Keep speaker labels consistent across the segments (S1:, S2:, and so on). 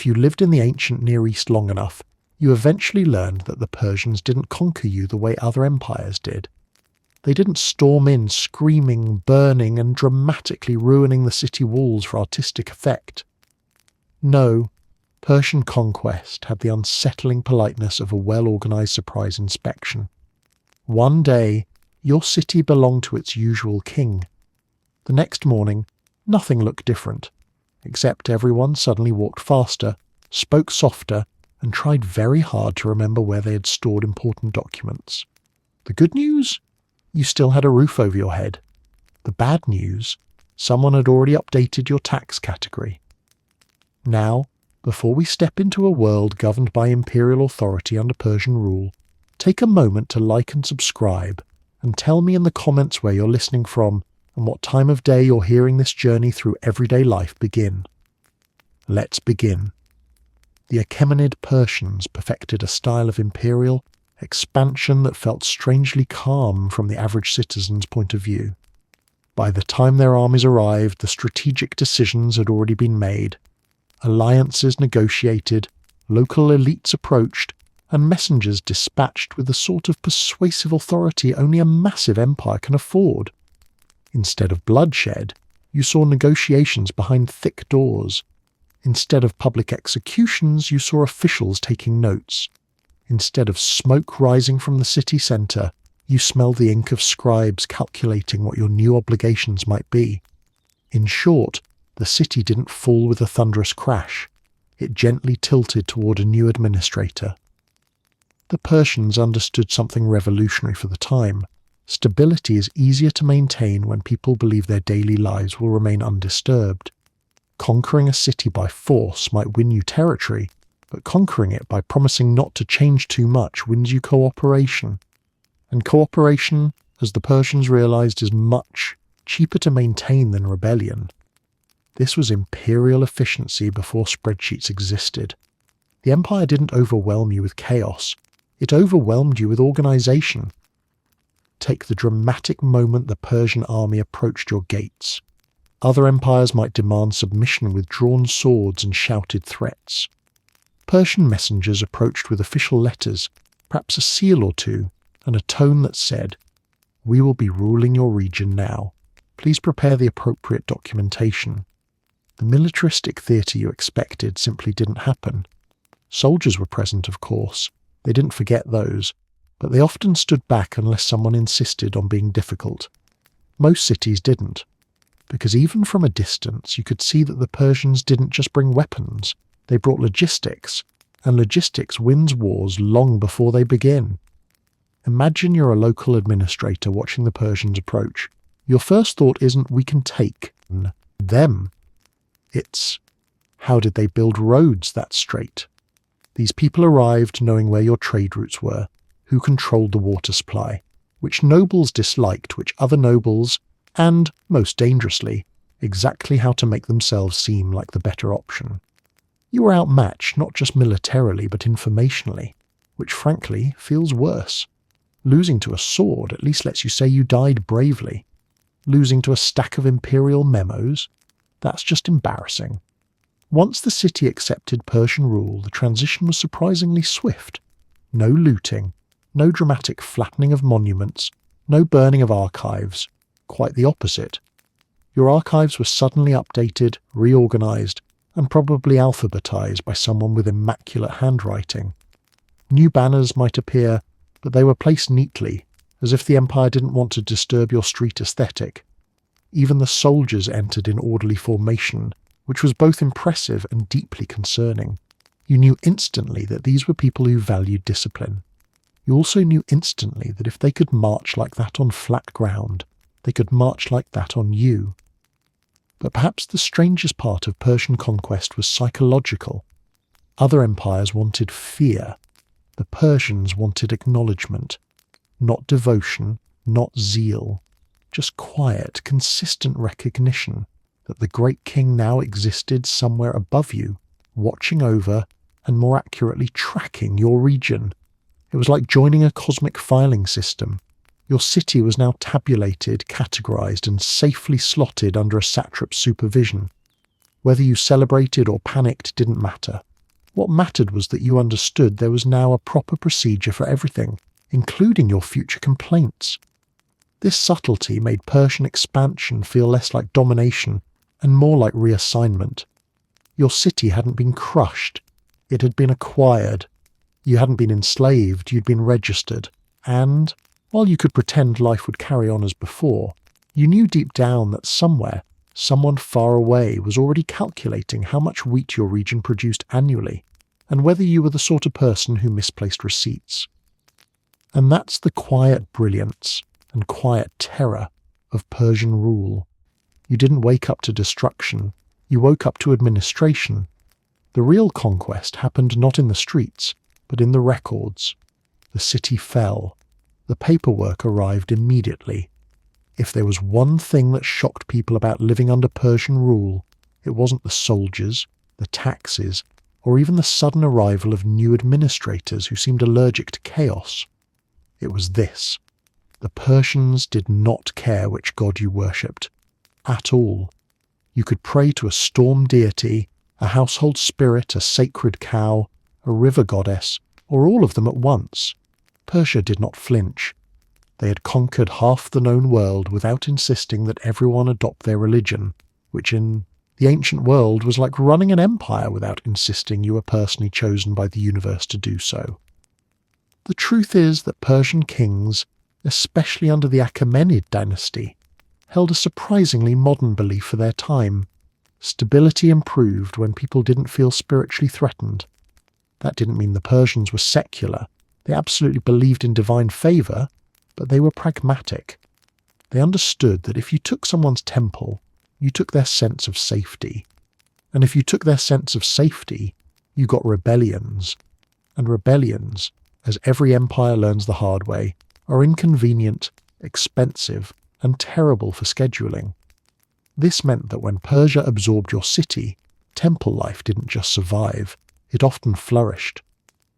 S1: if you lived in the ancient Near East long enough, you eventually learned that the Persians didn't conquer you the way other empires did. They didn't storm in screaming, burning, and dramatically ruining the city walls for artistic effect. No, Persian conquest had the unsettling politeness of a well-organised surprise inspection. One day, your city belonged to its usual king. The next morning, nothing looked different, except everyone suddenly walked faster, spoke softer, and tried very hard to remember where they had stored important documents. The good news? You still had a roof over your head. The bad news? Someone had already updated your tax category. Now, before we step into a world governed by imperial authority under Persian rule, take a moment to like and subscribe, and tell me in the comments where you're listening from and what time of day you're hearing this journey through everyday life begin. Let's begin. The Achaemenid Persians perfected a style of imperial expansion that felt strangely calm from the average citizen's point of view. By the time their armies arrived, the strategic decisions had already been made. Alliances negotiated, local elites approached, and messengers dispatched with the sort of persuasive authority only a massive empire can afford. Instead of bloodshed, you saw negotiations behind thick doors. Instead of public executions, you saw officials taking notes. Instead of smoke rising from the city centre, you smelled the ink of scribes calculating what your new obligations might be. In short, the city didn't fall with a thunderous crash. It gently tilted toward a new administrator. The Persians understood something revolutionary for the time. Stability is easier to maintain when people believe their daily lives will remain undisturbed. Conquering a city by force might win you territory, but conquering it by promising not to change too much wins you cooperation. And cooperation, as the Persians realized, is much cheaper to maintain than rebellion. This was imperial efficiency before spreadsheets existed. The empire didn't overwhelm you with chaos. It overwhelmed you with organization. Take the dramatic moment the Persian army approached your gates. Other empires might demand submission with drawn swords and shouted threats. Persian messengers approached with official letters, perhaps a seal or two, and a tone that said, "We will be ruling your region now. Please prepare the appropriate documentation." The militaristic theatre you expected simply didn't happen. Soldiers were present, of course. They didn't forget those, but they often stood back unless someone insisted on being difficult. Most cities didn't, because even from a distance you could see that the Persians didn't just bring weapons, they brought logistics, and logistics wins wars long before they begin. Imagine you're a local administrator watching the Persians approach. Your first thought isn't, "We can take them." It's, "How did they build roads that straight?" These people arrived knowing where your trade routes were, who controlled the water supply, which nobles disliked which other nobles, and, most dangerously, exactly how to make themselves seem like the better option. You were outmatched not just militarily but informationally, which frankly feels worse. Losing to a sword at least lets you say you died bravely. Losing to a stack of imperial memos? That's just embarrassing. Once the city accepted Persian rule, the transition was surprisingly swift. No looting, no dramatic flattening of monuments, no burning of archives. Quite the opposite. Your archives were suddenly updated, reorganized, and probably alphabetized by someone with immaculate handwriting. New banners might appear, but they were placed neatly, as if the empire didn't want to disturb your street aesthetic. Even the soldiers entered in orderly formation, which was both impressive and deeply concerning. You knew instantly that these were people who valued discipline. You also knew instantly that if they could march like that on flat ground, they could march like that on you. But perhaps the strangest part of Persian conquest was psychological. Other empires wanted fear. The Persians wanted acknowledgement. Not devotion, not zeal. Just quiet, consistent recognition that the great king now existed somewhere above you, watching over, and more accurately tracking your region. It was like joining a cosmic filing system. Your city was now tabulated, categorized, and safely slotted under a satrap's supervision. Whether you celebrated or panicked didn't matter. What mattered was that you understood there was now a proper procedure for everything, including your future complaints. This subtlety made Persian expansion feel less like domination and more like reassignment. Your city hadn't been crushed, it had been acquired. You hadn't been enslaved, you'd been registered. And, while you could pretend life would carry on as before, you knew deep down that somewhere, someone far away was already calculating how much wheat your region produced annually, and whether you were the sort of person who misplaced receipts. And that's the quiet brilliance and quiet terror of Persian rule. You didn't wake up to destruction, you woke up to administration. The real conquest happened not in the streets, but in the records. The city fell. The paperwork arrived immediately. If there was one thing that shocked people about living under Persian rule, it wasn't the soldiers, the taxes, or even the sudden arrival of new administrators who seemed allergic to chaos. It was this. The Persians did not care which god you worshipped. At all. You could pray to a storm deity, a household spirit, a sacred cow, a river goddess, or all of them at once. Persia did not flinch. They had conquered half the known world without insisting that everyone adopt their religion, which in the ancient world was like running an empire without insisting you were personally chosen by the universe to do so. The truth is that Persian kings, especially under the Achaemenid dynasty, held a surprisingly modern belief for their time. Stability improved when people didn't feel spiritually threatened. That didn't mean the Persians were secular. They absolutely believed in divine favour, but they were pragmatic. They understood that if you took someone's temple, you took their sense of safety. And if you took their sense of safety, you got rebellions. And rebellions, as every empire learns the hard way, are inconvenient, expensive, and terrible for scheduling. This meant that when Persia absorbed your city, temple life didn't just survive, it often flourished.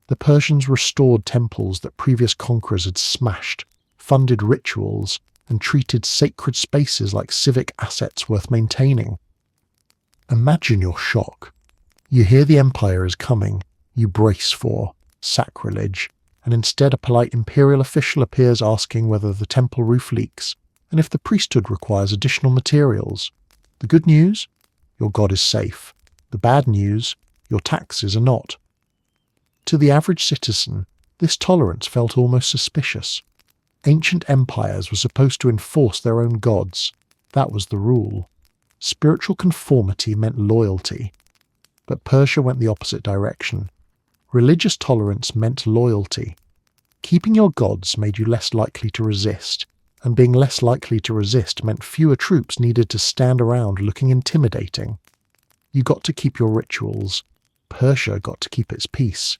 S1: The Persians restored temples that previous conquerors had smashed, funded rituals, and treated sacred spaces like civic assets worth maintaining. Imagine your shock. You hear the empire is coming, you brace for sacrilege, and instead a polite imperial official appears asking whether the temple roof leaks, and if the priesthood requires additional materials. The good news? Your god is safe. The bad news? Your taxes are not. To the average citizen, this tolerance felt almost suspicious. Ancient empires were supposed to enforce their own gods. That was the rule. Spiritual conformity meant loyalty. But Persia went the opposite direction. Religious tolerance meant loyalty. Keeping your gods made you less likely to resist, and being less likely to resist meant fewer troops needed to stand around looking intimidating. You got to keep your rituals. Persia got to keep its peace.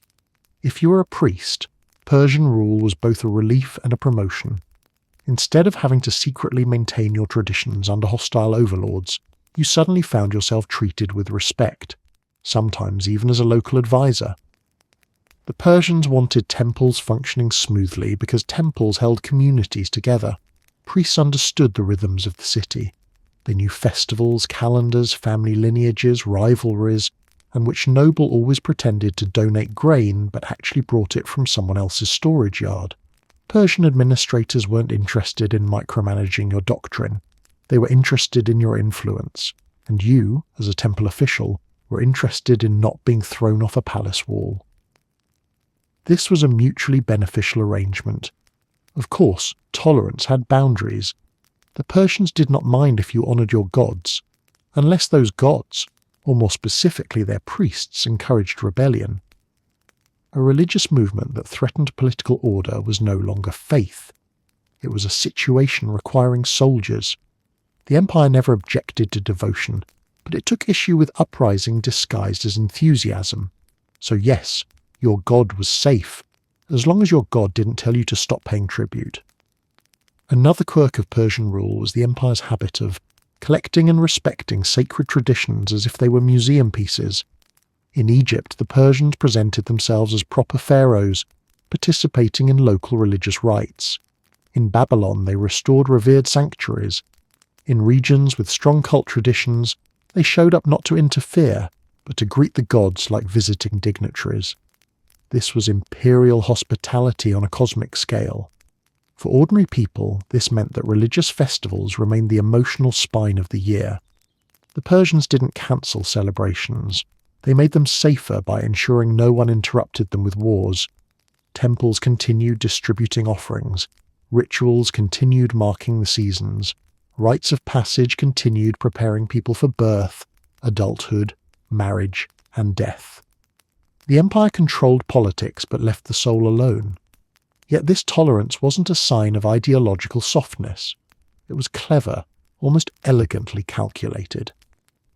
S1: If you were a priest, Persian rule was both a relief and a promotion. Instead of having to secretly maintain your traditions under hostile overlords, you suddenly found yourself treated with respect, sometimes even as a local advisor. The Persians wanted temples functioning smoothly because temples held communities together. Priests understood the rhythms of the city. They knew festivals, calendars, family lineages, rivalries, and which noble always pretended to donate grain but actually brought it from someone else's storage yard. Persian administrators weren't interested in micromanaging your doctrine. They were interested in your influence, and you, as a temple official, were interested in not being thrown off a palace wall. This was a mutually beneficial arrangement. Of course, tolerance had boundaries. The Persians did not mind if you honoured your gods, unless those gods, or more specifically their priests, encouraged rebellion. A religious movement that threatened political order was no longer faith. It was a situation requiring soldiers. The empire never objected to devotion, but it took issue with uprising disguised as enthusiasm. So yes, your god was safe, as long as your god didn't tell you to stop paying tribute. Another quirk of Persian rule was the empire's habit of collecting and respecting sacred traditions as if they were museum pieces. In Egypt, the Persians presented themselves as proper pharaohs, participating in local religious rites. In Babylon, they restored revered sanctuaries. In regions with strong cult traditions, they showed up not to interfere, but to greet the gods like visiting dignitaries. This was imperial hospitality on a cosmic scale. For ordinary people, this meant that religious festivals remained the emotional spine of the year. The Persians didn't cancel celebrations. They made them safer by ensuring no one interrupted them with wars. Temples continued distributing offerings. Rituals continued marking the seasons. Rites of passage continued preparing people for birth, adulthood, marriage, and death. The empire controlled politics but left the soul alone. Yet this tolerance wasn't a sign of ideological softness. It was clever, almost elegantly calculated.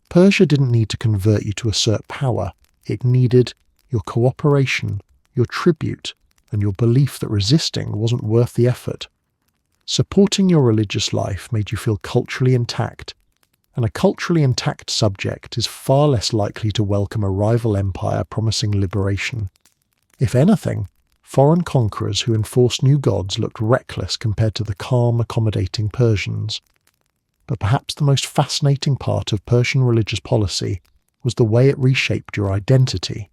S1: Persia didn't need to convert you to assert power. It needed your cooperation, your tribute, and your belief that resisting wasn't worth the effort. Supporting your religious life made you feel culturally intact, and a culturally intact subject is far less likely to welcome a rival empire promising liberation. If anything, foreign conquerors who enforced new gods looked reckless compared to the calm, accommodating Persians. But perhaps the most fascinating part of Persian religious policy was the way it reshaped your identity.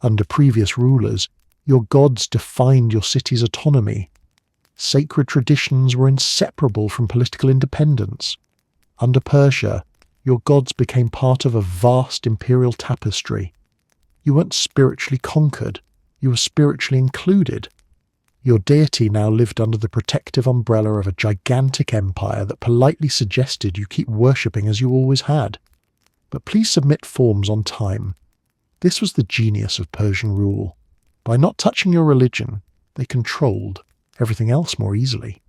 S1: Under previous rulers, your gods defined your city's autonomy. Sacred traditions were inseparable from political independence. Under Persia, your gods became part of a vast imperial tapestry. You weren't spiritually conquered, you were spiritually included. Your deity now lived under the protective umbrella of a gigantic empire that politely suggested you keep worshipping as you always had. But please submit forms on time. This was the genius of Persian rule. By not touching your religion, they controlled everything else more easily.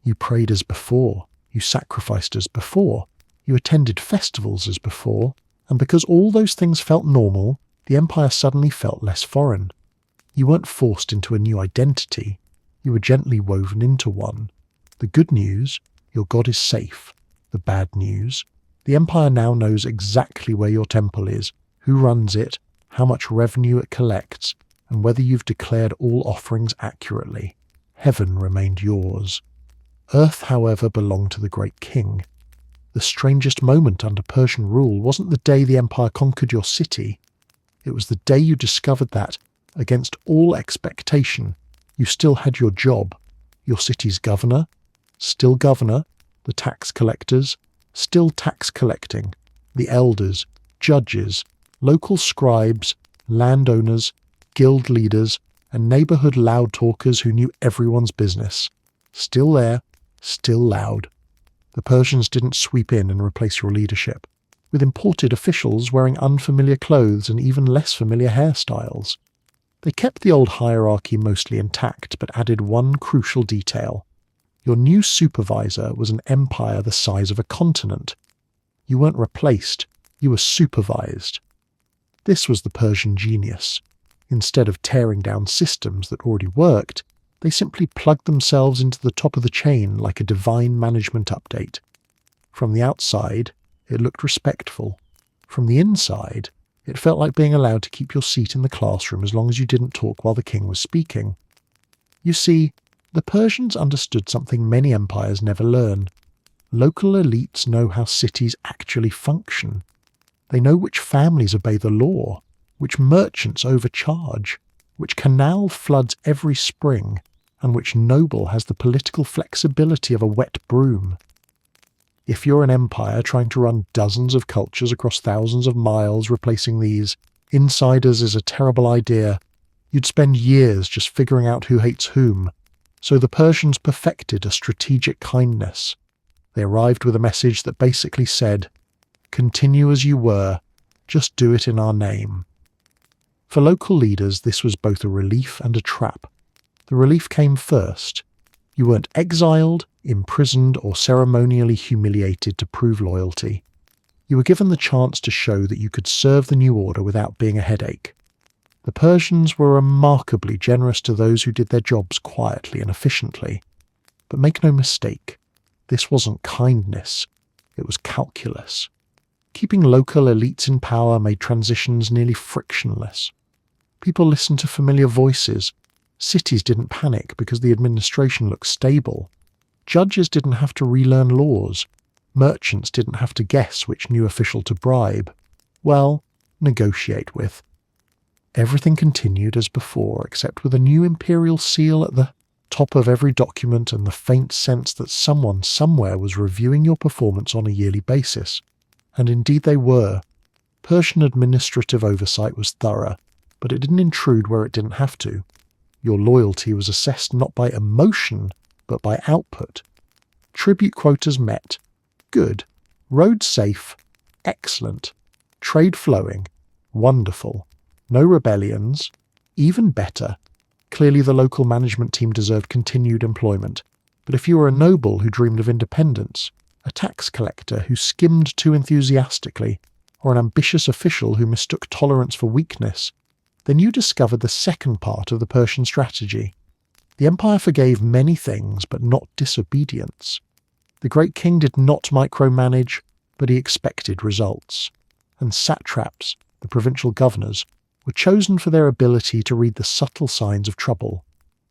S1: You prayed as before, you sacrificed as before, you attended festivals as before, and because all those things felt normal, the empire suddenly felt less foreign. You weren't forced into a new identity, you were gently woven into one. The good news, your god is safe. The bad news, the empire now knows exactly where your temple is, who runs it, how much revenue it collects, and whether you've declared all offerings accurately. Heaven remained yours. Earth, however, belonged to the great king. The strangest moment under Persian rule wasn't the day the empire conquered your city. It was the day you discovered that, against all expectation, you still had your job, your city's governor, still governor, the tax collectors, still tax collecting, the elders, judges, local scribes, landowners, guild leaders, and neighbourhood loud talkers who knew everyone's business. Still there, still loud. The Persians didn't sweep in and replace your leadership, with imported officials wearing unfamiliar clothes and even less familiar hairstyles. They kept the old hierarchy mostly intact, but added one crucial detail. Your new supervisor was an empire the size of a continent. You weren't replaced, you were supervised. This was the Persian genius. Instead of tearing down systems that already worked, they simply plugged themselves into the top of the chain like a divine management update. From the outside, it looked respectful. From the inside, it felt like being allowed to keep your seat in the classroom as long as you didn't talk while the king was speaking. You see, the Persians understood something many empires never learn. Local elites know how cities actually function. They know which families obey the law, which merchants overcharge, which canal floods every spring, and which noble has the political flexibility of a wet broom. If you're an empire trying to run dozens of cultures across thousands of miles replacing these insiders is a terrible idea, you'd spend years just figuring out who hates whom. So the Persians perfected a strategic kindness. They arrived with a message that basically said, "Continue as you were, just do it in our name." For local leaders, this was both a relief and a trap. The relief came first. You weren't exiled, imprisoned, or ceremonially humiliated to prove loyalty. You were given the chance to show that you could serve the new order without being a headache. The Persians were remarkably generous to those who did their jobs quietly and efficiently. But make no mistake, this wasn't kindness, it was calculus. Keeping local elites in power made transitions nearly frictionless. People listened to familiar voices. Cities didn't panic because the administration looked stable. Judges didn't have to relearn laws. Merchants didn't have to guess which new official to bribe. Well, negotiate with. Everything continued as before, except with a new imperial seal at the top of every document and the faint sense that someone somewhere was reviewing your performance on a yearly basis. And indeed they were. Persian administrative oversight was thorough, but it didn't intrude where it didn't have to. Your loyalty was assessed not by emotion, but by output. Tribute quotas met. Good. Roads safe. Excellent. Trade flowing. Wonderful. No rebellions. Even better. Clearly the local management team deserved continued employment. But if you were a noble who dreamed of independence, a tax collector who skimmed too enthusiastically, or an ambitious official who mistook tolerance for weakness, then you discovered the second part of the Persian strategy. The empire forgave many things, but not disobedience. The great king did not micromanage, but he expected results. And satraps, the provincial governors, were chosen for their ability to read the subtle signs of trouble.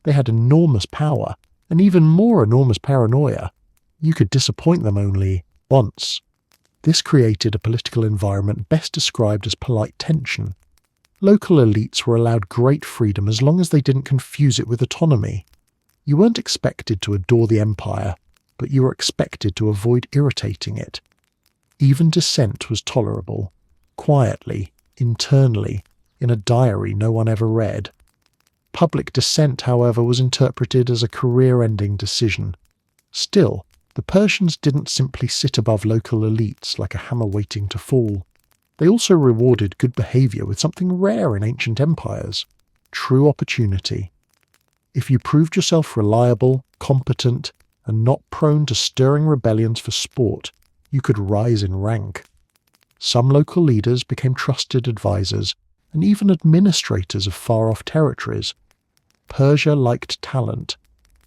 S1: They had enormous power, and even more enormous paranoia. You could disappoint them only once. This created a political environment best described as polite tension. Local elites were allowed great freedom as long as they didn't confuse it with autonomy. You weren't expected to adore the empire, but you were expected to avoid irritating it. Even dissent was tolerable, quietly, internally, in a diary no one ever read. Public dissent, however, was interpreted as a career-ending decision. Still, the Persians didn't simply sit above local elites like a hammer waiting to fall. They also rewarded good behaviour with something rare in ancient empires: true opportunity. If you proved yourself reliable, competent, and not prone to stirring rebellions for sport, you could rise in rank. Some local leaders became trusted advisors and even administrators of far-off territories. Persia liked talent.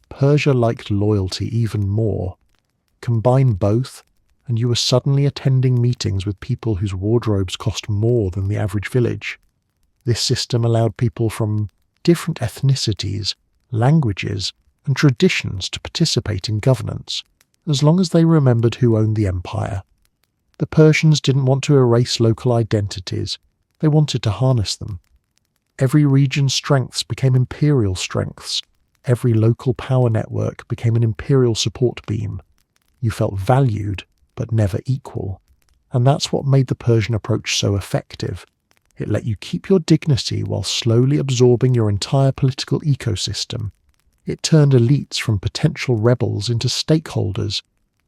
S1: Persia liked loyalty even more. Combine both, and you were suddenly attending meetings with people whose wardrobes cost more than the average village. This system allowed people from different ethnicities, languages, and traditions to participate in governance, as long as they remembered who owned the empire. The Persians didn't want to erase local identities, they wanted to harness them. Every region's strengths became imperial strengths. Every local power network became an imperial support beam. You felt valued, but never equal. And that's what made the Persian approach so effective. It let you keep your dignity while slowly absorbing your entire political ecosystem. It turned elites from potential rebels into stakeholders.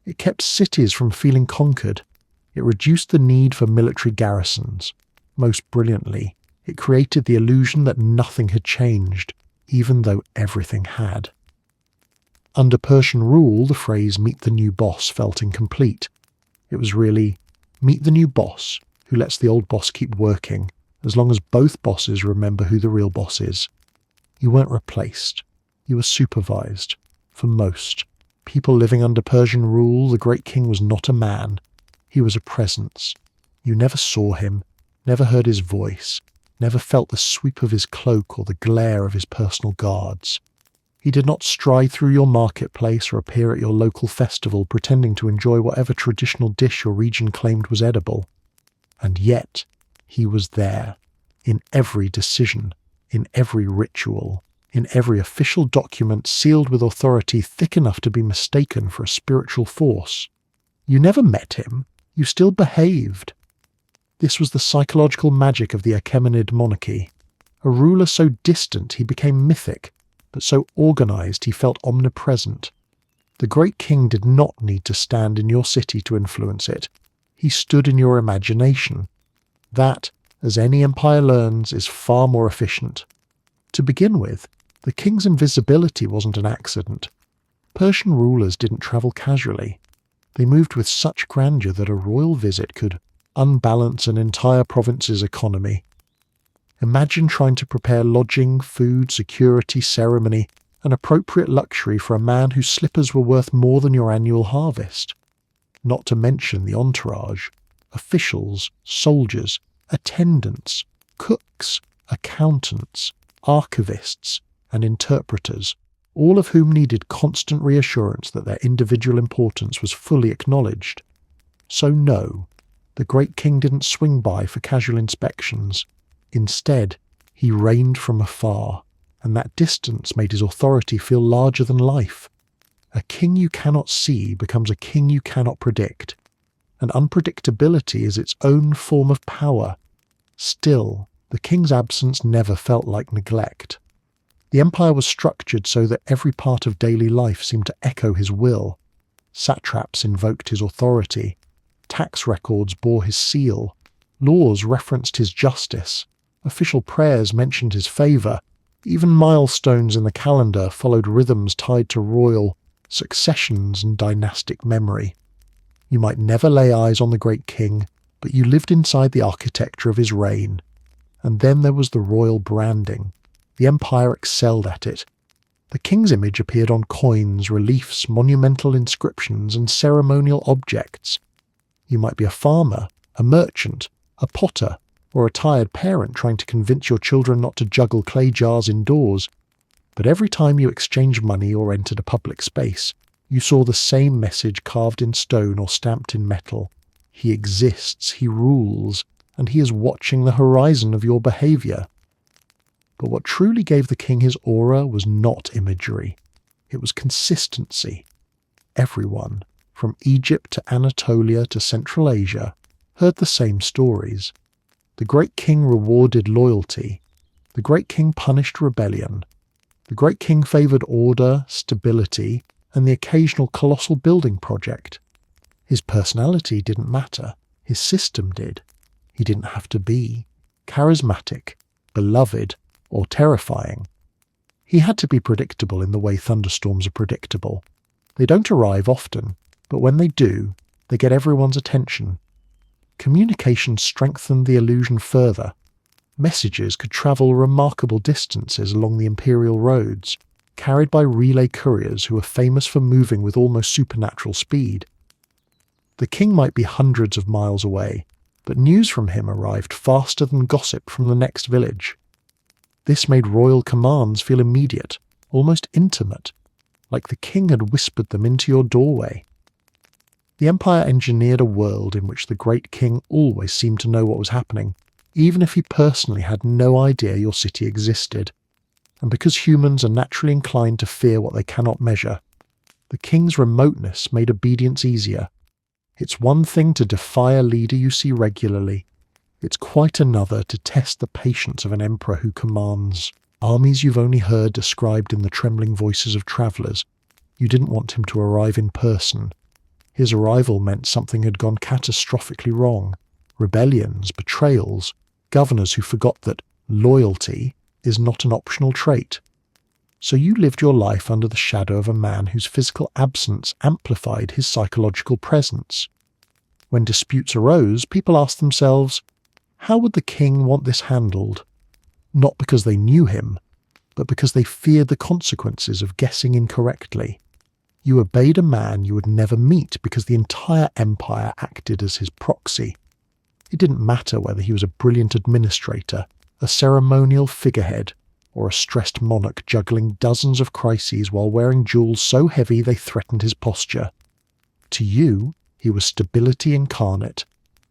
S1: It kept cities from feeling conquered. It reduced the need for military garrisons. Most brilliantly, it created the illusion that nothing had changed, even though everything had. Under Persian rule, the phrase "meet the new boss" felt incomplete. It was really, meet the new boss, who lets the old boss keep working, as long as both bosses remember who the real boss is. You weren't replaced. You were supervised. For most people living under Persian rule, the great king was not a man. He was a presence. You never saw him, never heard his voice, never felt the sweep of his cloak or the glare of his personal guards. He did not stride through your marketplace or appear at your local festival pretending to enjoy whatever traditional dish your region claimed was edible. And yet, he was there, in every decision, in every ritual, in every official document sealed with authority thick enough to be mistaken for a spiritual force. You never met him, you still behaved. This was the psychological magic of the Achaemenid monarchy. A ruler so distant he became mythic, but so organised he felt omnipresent. The great king did not need to stand in your city to influence it. He stood in your imagination. That, as any empire learns, is far more efficient. To begin with, the king's invisibility wasn't an accident. Persian rulers didn't travel casually. They moved with such grandeur that a royal visit could unbalance an entire province's economy. Imagine trying to prepare lodging, food, security, ceremony, and appropriate luxury for a man whose slippers were worth more than your annual harvest. Not to mention the entourage: officials, soldiers, attendants, cooks, accountants, archivists, and interpreters, all of whom needed constant reassurance that their individual importance was fully acknowledged. So no, The great king didn't swing by for casual inspections. Instead, he reigned from afar, and that distance made his authority feel larger than life. A king you cannot see becomes a king you cannot predict, and unpredictability is its own form of power. Still, the king's absence never felt like neglect. The empire was structured so that every part of daily life seemed to echo his will. Satraps invoked his authority. Tax records bore his seal. Laws referenced his justice. Official prayers mentioned his favour. Even milestones in the calendar followed rhythms tied to royal successions and dynastic memory. You might never lay eyes on the great king, but you lived inside the architecture of his reign. And then there was the royal branding. The empire excelled at it. The king's image appeared on coins, reliefs, monumental inscriptions, and ceremonial objects. You might be a farmer, a merchant, a potter, or a tired parent trying to convince your children not to juggle clay jars indoors. But every time you exchanged money or entered a public space, you saw the same message carved in stone or stamped in metal. He exists, he rules, and he is watching the horizon of your behaviour. But what truly gave the king his aura was not imagery. It was consistency. Everyone, from Egypt to Anatolia to Central Asia, heard the same stories. The great king rewarded loyalty. The great king punished rebellion. The great king favoured order, stability, and the occasional colossal building project. His personality didn't matter. His system did. He didn't have to be charismatic, beloved, or terrifying. He had to be predictable in the way thunderstorms are predictable. They don't arrive often, but when they do, they get everyone's attention. Communication strengthened the illusion further. Messages could travel remarkable distances along the imperial roads, carried by relay couriers who were famous for moving with almost supernatural speed. The king might be hundreds of miles away, but news from him arrived faster than gossip from the next village. This made royal commands feel immediate, almost intimate, like the king had whispered them into your doorway. The empire engineered a world in which the great king always seemed to know what was happening, even if he personally had no idea your city existed. And because humans are naturally inclined to fear what they cannot measure, the king's remoteness made obedience easier. It's one thing to defy a leader you see regularly. It's quite another to test the patience of an emperor who commands armies you've only heard described in the trembling voices of travellers. You didn't want him to arrive in person. His arrival meant something had gone catastrophically wrong. Rebellions, betrayals, governors who forgot that loyalty is not an optional trait. So you lived your life under the shadow of a man whose physical absence amplified his psychological presence. When disputes arose, people asked themselves, how would the king want this handled? Not because they knew him, but because they feared the consequences of guessing incorrectly. You obeyed a man you would never meet because the entire empire acted as his proxy. It didn't matter whether he was a brilliant administrator, a ceremonial figurehead, or a stressed monarch juggling dozens of crises while wearing jewels so heavy they threatened his posture. To you, he was stability incarnate,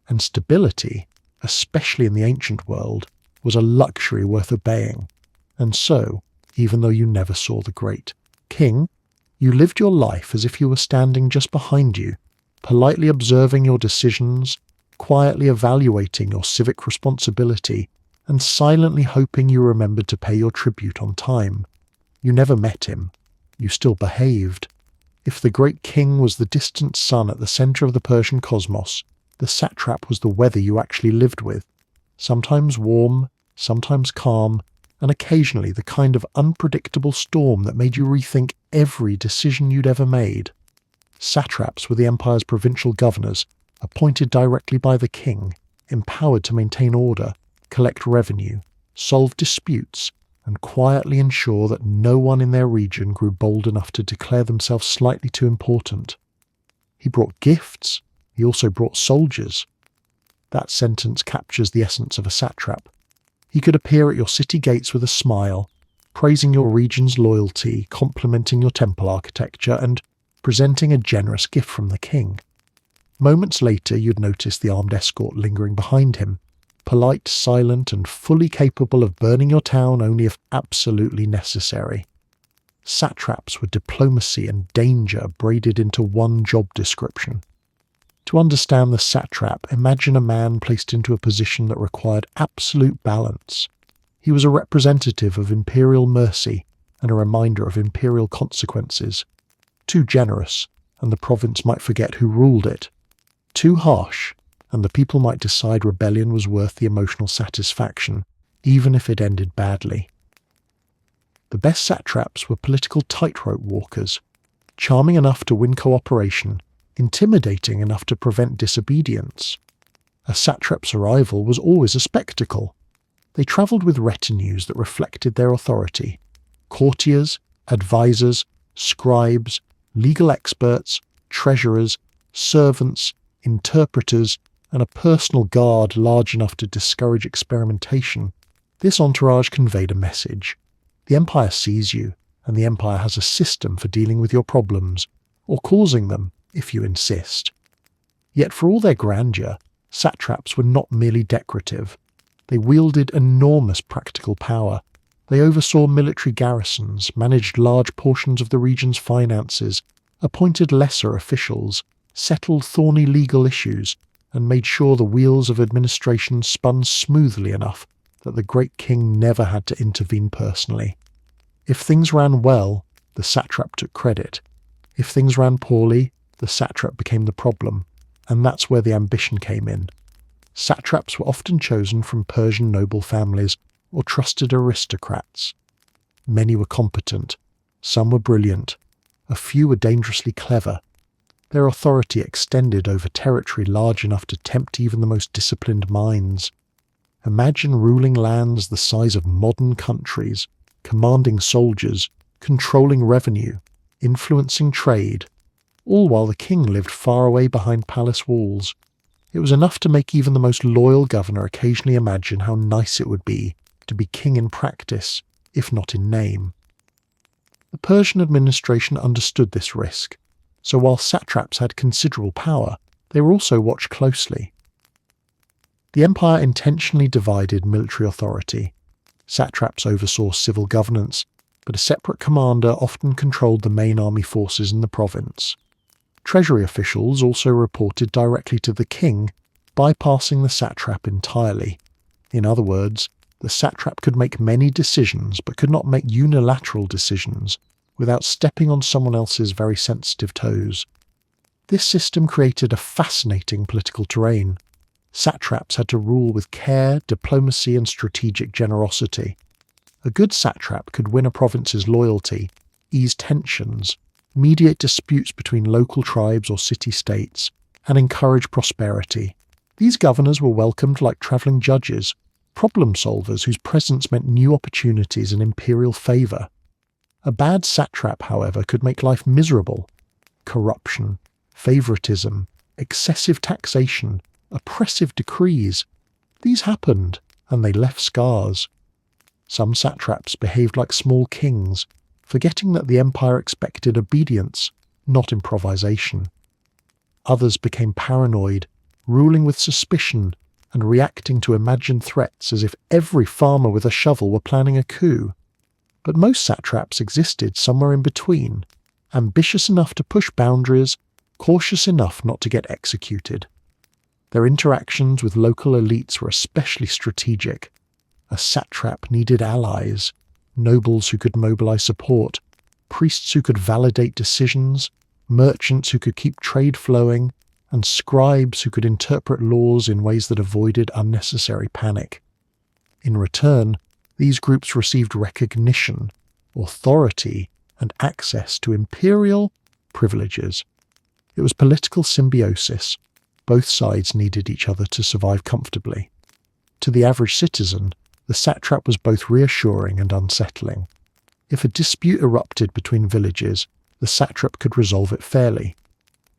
S1: and stability, especially in the ancient world, was a luxury worth obeying. And so, even though you never saw the great king, you lived your life as if he were standing just behind you, politely observing your decisions, quietly evaluating your civic responsibility, and silently hoping you remembered to pay your tribute on time. You never met him. You still behaved. If the great king was the distant sun at the centre of the Persian cosmos, the satrap was the weather you actually lived with, sometimes warm, sometimes calm, and occasionally the kind of unpredictable storm that made you rethink every decision you'd ever made. Satraps were the empire's provincial governors, appointed directly by the king, empowered to maintain order, collect revenue, solve disputes, and quietly ensure that no one in their region grew bold enough to declare themselves slightly too important. He brought gifts. He also brought soldiers. That sentence captures the essence of a satrap. He could appear at your city gates with a smile, praising your region's loyalty, complimenting your temple architecture, and presenting a generous gift from the king. Moments later, you'd notice the armed escort lingering behind him, polite, silent, and fully capable of burning your town only if absolutely necessary. Satraps were diplomacy and danger braided into one job description. To understand the satrap, imagine a man placed into a position that required absolute balance. He was a representative of imperial mercy and a reminder of imperial consequences. Too generous, and the province might forget who ruled it. Too harsh, and the people might decide rebellion was worth the emotional satisfaction, even if it ended badly. The best satraps were political tightrope walkers, charming enough to win cooperation, intimidating enough to prevent disobedience. A satrap's arrival was always a spectacle. They travelled with retinues that reflected their authority: courtiers, advisors, scribes, legal experts, treasurers, servants, interpreters, and a personal guard large enough to discourage experimentation. This entourage conveyed a message. The empire sees you, and the empire has a system for dealing with your problems, or causing them, if you insist. Yet for all their grandeur, satraps were not merely decorative. They wielded enormous practical power. They oversaw military garrisons, managed large portions of the region's finances, appointed lesser officials, settled thorny legal issues, and made sure the wheels of administration spun smoothly enough that the great king never had to intervene personally. If things ran well, the satrap took credit. If things ran poorly, the satrap became the problem, and that's where the ambition came in. Satraps were often chosen from Persian noble families or trusted aristocrats. Many were competent, some were brilliant, a few were dangerously clever. Their authority extended over territory large enough to tempt even the most disciplined minds. Imagine ruling lands the size of modern countries, commanding soldiers, controlling revenue, influencing trade, all while the king lived far away behind palace walls. It was enough to make even the most loyal governor occasionally imagine how nice it would be to be king in practice, if not in name. The Persian administration understood this risk, so while satraps had considerable power, they were also watched closely. The empire intentionally divided military authority. Satraps oversaw civil governance, but a separate commander often controlled the main army forces in the province. Treasury officials also reported directly to the king, bypassing the satrap entirely. In other words, the satrap could make many decisions but could not make unilateral decisions without stepping on someone else's very sensitive toes. This system created a fascinating political terrain. Satraps had to rule with care, diplomacy, and strategic generosity. A good satrap could win a province's loyalty, ease tensions, mediate disputes between local tribes or city-states, and encourage prosperity. These governors were welcomed like travelling judges, problem solvers whose presence meant new opportunities and imperial favour. A bad satrap, however, could make life miserable. Corruption, favouritism, excessive taxation, oppressive decrees. These happened, and they left scars. Some satraps behaved like small kings, forgetting that the empire expected obedience, not improvisation. Others became paranoid, ruling with suspicion and reacting to imagined threats as if every farmer with a shovel were planning a coup. But most satraps existed somewhere in between, ambitious enough to push boundaries, cautious enough not to get executed. Their interactions with local elites were especially strategic. A satrap needed allies, nobles who could mobilize support, priests who could validate decisions, merchants who could keep trade flowing, and scribes who could interpret laws in ways that avoided unnecessary panic. In return, these groups received recognition, authority, and access to imperial privileges. It was political symbiosis. Both sides needed each other to survive comfortably. To the average citizen, the satrap was both reassuring and unsettling. If a dispute erupted between villages, the satrap could resolve it fairly.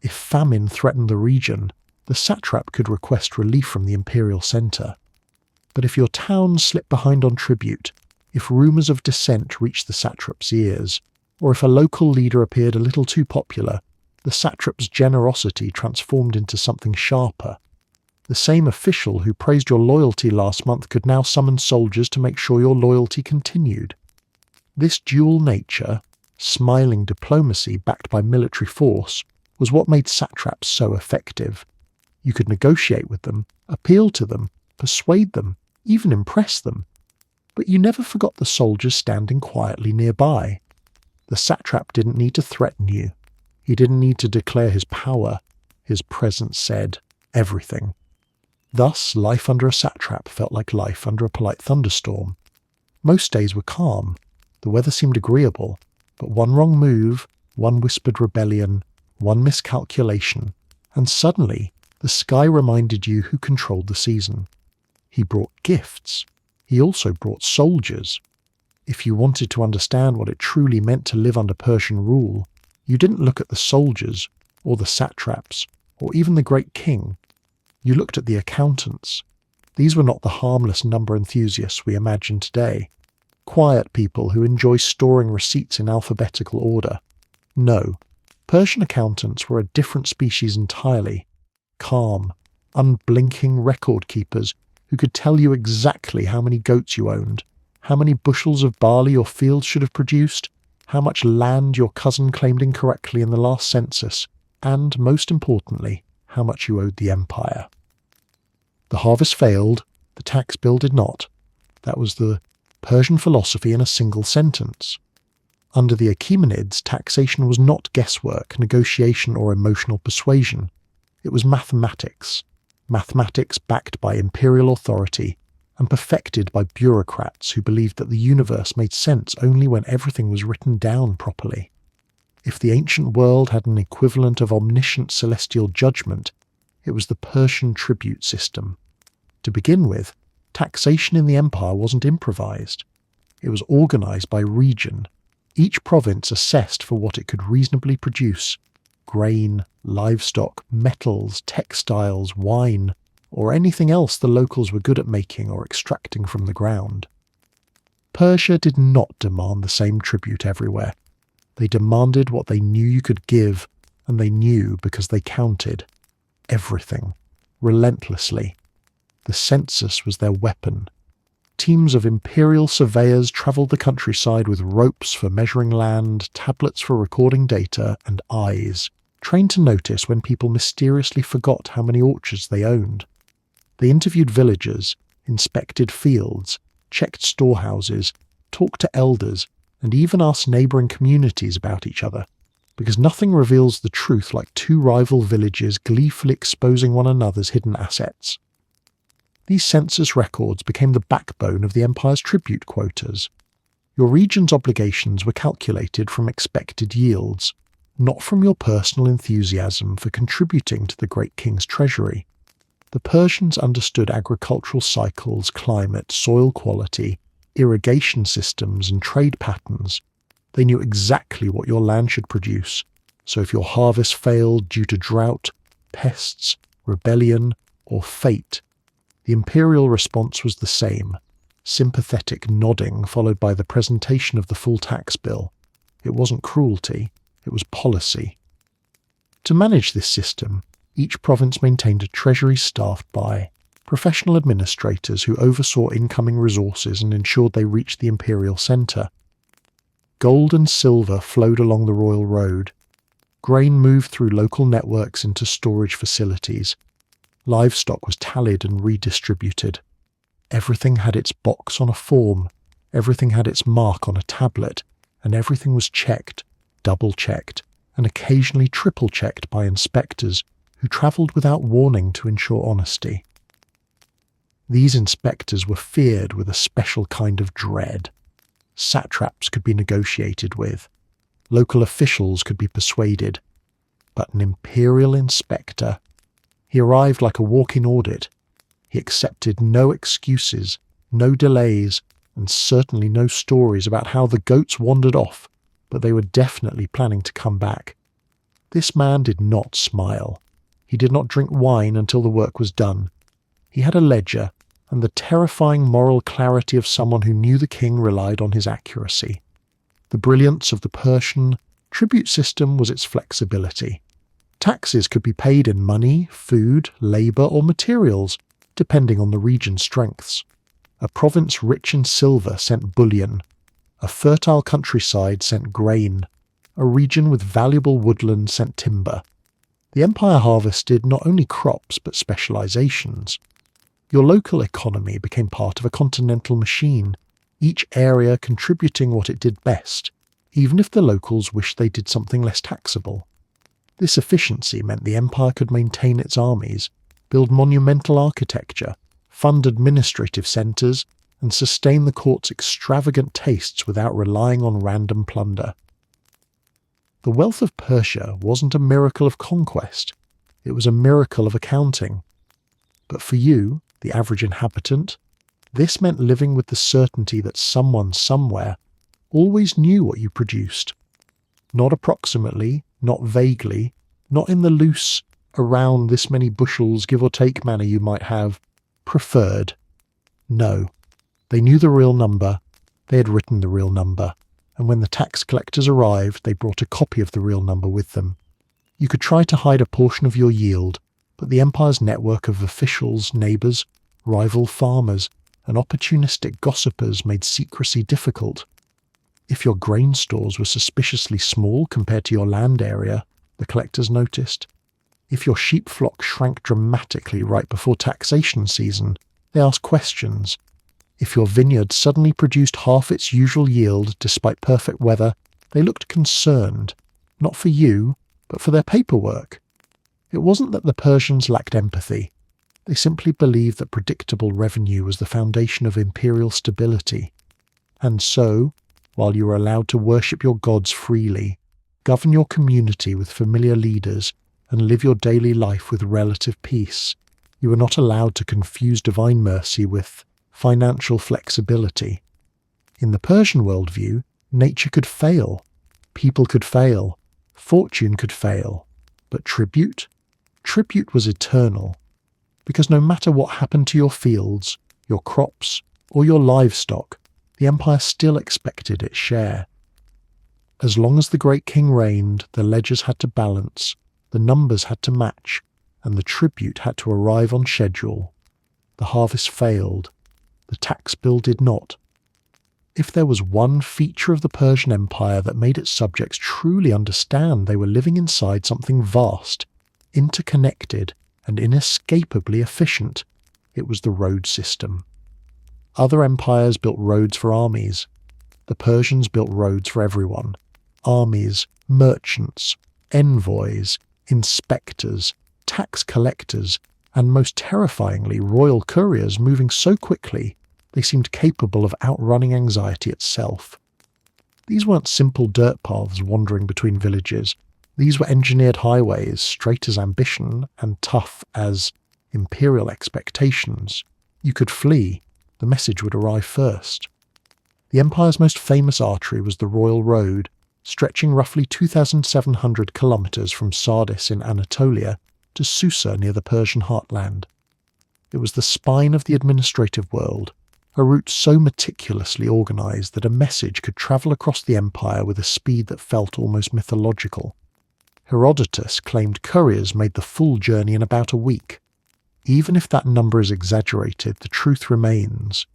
S1: If famine threatened the region, the satrap could request relief from the imperial centre. But if your town slipped behind on tribute, if rumours of dissent reached the satrap's ears, or if a local leader appeared a little too popular, the satrap's generosity transformed into something sharper. The same official who praised your loyalty last month could now summon soldiers to make sure your loyalty continued. This dual nature, smiling diplomacy backed by military force, was what made satraps so effective. You could negotiate with them, appeal to them, persuade them, even impress them. But you never forgot the soldiers standing quietly nearby. The satrap didn't need to threaten you. He didn't need to declare his power. His presence said everything. Thus, life under a satrap felt like life under a polite thunderstorm. Most days were calm. The weather seemed agreeable, but one wrong move, one whispered rebellion, one miscalculation, and suddenly the sky reminded you who controlled the season. He brought gifts. He also brought soldiers. If you wanted to understand what it truly meant to live under Persian rule, you didn't look at the soldiers, or the satraps, or even the great king. You looked at the accountants. These were not the harmless number enthusiasts we imagine today. Quiet people who enjoy storing receipts in alphabetical order. No, Persian accountants were a different species entirely. Calm, unblinking record keepers who could tell you exactly how many goats you owned, how many bushels of barley your fields should have produced, how much land your cousin claimed incorrectly in the last census, and, most importantly, how much you owed the empire. The harvest failed, the tax bill did not. That was the Persian philosophy in a single sentence. Under the Achaemenids, taxation was not guesswork, negotiation, or emotional persuasion. It was mathematics. Mathematics backed by imperial authority and perfected by bureaucrats who believed that the universe made sense only when everything was written down properly. If the ancient world had an equivalent of omniscient celestial judgment, it was the Persian tribute system. To begin with, taxation in the empire wasn't improvised. It was organized by region. Each province assessed for what it could reasonably produce: grain, livestock, metals, textiles, wine, or anything else the locals were good at making or extracting from the ground. Persia did not demand the same tribute everywhere. They demanded what they knew you could give, and they knew because they counted. Everything. Relentlessly. The census was their weapon. Teams of imperial surveyors travelled the countryside with ropes for measuring land, tablets for recording data, and eyes, trained to notice when people mysteriously forgot how many orchards they owned. They interviewed villagers, inspected fields, checked storehouses, talked to elders, and even asked neighbouring communities about each other, because nothing reveals the truth like two rival villages gleefully exposing one another's hidden assets. These census records became the backbone of the empire's tribute quotas. Your region's obligations were calculated from expected yields, not from your personal enthusiasm for contributing to the great king's treasury. The Persians understood agricultural cycles, climate, soil quality, irrigation systems, and trade patterns. They knew exactly what your land should produce, so if your harvest failed due to drought, pests, rebellion, or fate, the imperial response was the same: sympathetic nodding followed by the presentation of the full tax bill. It wasn't cruelty, it was policy. To manage this system, each province maintained a treasury staffed by professional administrators who oversaw incoming resources and ensured they reached the imperial centre. Gold and silver flowed along the royal road. Grain moved through local networks into storage facilities. Livestock was tallied and redistributed. Everything had its box on a form, everything had its mark on a tablet, and everything was checked, double-checked, and occasionally triple-checked by inspectors who travelled without warning to ensure honesty. These inspectors were feared with a special kind of dread. Satraps could be negotiated with. Local officials could be persuaded. But an imperial inspector, he arrived like a walk-in audit. He accepted no excuses, no delays, and certainly no stories about how the goats wandered off, but they were definitely planning to come back. This man did not smile. He did not drink wine until the work was done. He had a ledger, and the terrifying moral clarity of someone who knew the king relied on his accuracy. The brilliance of the Persian tribute system was its flexibility. Taxes could be paid in money, food, labour or materials, depending on the region's strengths. A province rich in silver sent bullion. A fertile countryside sent grain. A region with valuable woodland sent timber. The empire harvested not only crops but specializations. Your local economy became part of a continental machine, each area contributing what it did best, even if the locals wished they did something less taxable. This efficiency meant the empire could maintain its armies, build monumental architecture, fund administrative centres, and sustain the court's extravagant tastes without relying on random plunder. The wealth of Persia wasn't a miracle of conquest, it was a miracle of accounting. But for you, the average inhabitant, this meant living with the certainty that someone somewhere always knew what you produced. Not approximately, not vaguely, not in the loose, around this many bushels give or take manner you might have preferred. No, they knew the real number, they had written the real number, and when the tax collectors arrived they brought a copy of the real number with them. You could try to hide a portion of your yield, but the empire's network of officials, neighbours, rival farmers, and opportunistic gossipers made secrecy difficult. If your grain stores were suspiciously small compared to your land area, the collectors noticed. If your sheep flock shrank dramatically right before taxation season, they asked questions. If your vineyard suddenly produced half its usual yield despite perfect weather, they looked concerned, not for you, but for their paperwork. It wasn't that the Persians lacked empathy. They simply believed that predictable revenue was the foundation of imperial stability. And so, while you were allowed to worship your gods freely, govern your community with familiar leaders, and live your daily life with relative peace, you were not allowed to confuse divine mercy with financial flexibility. In the Persian worldview, nature could fail, people could fail, fortune could fail, but tribute? Tribute was eternal, because no matter what happened to your fields, your crops, or your livestock, the empire still expected its share. As long as the great king reigned, the ledgers had to balance, the numbers had to match, and the tribute had to arrive on schedule. The harvest failed. The tax bill did not. If there was one feature of the Persian Empire that made its subjects truly understand they were living inside something vast, interconnected, and inescapably efficient, it was the road system. Other empires built roads for armies. The Persians built roads for everyone. Armies, merchants, envoys, inspectors, tax collectors, and most terrifyingly royal couriers moving so quickly they seemed capable of outrunning anxiety itself. These weren't simple dirt paths wandering between villages. These were engineered highways, straight as ambition and tough as imperial expectations. You could flee, the message would arrive first. The empire's most famous artery was the Royal Road, stretching roughly 2,700 kilometres from Sardis in Anatolia to Susa near the Persian heartland. It was the spine of the administrative world, a route so meticulously organised that a message could travel across the empire with a speed that felt almost mythological. Herodotus claimed couriers made the full journey in about a week. Even if that number is exaggerated, the truth remains.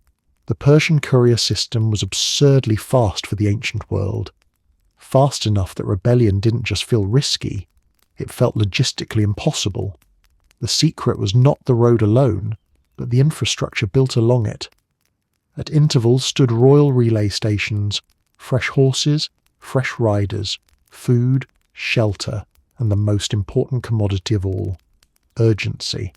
S1: The Persian courier system was absurdly fast for the ancient world. Fast enough that rebellion didn't just feel risky, it felt logistically impossible. The secret was not the road alone, but the infrastructure built along it. At intervals stood royal relay stations, fresh horses, fresh riders, food, shelter, and the most important commodity of all, urgency.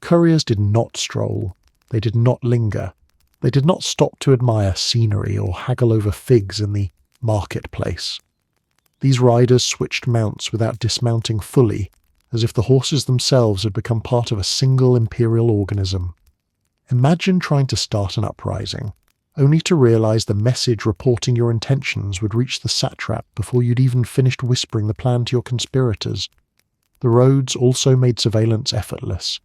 S1: Couriers did not stroll, they did not linger, they did not stop to admire scenery or haggle over figs in the marketplace. These riders switched mounts without dismounting fully, as if the horses themselves had become part of a single imperial organism. Imagine trying to start an uprising, only to realise the message reporting your intentions would reach the satrap before you'd even finished whispering the plan to your conspirators. The roads also made surveillance effortless.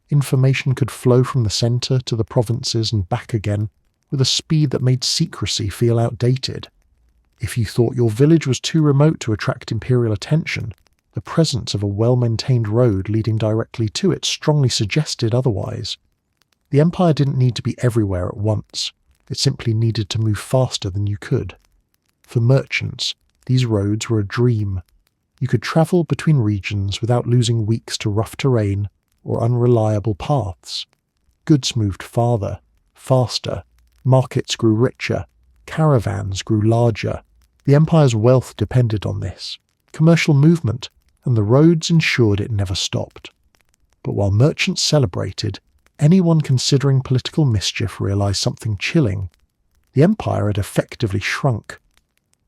S1: Information could flow from the centre to the provinces and back again with a speed that made secrecy feel outdated. If you thought your village was too remote to attract imperial attention, The presence of a well-maintained road leading directly to it strongly suggested otherwise. The empire didn't need to be everywhere at once. It simply needed to move faster than you could. For merchants, these roads were a dream. You could travel between regions without losing weeks to rough terrain or unreliable paths. Goods moved farther, faster, markets grew richer, caravans grew larger. The empire's wealth depended on this, commercial movement, and the roads ensured it never stopped. But while merchants celebrated, anyone considering political mischief realized something chilling. The empire had effectively shrunk.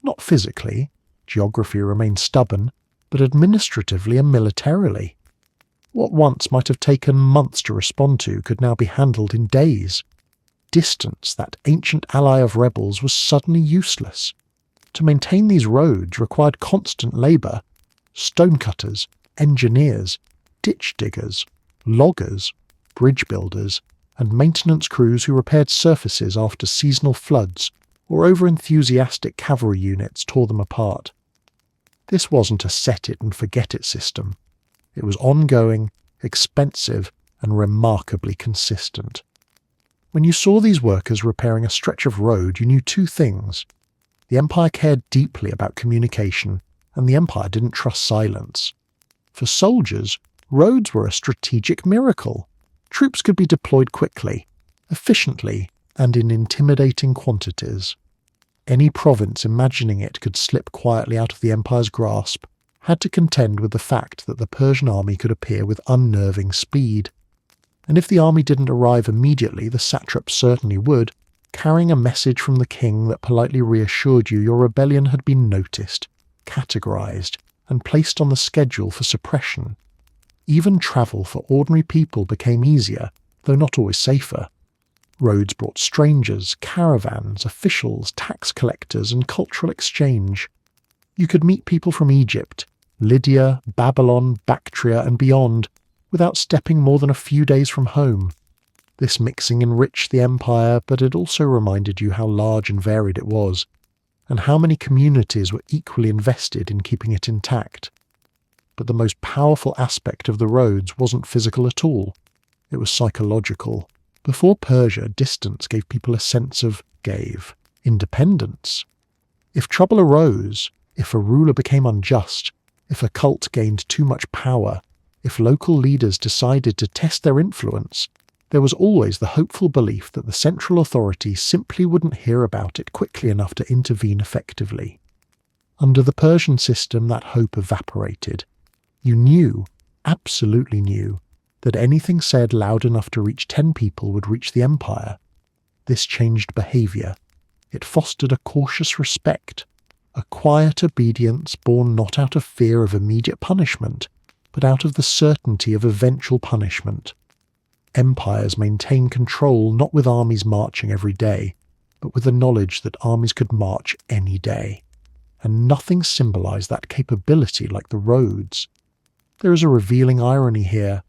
S1: Not physically, geography remained stubborn, but administratively and militarily. What once might have taken months to respond to could now be handled in days. Distance, that ancient ally of rebels, was suddenly useless. To maintain these roads required constant labour. Stonecutters, engineers, ditch diggers, loggers, bridge builders, and maintenance crews who repaired surfaces after seasonal floods or over-enthusiastic cavalry units tore them apart. This wasn't a set-it-and-forget-it system. It was ongoing, expensive, and remarkably consistent. When you saw these workers repairing a stretch of road, you knew two things. The empire cared deeply about communication, and the empire didn't trust silence. For soldiers, roads were a strategic miracle. Troops could be deployed quickly, efficiently, and in intimidating quantities. Any province imagining it could slip quietly out of the empire's grasp had to contend with the fact that the Persian army could appear with unnerving speed. And if the army didn't arrive immediately, the satrap certainly would, carrying a message from the king that politely reassured you your rebellion had been noticed, categorized, and placed on the schedule for suppression. Even travel for ordinary people became easier, though not always safer. Roads brought strangers, caravans, officials, tax collectors, and cultural exchange. You could meet people from Egypt, Lydia, Babylon, Bactria, and beyond, without stepping more than a few days from home. This mixing enriched the empire, but it also reminded you how large and varied it was, and how many communities were equally invested in keeping it intact. But the most powerful aspect of the roads wasn't physical at all. It was psychological. Before Persia, distance gave people a sense of independence. If trouble arose, if a ruler became unjust, if a cult gained too much power, if local leaders decided to test their influence, there was always the hopeful belief that the central authority simply wouldn't hear about it quickly enough to intervene effectively. Under the Persian system, that hope evaporated. You knew, absolutely knew, that anything said loud enough to reach 10 people would reach the empire. This changed behaviour. It fostered a cautious respect, a quiet obedience born not out of fear of immediate punishment, but out of the certainty of eventual punishment. Empires maintain control not with armies marching every day, but with the knowledge that armies could march any day. And nothing symbolized that capability like the roads. There is a revealing irony here.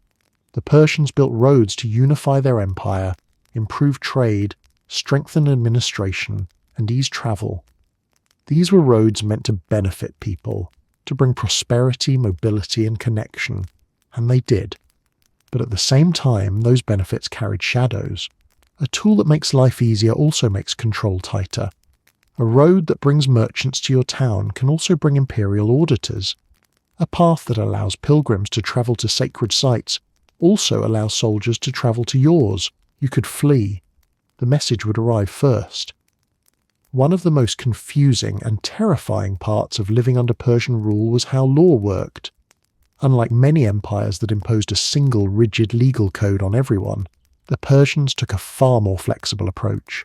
S1: The Persians built roads to unify their empire, improve trade, strengthen administration, and ease travel. These were roads meant to benefit people, to bring prosperity, mobility, and connection, and they did. But at the same time, those benefits carried shadows. A tool that makes life easier also makes control tighter. A road that brings merchants to your town can also bring imperial auditors. A path that allows pilgrims to travel to sacred sites also allows soldiers to travel to yours. You could flee. The message would arrive first. One of the most confusing and terrifying parts of living under Persian rule was how law worked. Unlike many empires that imposed a single rigid legal code on everyone, the Persians took a far more flexible approach.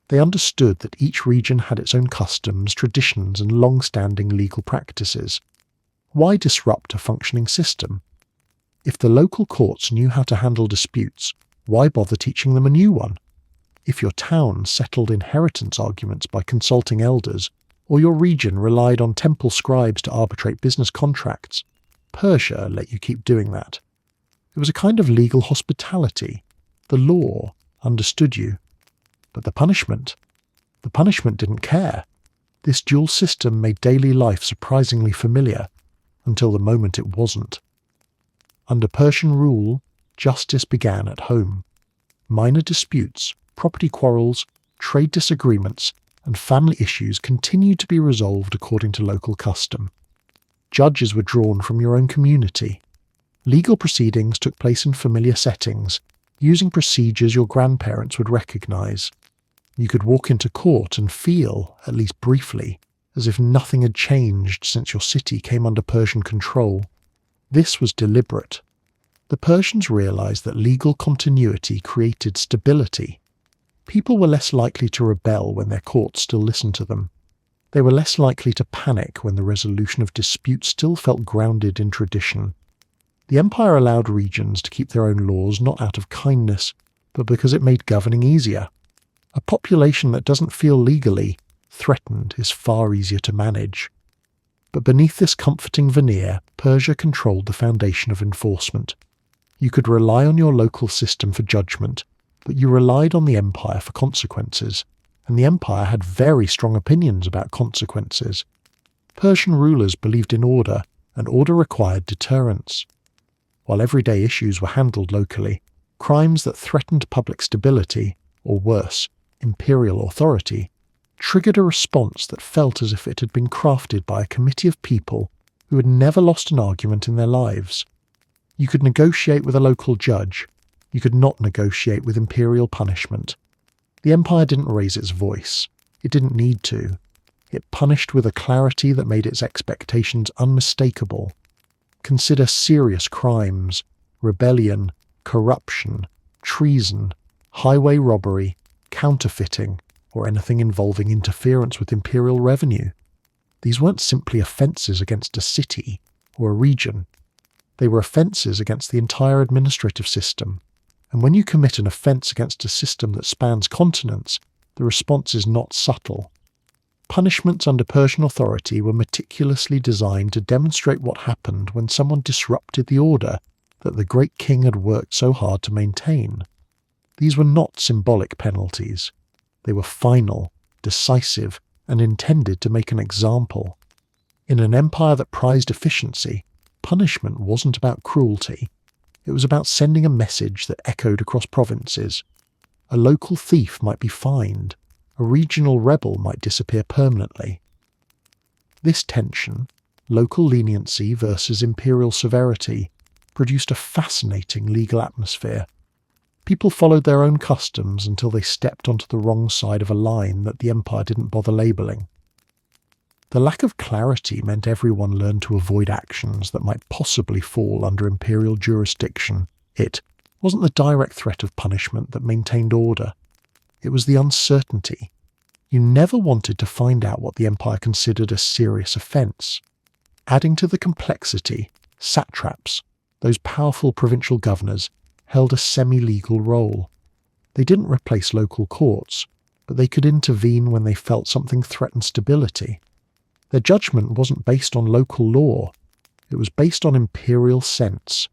S1: They understood that each region had its own customs, traditions, and long-standing legal practices. Why disrupt a functioning system? If the local courts knew how to handle disputes, why bother teaching them a new one? If your town settled inheritance arguments by consulting elders, or your region relied on temple scribes to arbitrate business contracts, Persia let you keep doing that. It was a kind of legal hospitality. The law understood you. But the punishment didn't care. This dual system made daily life surprisingly familiar. until the moment it wasn't. Under Persian rule, justice began at home. Minor disputes, property quarrels, trade disagreements, and family issues continued to be resolved according to local custom. Judges were drawn from your own community. Legal proceedings took place in familiar settings, using procedures your grandparents would recognize. You could walk into court and feel, at least briefly, as if nothing had changed since your city came under Persian control. This was deliberate. The Persians realized that legal continuity created stability. People were less likely to rebel when their courts still listened to them. They were less likely to panic when the resolution of disputes still felt grounded in tradition. The empire allowed regions to keep their own laws not out of kindness, but because it made governing easier. A population that doesn't feel legally threatened is far easier to manage. But beneath this comforting veneer, Persia controlled the foundation of enforcement. You could rely on your local system for judgment, but you relied on the empire for consequences, and the empire had very strong opinions about consequences. Persian rulers believed in order, and order required deterrence. While everyday issues were handled locally, crimes that threatened public stability, or worse, imperial authority, triggered a response that felt as if it had been crafted by a committee of people who had never lost an argument in their lives. You could negotiate with a local judge. You could not negotiate with imperial punishment. The empire didn't raise its voice. It didn't need to. It punished with a clarity that made its expectations unmistakable. Consider serious crimes, rebellion, corruption, treason, highway robbery, counterfeiting, or anything involving interference with imperial revenue. These weren't simply offences against a city or a region. They were offences against the entire administrative system. And when you commit an offence against a system that spans continents, the response is not subtle. Punishments under Persian authority were meticulously designed to demonstrate what happened when someone disrupted the order that the great king had worked so hard to maintain. These were not symbolic penalties. They were final, decisive, and intended to make an example. In an empire that prized efficiency, punishment wasn't about cruelty. It was about sending a message that echoed across provinces. A local thief might be fined. A regional rebel might disappear permanently. This tension, local leniency versus imperial severity, produced a fascinating legal atmosphere. People followed their own customs until they stepped onto the wrong side of a line that the empire didn't bother labelling. The lack of clarity meant everyone learned to avoid actions that might possibly fall under imperial jurisdiction. It wasn't the direct threat of punishment that maintained order. It was the uncertainty. You never wanted to find out what the empire considered a serious offence. Adding to the complexity, satraps, those powerful provincial governors, held a semi-legal role. They didn't replace local courts, but they could intervene when they felt something threatened stability. Their judgment wasn't based on local law. It was based on imperial sense.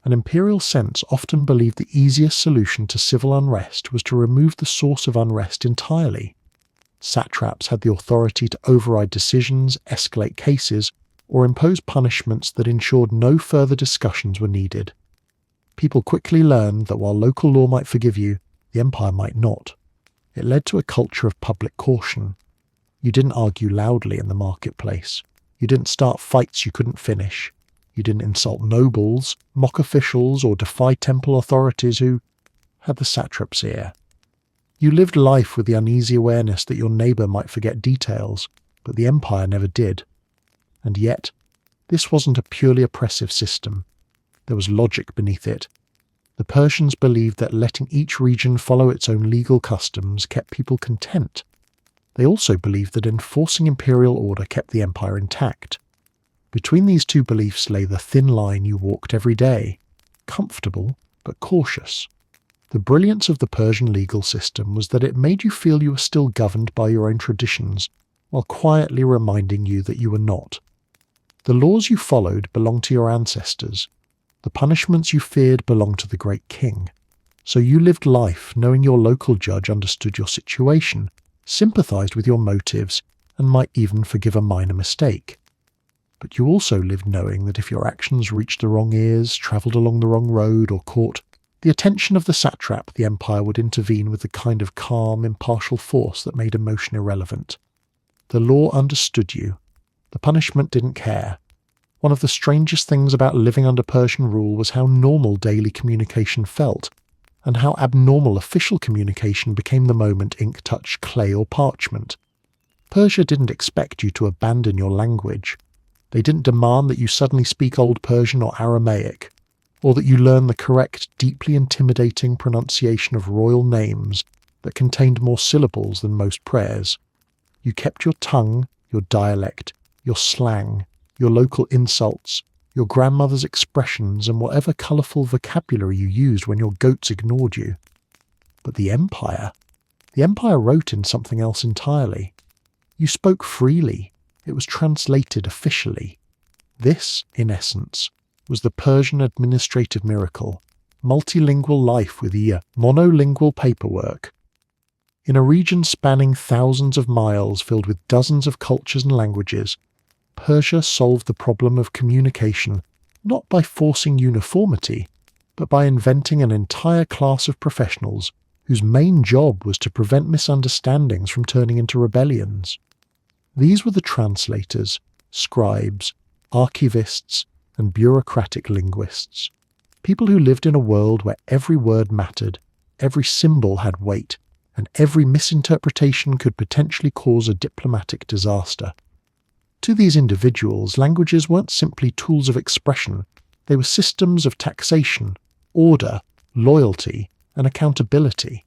S1: An imperial sense often believed the easiest solution to civil unrest was to remove the source of unrest entirely. Satraps had the authority to override decisions, escalate cases, or impose punishments that ensured no further discussions were needed. People quickly learned that while local law might forgive you, the empire might not. It led to a culture of public caution. You didn't argue loudly in the marketplace. You didn't start fights you couldn't finish. You didn't insult nobles, mock officials, or defy temple authorities who had the satrap's ear. You lived life with the uneasy awareness that your neighbour might forget details, but the empire never did. And yet, this wasn't a purely oppressive system. There was logic beneath it. The Persians believed that letting each region follow its own legal customs kept people content. They also believed that enforcing imperial order kept the empire intact. Between these two beliefs lay the thin line you walked every day, comfortable but cautious. The brilliance of the Persian legal system was that it made you feel you were still governed by your own traditions, while quietly reminding you that you were not. The laws you followed belonged to your ancestors. The punishments you feared belonged to the great king. So you lived life knowing your local judge understood your situation, sympathized with your motives, and might even forgive a minor mistake. But you also lived knowing that if your actions reached the wrong ears, travelled along the wrong road, or caught the attention of the satrap, the empire would intervene with the kind of calm, impartial force that made emotion irrelevant. The law understood you. The punishment didn't care. One of the strangest things about living under Persian rule was how normal daily communication felt, and how abnormal official communication became the moment ink touched clay or parchment. Persia didn't expect you to abandon your language. They didn't demand that you suddenly speak Old Persian or Aramaic, or that you learn the correct, deeply intimidating pronunciation of royal names that contained more syllables than most prayers. You kept your tongue, your dialect, your slang, your local insults, your grandmother's expressions, and whatever colourful vocabulary you used when your goats ignored you. But the Empire wrote in something else entirely. You spoke freely. It was translated officially. This, in essence, was the Persian administrative miracle, multilingual life with monolingual paperwork. In a region spanning thousands of miles filled with dozens of cultures and languages, Persia solved the problem of communication not by forcing uniformity, but by inventing an entire class of professionals whose main job was to prevent misunderstandings from turning into rebellions. These were the translators, scribes, archivists, and bureaucratic linguists, people who lived in a world where every word mattered, every symbol had weight, and every misinterpretation could potentially cause a diplomatic disaster. To these individuals, languages weren't simply tools of expression, they were systems of taxation, order, loyalty, and accountability.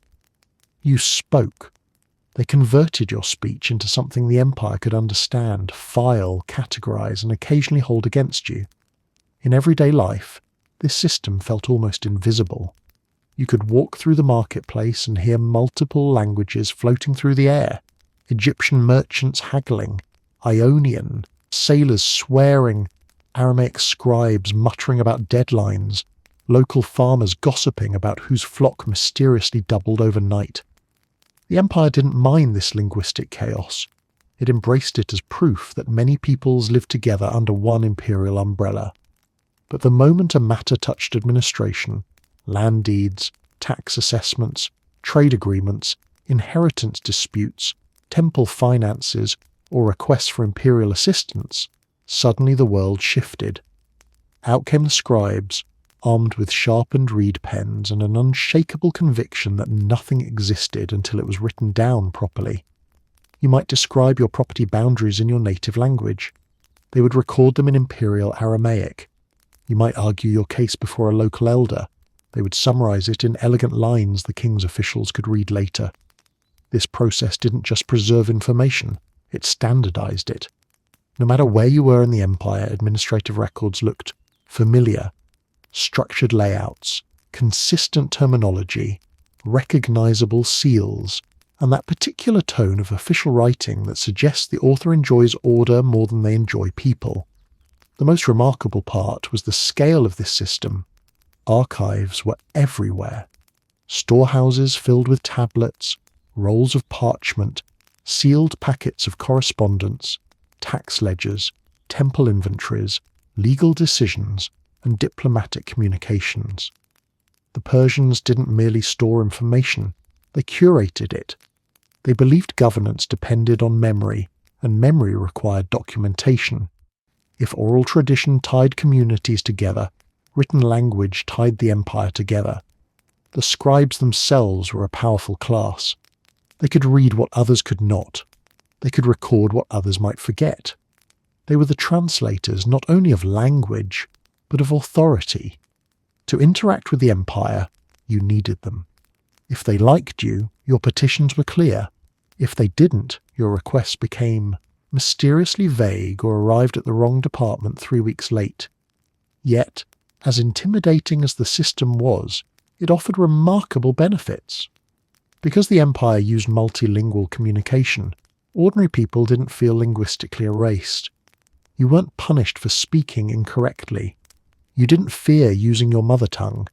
S1: You spoke. They converted your speech into something the empire could understand, file, categorize, and occasionally hold against you. In everyday life, this system felt almost invisible. You could walk through the marketplace and hear multiple languages floating through the air, Egyptian merchants haggling, Ionian, sailors swearing, Aramaic scribes muttering about deadlines, local farmers gossiping about whose flock mysteriously doubled overnight. The empire didn't mind this linguistic chaos. It embraced it as proof that many peoples lived together under one imperial umbrella. But the moment a matter touched administration, land deeds, tax assessments, trade agreements, inheritance disputes, temple finances, or requests for imperial assistance, suddenly the world shifted. Out came the scribes, armed with sharpened reed pens and an unshakable conviction that nothing existed until it was written down properly. You might describe your property boundaries in your native language. They would record them in imperial Aramaic. You might argue your case before a local elder. They would summarize it in elegant lines the king's officials could read later. This process didn't just preserve information, it standardized it. No matter where you were in the empire, administrative records looked familiar. Structured layouts, consistent terminology, recognizable seals, and that particular tone of official writing that suggests the author enjoys order more than they enjoy people. The most remarkable part was the scale of this system. Archives were everywhere. Storehouses filled with tablets, rolls of parchment, sealed packets of correspondence, tax ledgers, temple inventories, legal decisions, and diplomatic communications. The Persians didn't merely store information, they curated it. They believed governance depended on memory, and memory required documentation. If oral tradition tied communities together, written language tied the empire together. The scribes themselves were a powerful class. They could read what others could not. They could record what others might forget. They were the translators not only of language, but of authority. To interact with the empire, you needed them. If they liked you, your petitions were clear. If they didn't, your requests became mysteriously vague or arrived at the wrong department 3 weeks late. Yet, as intimidating as the system was, it offered remarkable benefits. Because the empire used multilingual communication, ordinary people didn't feel linguistically erased. You weren't punished for speaking incorrectly. You didn't fear using your mother tongue.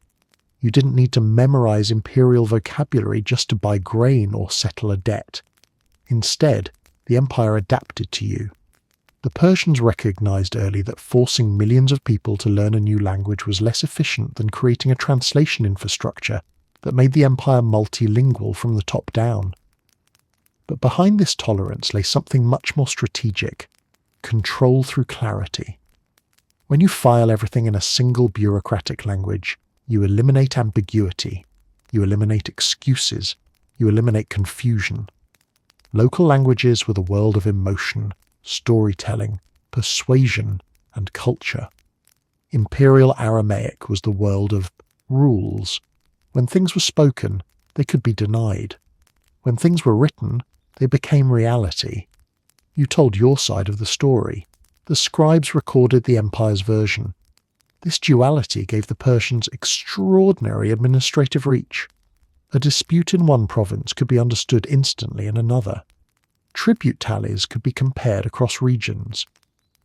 S1: You didn't need to memorize imperial vocabulary just to buy grain or settle a debt. Instead, the empire adapted to you. The Persians recognized early that forcing millions of people to learn a new language was less efficient than creating a translation infrastructure that made the empire multilingual from the top down. But behind this tolerance lay something much more strategic: control through clarity. When you file everything in a single bureaucratic language, you eliminate ambiguity, you eliminate excuses, you eliminate confusion. Local languages were the world of emotion, storytelling, persuasion, and culture. Imperial Aramaic was the world of rules. When things were spoken, they could be denied. When things were written, they became reality. You told your side of the story. The scribes recorded the empire's version. This duality gave the Persians extraordinary administrative reach. A dispute in one province could be understood instantly in another. Tribute tallies could be compared across regions.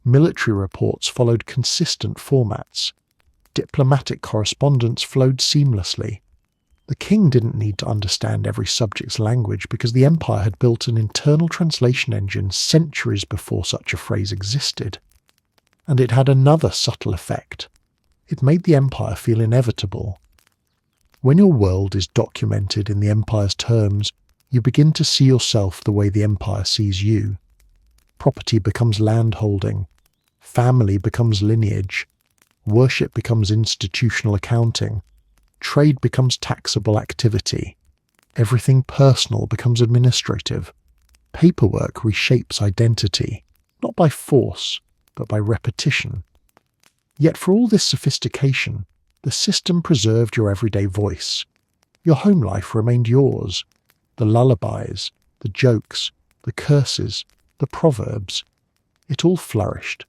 S1: Military reports followed consistent formats. Diplomatic correspondence flowed seamlessly. The king didn't need to understand every subject's language because the empire had built an internal translation engine centuries before such a phrase existed. And it had another subtle effect. It made the empire feel inevitable. When your world is documented in the empire's terms, you begin to see yourself the way the empire sees you. Property becomes landholding. Family becomes lineage. Worship becomes institutional accounting. Trade becomes taxable activity. Everything personal becomes administrative. Paperwork reshapes identity, not by force, but by repetition. Yet for all this sophistication, the system preserved your everyday voice. Your home life remained yours. The lullabies, the jokes, the curses, the proverbs, it all flourished.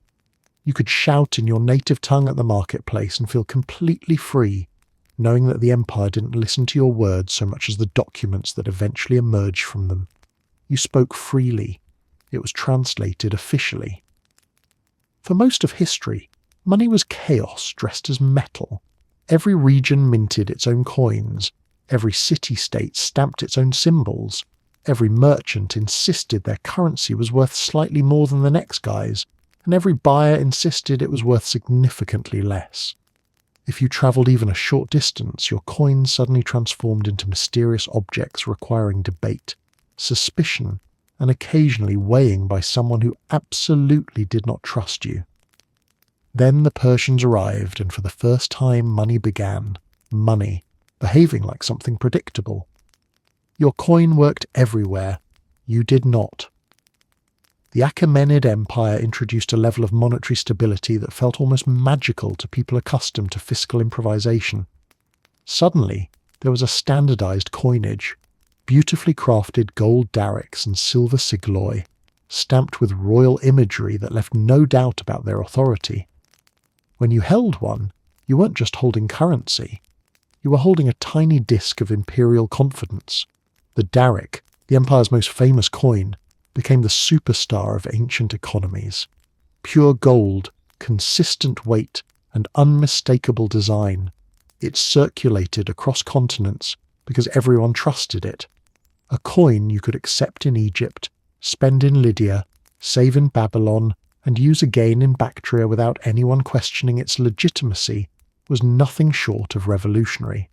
S1: You could shout in your native tongue at the marketplace and feel completely free, knowing that the empire didn't listen to your words so much as the documents that eventually emerged from them. You spoke freely. It was translated officially. For most of history, money was chaos dressed as metal. Every region minted its own coins. Every city-state stamped its own symbols. Every merchant insisted their currency was worth slightly more than the next guy's, and every buyer insisted it was worth significantly less. If you travelled even a short distance, your coins suddenly transformed into mysterious objects requiring debate, suspicion, and occasionally weighing by someone who absolutely did not trust you. Then the Persians arrived, and for the first time money began. Money, behaving like something predictable. Your coin worked everywhere. You did not. The Achaemenid Empire introduced a level of monetary stability that felt almost magical to people accustomed to fiscal improvisation. Suddenly, there was a standardized coinage, beautifully crafted gold darics and silver sigloi, stamped with royal imagery that left no doubt about their authority. When you held one, you weren't just holding currency. You were holding a tiny disc of imperial confidence. The daric, the empire's most famous coin, became the superstar of ancient economies. Pure gold, consistent weight, and unmistakable design. It circulated across continents because everyone trusted it. A coin you could accept in Egypt, spend in Lydia, save in Babylon, and use again in Bactria without anyone questioning its legitimacy was nothing short of revolutionary.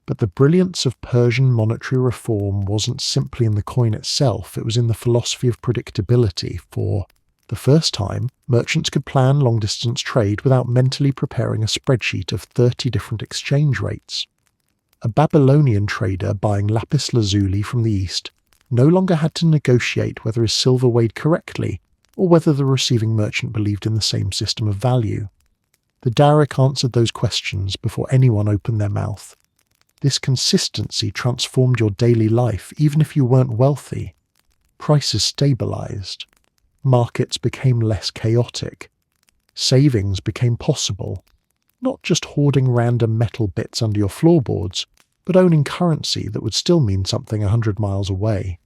S1: But the brilliance of Persian monetary reform wasn't simply in the coin itself, it was in the philosophy of predictability. For the first time, merchants could plan long-distance trade without mentally preparing a spreadsheet of 30 different exchange rates. A Babylonian trader buying lapis lazuli from the east no longer had to negotiate whether his silver weighed correctly or whether the receiving merchant believed in the same system of value. The daric answered those questions before anyone opened their mouth. This consistency transformed your daily life, even if you weren't wealthy. Prices stabilized. Markets became less chaotic. Savings became possible. Not just hoarding random metal bits under your floorboards, but owning currency that would still mean something 100 miles away.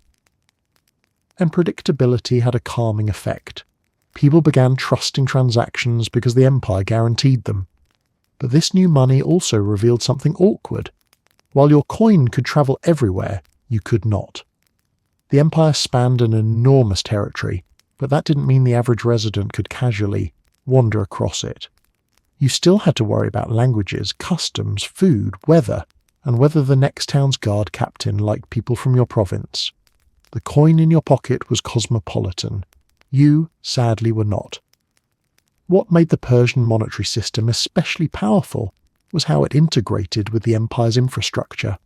S1: And predictability had a calming effect. People began trusting transactions because the empire guaranteed them. But this new money also revealed something awkward. While your coin could travel everywhere, you could not. The empire spanned an enormous territory, but that didn't mean the average resident could casually wander across it. You still had to worry about languages, customs, food, weather, and whether the next town's guard captain liked people from your province. The coin in your pocket was cosmopolitan. You, sadly, were not. What made the Persian monetary system especially powerful was how it integrated with the empire's infrastructure.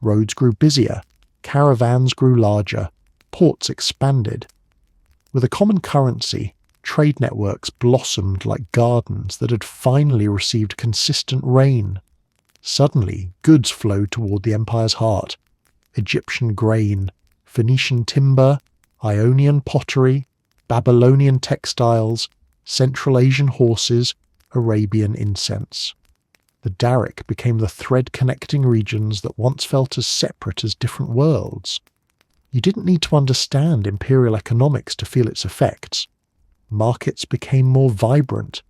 S1: Roads grew busier, caravans grew larger, ports expanded. With a common currency, trade networks blossomed like gardens that had finally received consistent rain. Suddenly, goods flowed toward the empire's heart. Egyptian grain, Phoenician timber, Ionian pottery, Babylonian textiles, Central Asian horses, Arabian incense. The Daric became the thread connecting regions that once felt as separate as different worlds. You didn't need to understand imperial economics to feel its effects. Markets became more vibrant.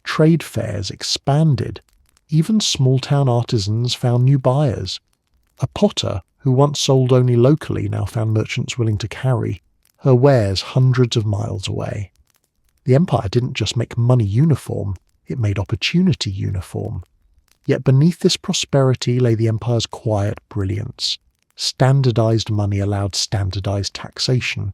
S1: Trade fairs expanded. Even small-town artisans found new buyers. A potter who once sold only locally now found merchants willing to carry her wares hundreds of miles away. The empire didn't just make money uniform, it made opportunity uniform. Yet beneath this prosperity lay the empire's quiet brilliance. Standardized money allowed standardized taxation.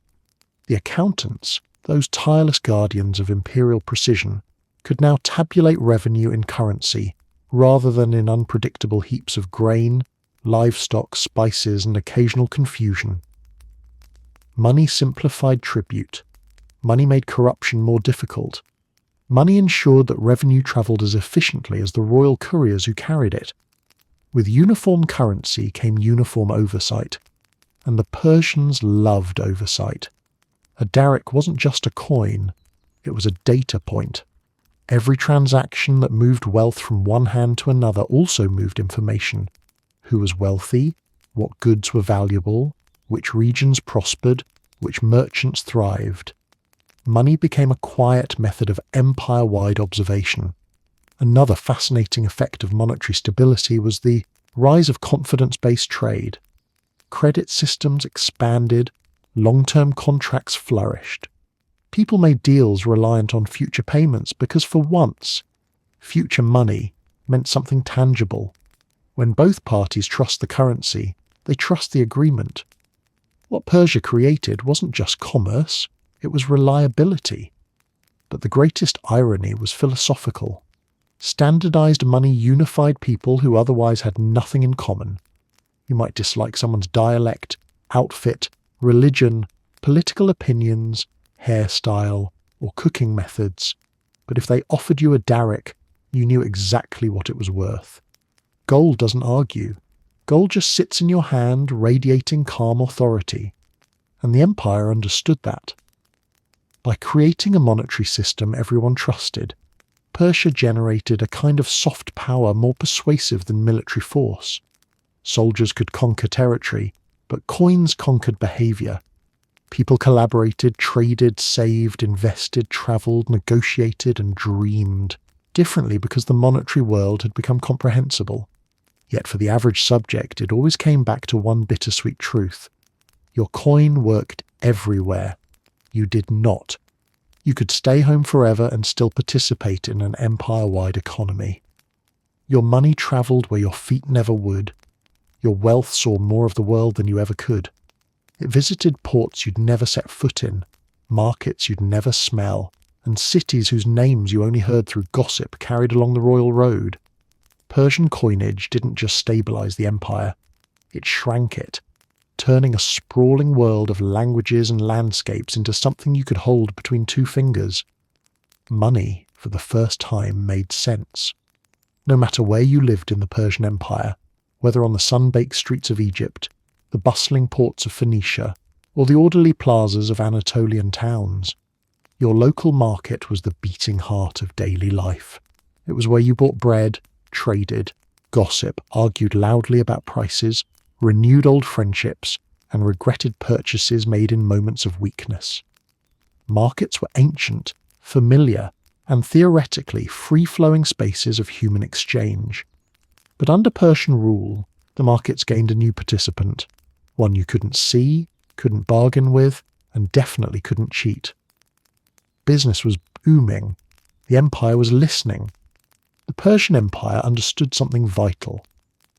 S1: The accountants, those tireless guardians of imperial precision, could now tabulate revenue in currency rather than in unpredictable heaps of grain, livestock, spices, and occasional confusion. Money simplified tribute. Money made corruption more difficult. Money ensured that revenue travelled as efficiently as the royal couriers who carried it. With uniform currency came uniform oversight, and the Persians loved oversight. A daric wasn't just a coin, it was a data point. Every transaction that moved wealth from one hand to another also moved information. Who was wealthy, what goods were valuable, which regions prospered, which merchants thrived. Money became a quiet method of empire-wide observation. Another fascinating effect of monetary stability was the rise of confidence-based trade. Credit systems expanded, long-term contracts flourished. People made deals reliant on future payments because for once, future money meant something tangible. When both parties trust the currency, they trust the agreement. What Persia created wasn't just commerce, it was reliability. But the greatest irony was philosophical. Standardized money unified people who otherwise had nothing in common. You might dislike someone's dialect, outfit, religion, political opinions, hairstyle, or cooking methods, but if they offered you a daric, you knew exactly what it was worth. Gold doesn't argue. Gold just sits in your hand, radiating calm authority. And the empire understood that. By creating a monetary system everyone trusted, Persia generated a kind of soft power more persuasive than military force. Soldiers could conquer territory, but coins conquered behavior. People collaborated, traded, saved, invested, travelled, negotiated, and dreamed differently because the monetary world had become comprehensible. Yet for the average subject, it always came back to one bittersweet truth. Your coin worked everywhere. You did not. You could stay home forever and still participate in an empire-wide economy. Your money travelled where your feet never would. Your wealth saw more of the world than you ever could. It visited ports you'd never set foot in, markets you'd never smell, and cities whose names you only heard through gossip carried along the royal road. Persian coinage didn't just stabilise the empire, it shrank it, turning a sprawling world of languages and landscapes into something you could hold between two fingers. Money, for the first time, made sense. No matter where you lived in the Persian Empire, whether on the sun-baked streets of Egypt, the bustling ports of Phoenicia, or the orderly plazas of Anatolian towns, your local market was the beating heart of daily life. It was where you bought bread, traded, gossip, argued loudly about prices, renewed old friendships, and regretted purchases made in moments of weakness. Markets were ancient, familiar, and theoretically free-flowing spaces of human exchange. But under Persian rule, the markets gained a new participant, one you couldn't see, couldn't bargain with, and definitely couldn't cheat. Business was booming. The empire was listening. The Persian Empire understood something vital.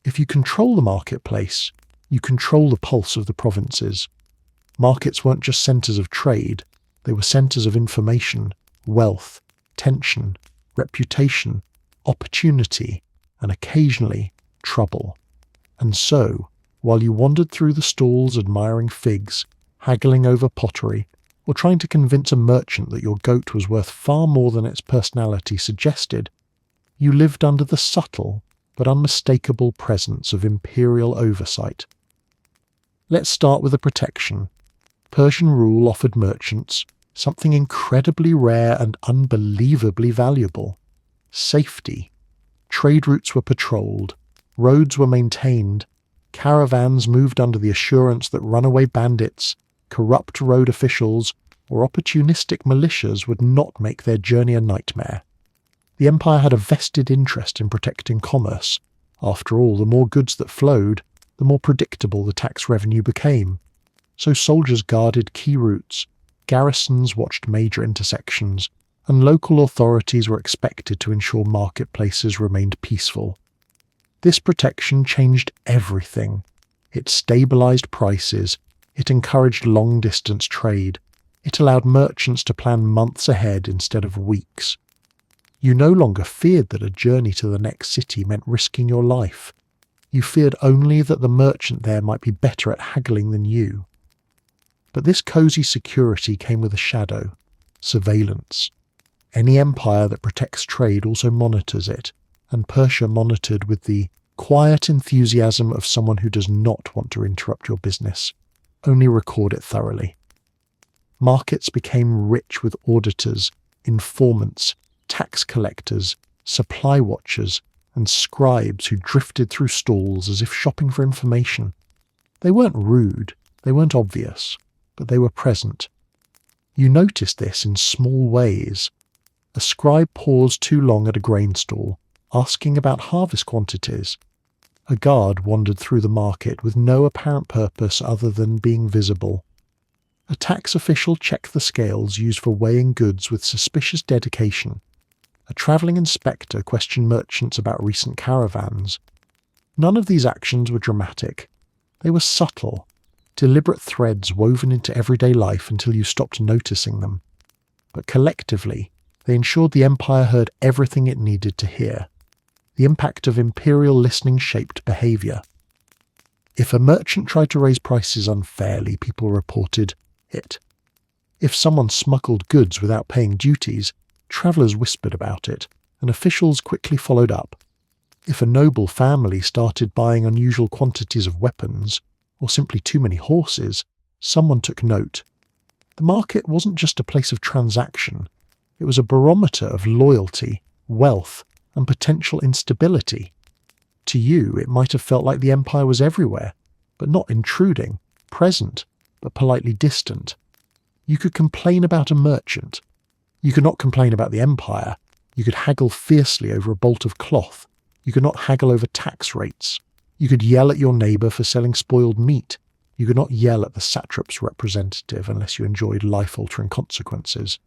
S1: If you control the marketplace, you control the pulse of the provinces. Markets weren't just centres of trade, they were centres of information, wealth, tension, reputation, opportunity, and occasionally trouble. And so, while you wandered through the stalls admiring figs, haggling over pottery, or trying to convince a merchant that your goat was worth far more than its personality suggested, you lived under the subtle but unmistakable presence of imperial oversight. Let's start with the protection. Persian rule offered merchants something incredibly rare and unbelievably valuable: safety. Trade routes were patrolled, roads were maintained, caravans moved under the assurance that runaway bandits, corrupt road officials, or opportunistic militias would not make their journey a nightmare. The empire had a vested interest in protecting commerce. After all, the more goods that flowed, the more predictable the tax revenue became. So soldiers guarded key routes, garrisons watched major intersections, and local authorities were expected to ensure marketplaces remained peaceful. This protection changed everything. It stabilized prices, it encouraged long-distance trade, it allowed merchants to plan months ahead instead of weeks. You no longer feared that a journey to the next city meant risking your life. You feared only that the merchant there might be better at haggling than you. But this cosy security came with a shadow: surveillance. Any empire that protects trade also monitors it, and Persia monitored with the quiet enthusiasm of someone who does not want to interrupt your business. Only record it thoroughly. Markets became rich with auditors, informants, tax collectors, supply watchers, and scribes who drifted through stalls as if shopping for information. They weren't rude, they weren't obvious, but they were present. You noticed this in small ways. A scribe paused too long at a grain stall, asking about harvest quantities. A guard wandered through the market with no apparent purpose other than being visible. A tax official checked the scales used for weighing goods with suspicious dedication. A travelling inspector questioned merchants about recent caravans. None of these actions were dramatic. They were subtle, deliberate threads woven into everyday life until you stopped noticing them. But collectively, they ensured the empire heard everything it needed to hear. The impact of imperial listening shaped behaviour. If a merchant tried to raise prices unfairly, people reported it. If someone smuggled goods without paying duties, travellers whispered about it, and officials quickly followed up. If a noble family started buying unusual quantities of weapons, or simply too many horses, someone took note. The market wasn't just a place of transaction, it was a barometer of loyalty, wealth, and potential instability. To you, it might have felt like the empire was everywhere, but not intruding, present, but politely distant. You could complain about a merchant. You could not complain about the empire. You could haggle fiercely over a bolt of cloth. You could not haggle over tax rates. You could yell at your neighbour for selling spoiled meat. You could not yell at the satrap's representative unless you enjoyed life-altering consequences.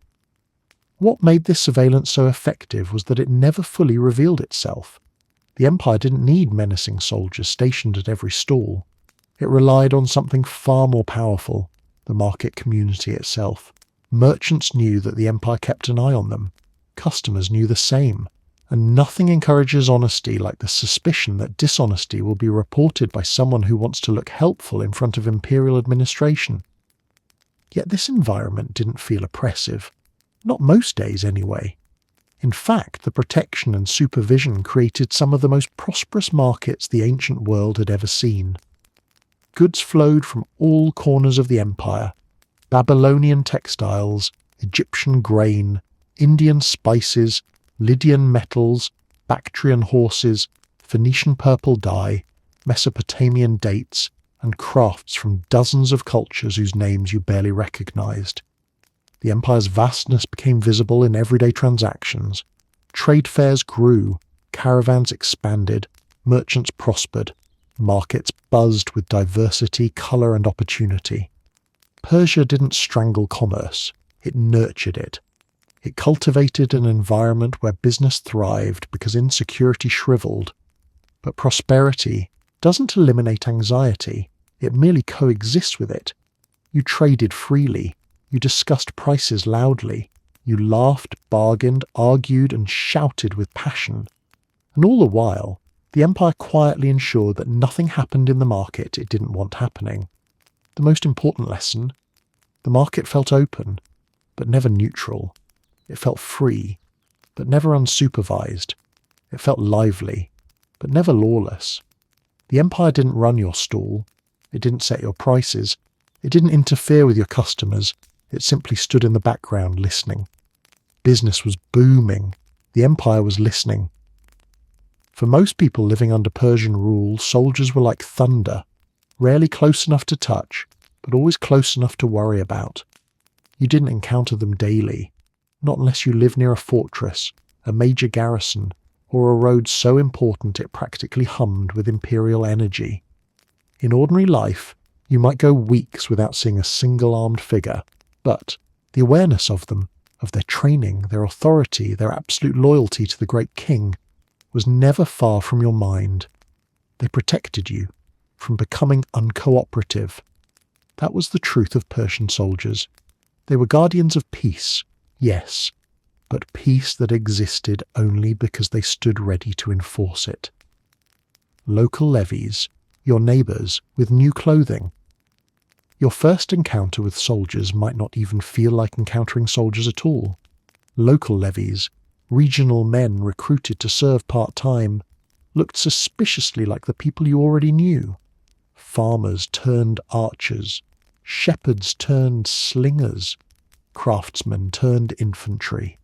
S1: What made this surveillance so effective was that it never fully revealed itself. The empire didn't need menacing soldiers stationed at every stall. It relied on something far more powerful: the market community itself. Merchants knew that the empire kept an eye on them. Customers knew the same. And nothing encourages honesty like the suspicion that dishonesty will be reported by someone who wants to look helpful in front of imperial administration. Yet this environment didn't feel oppressive. Not most days, anyway. In fact, the protection and supervision created some of the most prosperous markets the ancient world had ever seen. Goods flowed from all corners of the empire: Babylonian textiles, Egyptian grain, Indian spices, Lydian metals, Bactrian horses, Phoenician purple dye, Mesopotamian dates, and crafts from dozens of cultures whose names you barely recognized. The empire's vastness became visible in everyday transactions. Trade fairs grew, caravans expanded, merchants prospered, markets buzzed with diversity, colour and opportunity. Persia didn't strangle commerce, it nurtured it. It cultivated an environment where business thrived because insecurity shriveled. But prosperity doesn't eliminate anxiety, it merely coexists with it. You traded freely, you discussed prices loudly, you laughed, bargained, argued, and shouted with passion. And all the while, the empire quietly ensured that nothing happened in the market it didn't want happening. The most important lesson: the market felt open, but never neutral. It felt free, but never unsupervised. It felt lively, but never lawless. The empire didn't run your stall. It didn't set your prices. It didn't interfere with your customers. It simply stood in the background listening. Business was booming. The empire was listening. For most people living under Persian rule, soldiers were like thunder, rarely close enough to touch, but always close enough to worry about. You didn't encounter them daily, not unless you lived near a fortress, a major garrison, or a road so important it practically hummed with imperial energy. In ordinary life, you might go weeks without seeing a single armed figure, but the awareness of them, of their training, their authority, their absolute loyalty to the great king, was never far from your mind. They protected you from becoming uncooperative. That was the truth of Persian soldiers. They were guardians of peace, yes, but peace that existed only because they stood ready to enforce it. Local levies, your neighbours with new clothing. Your first encounter with soldiers might not even feel like encountering soldiers at all. Local levies, regional men recruited to serve part-time, looked suspiciously like the people you already knew. Farmers turned archers, shepherds turned slingers, craftsmen turned infantry.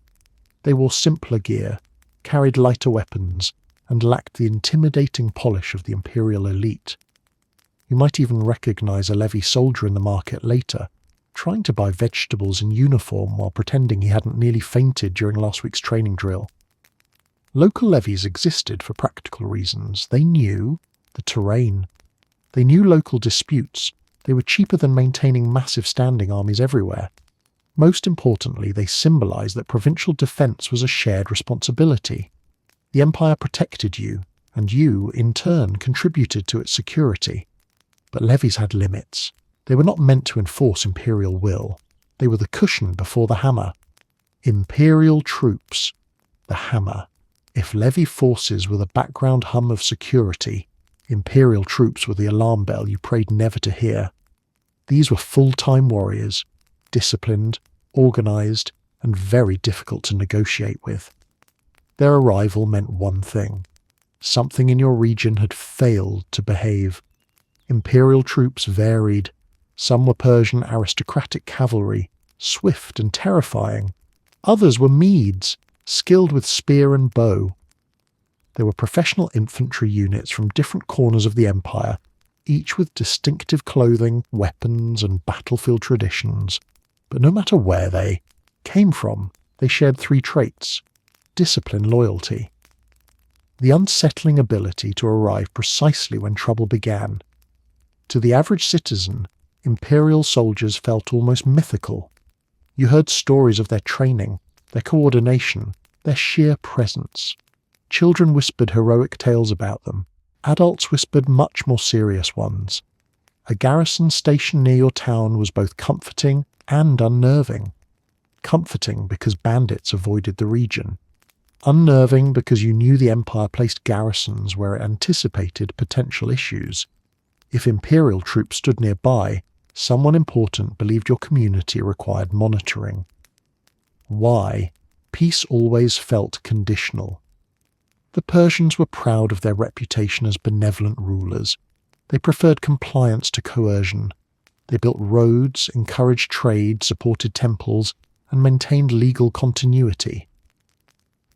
S1: They wore simpler gear, carried lighter weapons, and lacked the intimidating polish of the imperial elite. You might even recognize a levy soldier in the market later, trying to buy vegetables in uniform while pretending he hadn't nearly fainted during last week's training drill. Local levies existed for practical reasons. They knew the terrain. They knew local disputes. They were cheaper than maintaining massive standing armies everywhere. Most importantly, they symbolized that provincial defense was a shared responsibility. The empire protected you, and you, in turn, contributed to its security. But levies had limits. They were not meant to enforce imperial will. They were the cushion before the hammer. Imperial troops, the hammer. If levy forces were the background hum of security, imperial troops were the alarm bell you prayed never to hear. These were full-time warriors, disciplined, organised, and very difficult to negotiate with. Their arrival meant one thing: something in your region had failed to behave. Imperial troops varied. Some were Persian aristocratic cavalry, swift and terrifying. Others were Medes, skilled with spear and bow. There were professional infantry units from different corners of the empire, each with distinctive clothing, weapons, and battlefield traditions. But no matter where they came from, they shared three traits: discipline, loyalty. The unsettling ability to arrive precisely when trouble began. To the average citizen, imperial soldiers felt almost mythical. You heard stories of their training, their coordination, their sheer presence. Children whispered heroic tales about them. Adults whispered much more serious ones. A garrison stationed near your town was both comforting and unnerving. Comforting because bandits avoided the region. Unnerving because you knew the empire placed garrisons where it anticipated potential issues. If imperial troops stood nearby, someone important believed your community required monitoring. Why? Peace always felt conditional. The Persians were proud of their reputation as benevolent rulers. They preferred compliance to coercion. They built roads, encouraged trade, supported temples, and maintained legal continuity.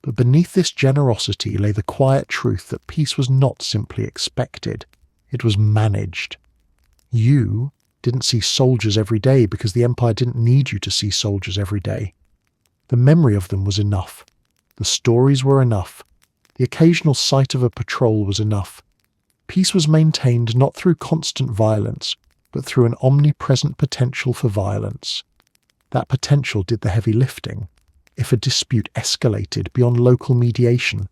S1: But beneath this generosity lay the quiet truth that peace was not simply expected. It was managed. You didn't see soldiers every day because the empire didn't need you to see soldiers every day. The memory of them was enough. The stories were enough. The occasional sight of a patrol was enough. Peace was maintained not through constant violence, but through an omnipresent potential for violence. That potential did the heavy lifting. If a dispute escalated beyond local mediation,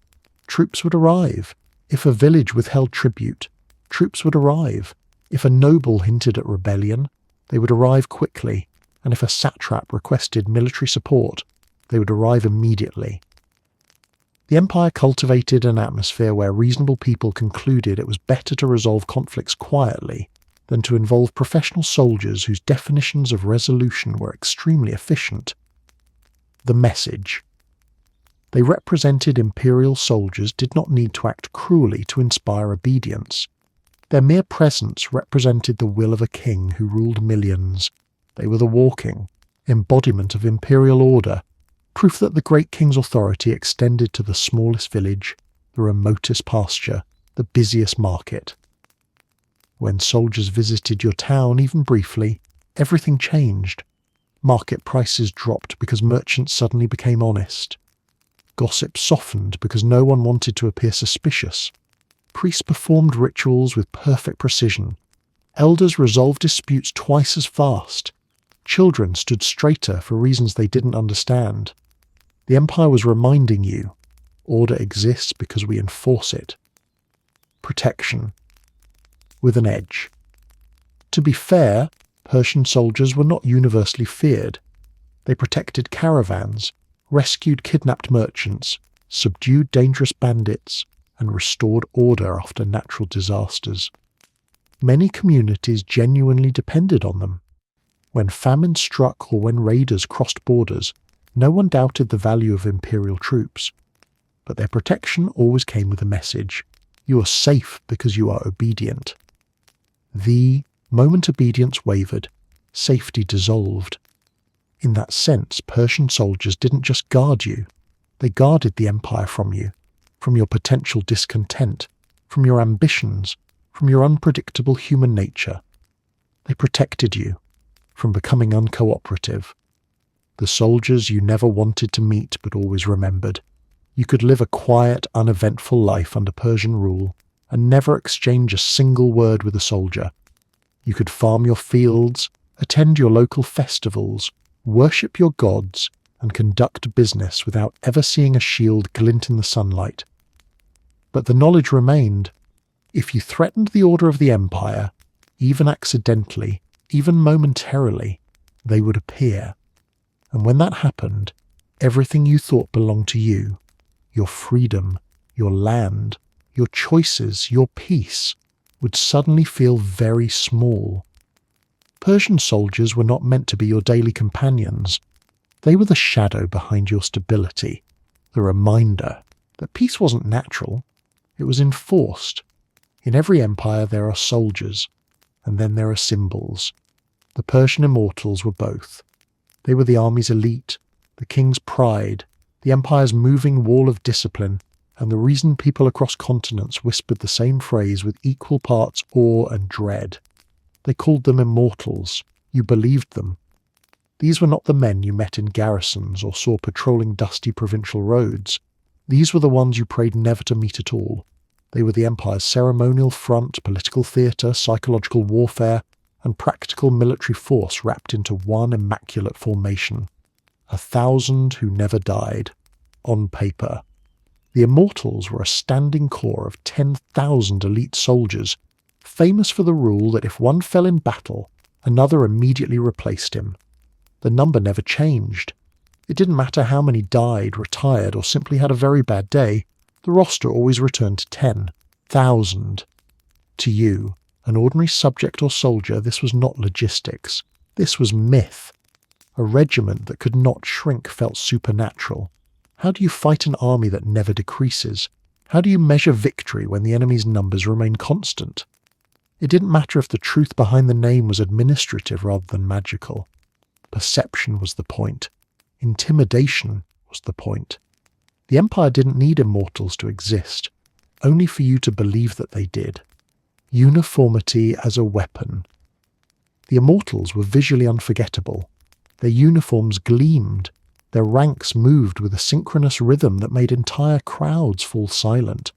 S1: troops would arrive. If a village withheld tribute, troops would arrive. If a noble hinted at rebellion, they would arrive quickly, and if a satrap requested military support, they would arrive immediately. The empire cultivated an atmosphere where reasonable people concluded it was better to resolve conflicts quietly than to involve professional soldiers whose definitions of resolution were extremely efficient. The message. They represented imperial soldiers did not need to act cruelly to inspire obedience. Their mere presence represented the will of a king who ruled millions. They were the walking embodiment of imperial order, proof that the great king's authority extended to the smallest village, the remotest pasture, the busiest market. When soldiers visited your town, even briefly, everything changed. Market prices dropped because merchants suddenly became honest. Gossip softened because no one wanted to appear suspicious. Priests performed rituals with perfect precision. Elders resolved disputes twice as fast. Children stood straighter for reasons they didn't understand. The empire was reminding you, order exists because we enforce it. Protection. With an edge. To be fair, Persian soldiers were not universally feared. They protected caravans, rescued kidnapped merchants, subdued dangerous bandits, and restored order after natural disasters. Many communities genuinely depended on them. When famine struck or when raiders crossed borders, no one doubted the value of imperial troops. But their protection always came with a message. You are safe because you are obedient. The moment obedience wavered, safety dissolved. In that sense, Persian soldiers didn't just guard you. They guarded the empire from you, from your potential discontent, from your ambitions, from your unpredictable human nature. They protected you from becoming uncooperative. The soldiers you never wanted to meet but always remembered. You could live a quiet, uneventful life under Persian rule and never exchange a single word with a soldier. You could farm your fields, attend your local festivals, worship your gods, and conduct business without ever seeing a shield glint in the sunlight. But the knowledge remained. If you threatened the order of the empire, even accidentally, even momentarily, they would appear. And when that happened, everything you thought belonged to you, your freedom, your land, your choices, your peace, would suddenly feel very small. Persian soldiers were not meant to be your daily companions. They were the shadow behind your stability, the reminder that peace wasn't natural, it was enforced. In every empire there are soldiers, and then there are symbols. The Persian immortals were both. They were the army's elite, the king's pride, the empire's moving wall of discipline, and the reason people across continents whispered the same phrase with equal parts awe and dread. They called them immortals. You believed them. These were not the men you met in garrisons or saw patrolling dusty provincial roads. These were the ones you prayed never to meet at all. They were the empire's ceremonial front, political theatre, psychological warfare, and practical military force wrapped into one immaculate formation. 1,000 who never died. On paper. The Immortals were a standing corps of 10,000 elite soldiers, famous for the rule that if one fell in battle, another immediately replaced him. The number never changed. It didn't matter how many died, retired, or simply had a very bad day, the roster always returned to 10,000. To you, an ordinary subject or soldier, this was not logistics. This was myth. A regiment that could not shrink felt supernatural. How do you fight an army that never decreases? How do you measure victory when the enemy's numbers remain constant? It didn't matter if the truth behind the name was administrative rather than magical. Perception was the point. Intimidation was the point. The Empire didn't need immortals to exist, only for you to believe that they did. Uniformity as a weapon. The immortals were visually unforgettable. Their uniforms gleamed. Their ranks moved with a synchronous rhythm that made entire crowds fall silent.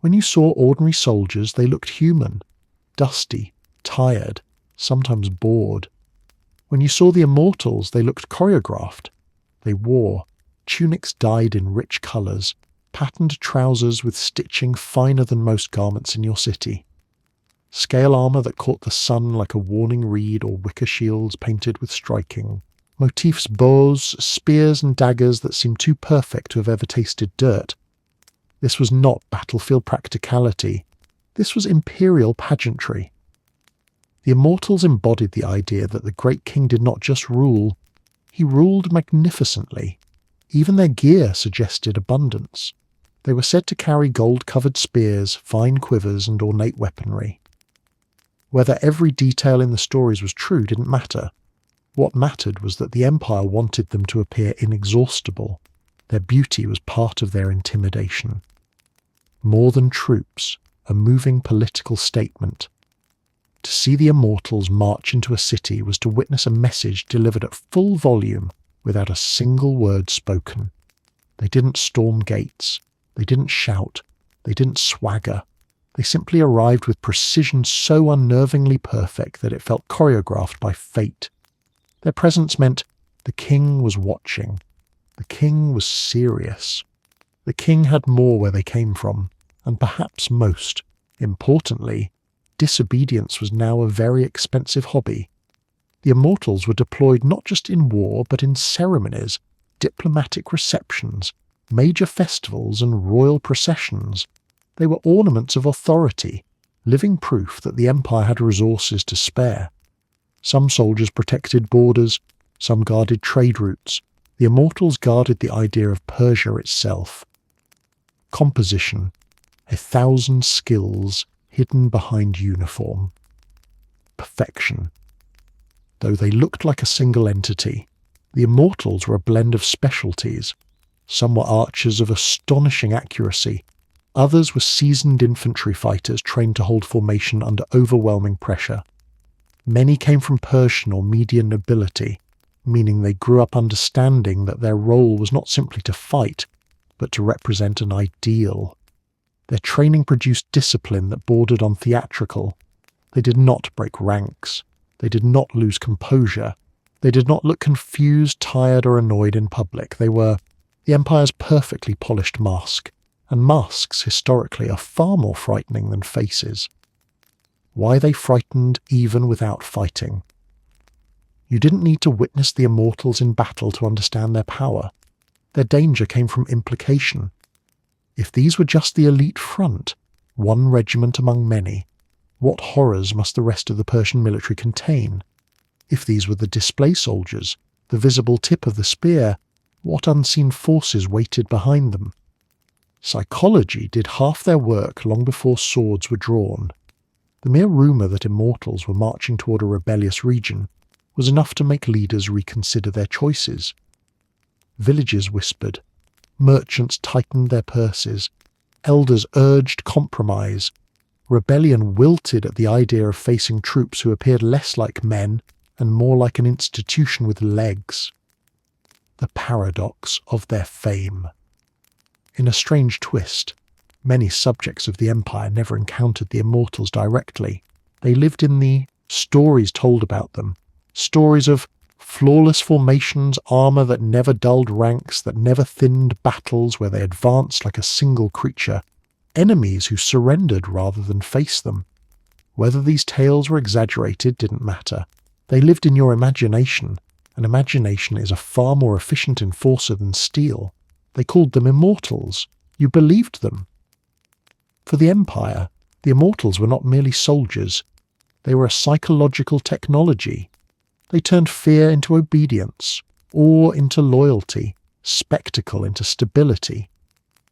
S1: When you saw ordinary soldiers, they looked human, dusty, tired, sometimes bored. When you saw the immortals, they looked choreographed. They wore tunics dyed in rich colours, patterned trousers with stitching finer than most garments in your city, scale armour that caught the sun like a warning reed, or wicker shields painted with striking, motifs, bows, spears and daggers that seemed too perfect to have ever tasted dirt. This was not battlefield practicality. This was imperial pageantry. The immortals embodied the idea that the great king did not just rule, he ruled magnificently. Even their gear suggested abundance. They were said to carry gold-covered spears, fine quivers, and ornate weaponry. Whether every detail in the stories was true didn't matter. What mattered was that the empire wanted them to appear inexhaustible. Their beauty was part of their intimidation. More than troops, a moving political statement. To see the immortals march into a city was to witness a message delivered at full volume without a single word spoken. They didn't storm gates. They didn't shout. They didn't swagger. They simply arrived with precision so unnervingly perfect that it felt choreographed by fate. Their presence meant the king was watching. The king was serious. The king had more where they came from, and perhaps most importantly, disobedience was now a very expensive hobby. The immortals were deployed not just in war, but in ceremonies, diplomatic receptions, major festivals and royal processions. They were ornaments of authority, living proof that the empire had resources to spare. Some soldiers protected borders, some guarded trade routes. The immortals guarded the idea of Persia itself. Composition, 1,000 skills hidden behind uniform. Perfection. Though they looked like a single entity, the immortals were a blend of specialties. Some were archers of astonishing accuracy. Others were seasoned infantry fighters trained to hold formation under overwhelming pressure. Many came from Persian or Median nobility, meaning they grew up understanding that their role was not simply to fight, but to represent an ideal. Their training produced discipline that bordered on theatrical. They did not break ranks. They did not lose composure. They did not look confused, tired, or annoyed in public. They were the empire's perfectly polished mask, and masks, historically, are far more frightening than faces. Why they frightened even without fighting. You didn't need to witness the immortals in battle to understand their power. Their danger came from implication. If these were just the elite front, one regiment among many, what horrors must the rest of the Persian military contain? If these were the display soldiers, the visible tip of the spear, what unseen forces waited behind them? Psychology did half their work long before swords were drawn. The mere rumour that immortals were marching toward a rebellious region was enough to make leaders reconsider their choices. Villages whispered, merchants tightened their purses, elders urged compromise. Rebellion wilted at the idea of facing troops who appeared less like men and more like an institution with legs. The paradox of their fame. In a strange twist, many subjects of the empire never encountered the immortals directly. They lived in the stories told about them, stories of flawless formations, armour that never dulled ranks, that never thinned battles where they advanced like a single creature, enemies who surrendered rather than faced them. Whether these tales were exaggerated didn't matter. They lived in your imagination, and imagination is a far more efficient enforcer than steel. They called them immortals. You believed them. For the empire, the immortals were not merely soldiers. They were a psychological technology. They turned fear into obedience, awe into loyalty, spectacle into stability.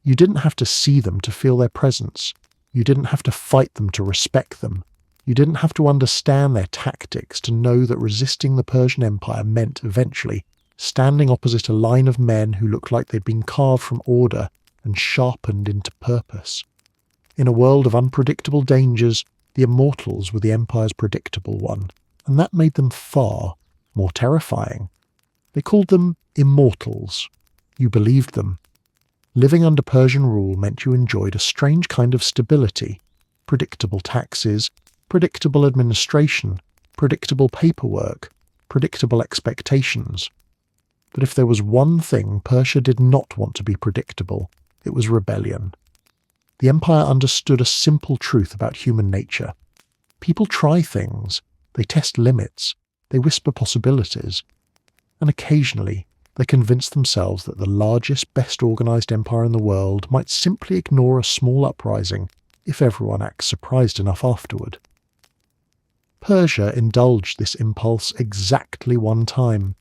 S1: You didn't have to see them to feel their presence. You didn't have to fight them to respect them. You didn't have to understand their tactics to know that resisting the Persian Empire meant, eventually, standing opposite a line of men who looked like they'd been carved from order and sharpened into purpose. In a world of unpredictable dangers, the immortals were the empire's predictable one, and that made them far more terrifying. They called them immortals. You believed them. Living under Persian rule meant you enjoyed a strange kind of stability, predictable taxes, predictable administration, predictable paperwork, predictable expectations. But if there was one thing Persia did not want to be predictable, it was rebellion. The empire understood a simple truth about human nature. People try things, they test limits, they whisper possibilities, and occasionally they convince themselves that the largest, best organised empire in the world might simply ignore a small uprising if everyone acts surprised enough afterward. Persia indulged this impulse exactly one time.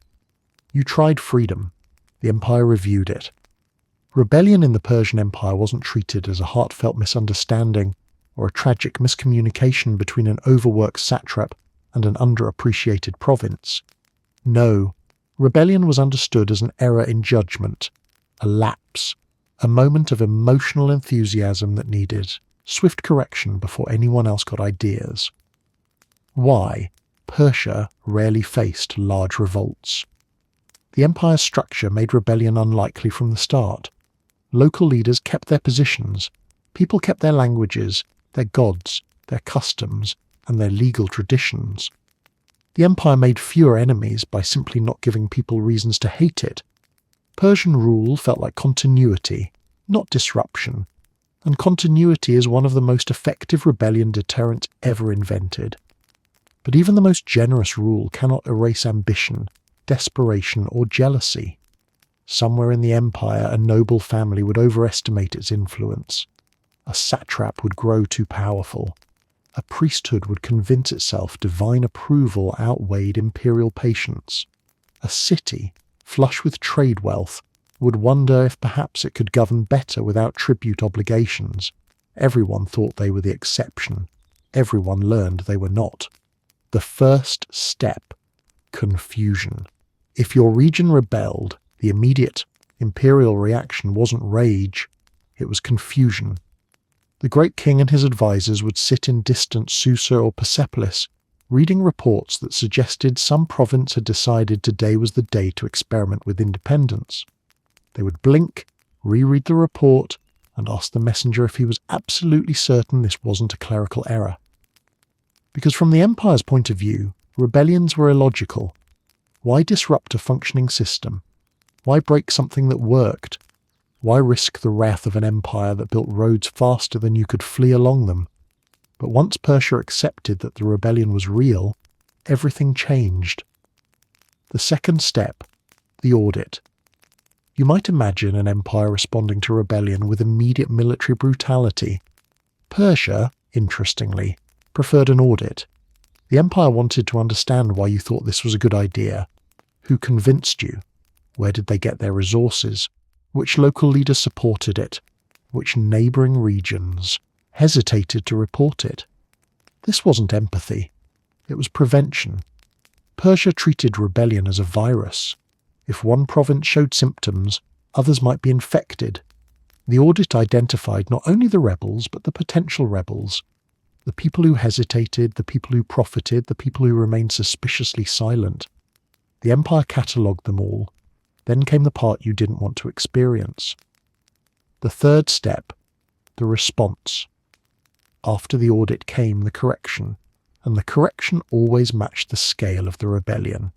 S1: You tried freedom. The empire reviewed it. Rebellion in the Persian Empire wasn't treated as a heartfelt misunderstanding or a tragic miscommunication between an overworked satrap and an underappreciated province. No, rebellion was understood as an error in judgment, a lapse, a moment of emotional enthusiasm that needed swift correction before anyone else got ideas. Why? Persia rarely faced large revolts. The empire's structure made rebellion unlikely from the start. Local leaders kept their positions, people kept their languages, their gods, their customs, and their legal traditions. The empire made fewer enemies by simply not giving people reasons to hate it. Persian rule felt like continuity, not disruption, and continuity is one of the most effective rebellion deterrents ever invented. But even the most generous rule cannot erase ambition, desperation, or jealousy. Somewhere in the empire, a noble family would overestimate its influence. A satrap would grow too powerful. A priesthood would convince itself divine approval outweighed imperial patience. A city, flush with trade wealth, would wonder if perhaps it could govern better without tribute obligations. Everyone thought they were the exception. Everyone learned they were not. The first step: confusion. If your region rebelled, the immediate imperial reaction wasn't rage, it was confusion. The great king and his advisors would sit in distant Susa or Persepolis, reading reports that suggested some province had decided today was the day to experiment with independence. They would blink, reread the report, and ask the messenger if he was absolutely certain this wasn't a clerical error. Because from the empire's point of view, rebellions were illogical. Why disrupt a functioning system? Why break something that worked? Why risk the wrath of an empire that built roads faster than you could flee along them? But once Persia accepted that the rebellion was real, everything changed. The second step: the audit. You might imagine an empire responding to rebellion with immediate military brutality. Persia, interestingly, preferred an audit. The empire wanted to understand why you thought this was a good idea. Who convinced you? Where did they get their resources? Which local leaders supported it? Which neighbouring regions hesitated to report it? This wasn't empathy. It was prevention. Persia treated rebellion as a virus. If one province showed symptoms, others might be infected. The audit identified not only the rebels, but the potential rebels. The people who hesitated, the people who profited, the people who remained suspiciously silent. The empire catalogued them all. Then came the part you didn't want to experience. The third step: the response. After the audit came the correction, and the correction always matched the scale of the rebellion.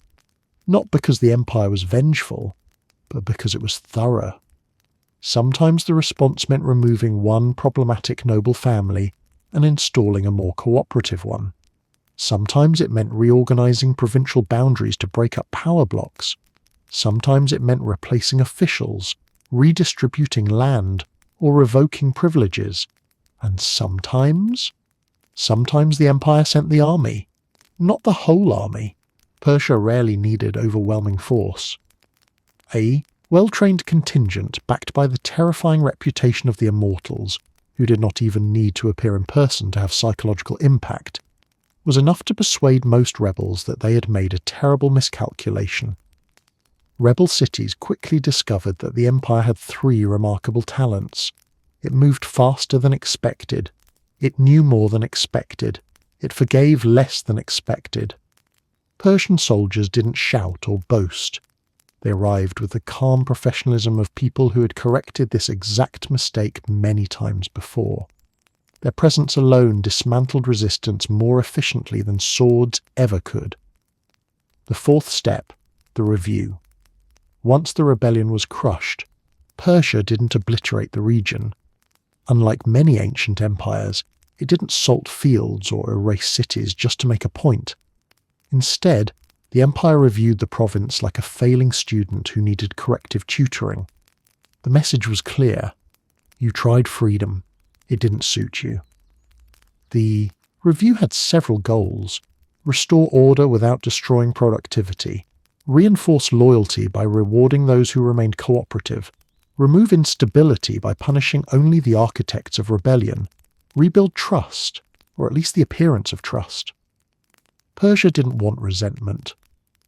S1: Not because the empire was vengeful, but because it was thorough. Sometimes the response meant removing one problematic noble family and installing a more cooperative one. Sometimes it meant reorganizing provincial boundaries to break up power blocks. Sometimes it meant replacing officials, redistributing land, or revoking privileges. And sometimes the empire sent the army. Not the whole army. Persia rarely needed overwhelming force. A well-trained contingent backed by the terrifying reputation of the immortals, who did not even need to appear in person to have psychological impact, was enough to persuade most rebels that they had made a terrible miscalculation. Rebel cities quickly discovered that the empire had three remarkable talents. It moved faster than expected. It knew more than expected. It forgave less than expected. Persian soldiers didn't shout or boast. They arrived with the calm professionalism of people who had corrected this exact mistake many times before. Their presence alone dismantled resistance more efficiently than swords ever could. The fourth step: the review. Once the rebellion was crushed, Persia didn't obliterate the region. Unlike many ancient empires, it didn't salt fields or erase cities just to make a point. Instead, the empire reviewed the province like a failing student who needed corrective tutoring. The message was clear. You tried freedom. It didn't suit you. The review had several goals: restore order without destroying productivity, reinforce loyalty by rewarding those who remained cooperative, remove instability by punishing only the architects of rebellion, rebuild trust, or at least the appearance of trust. Persia didn't want resentment.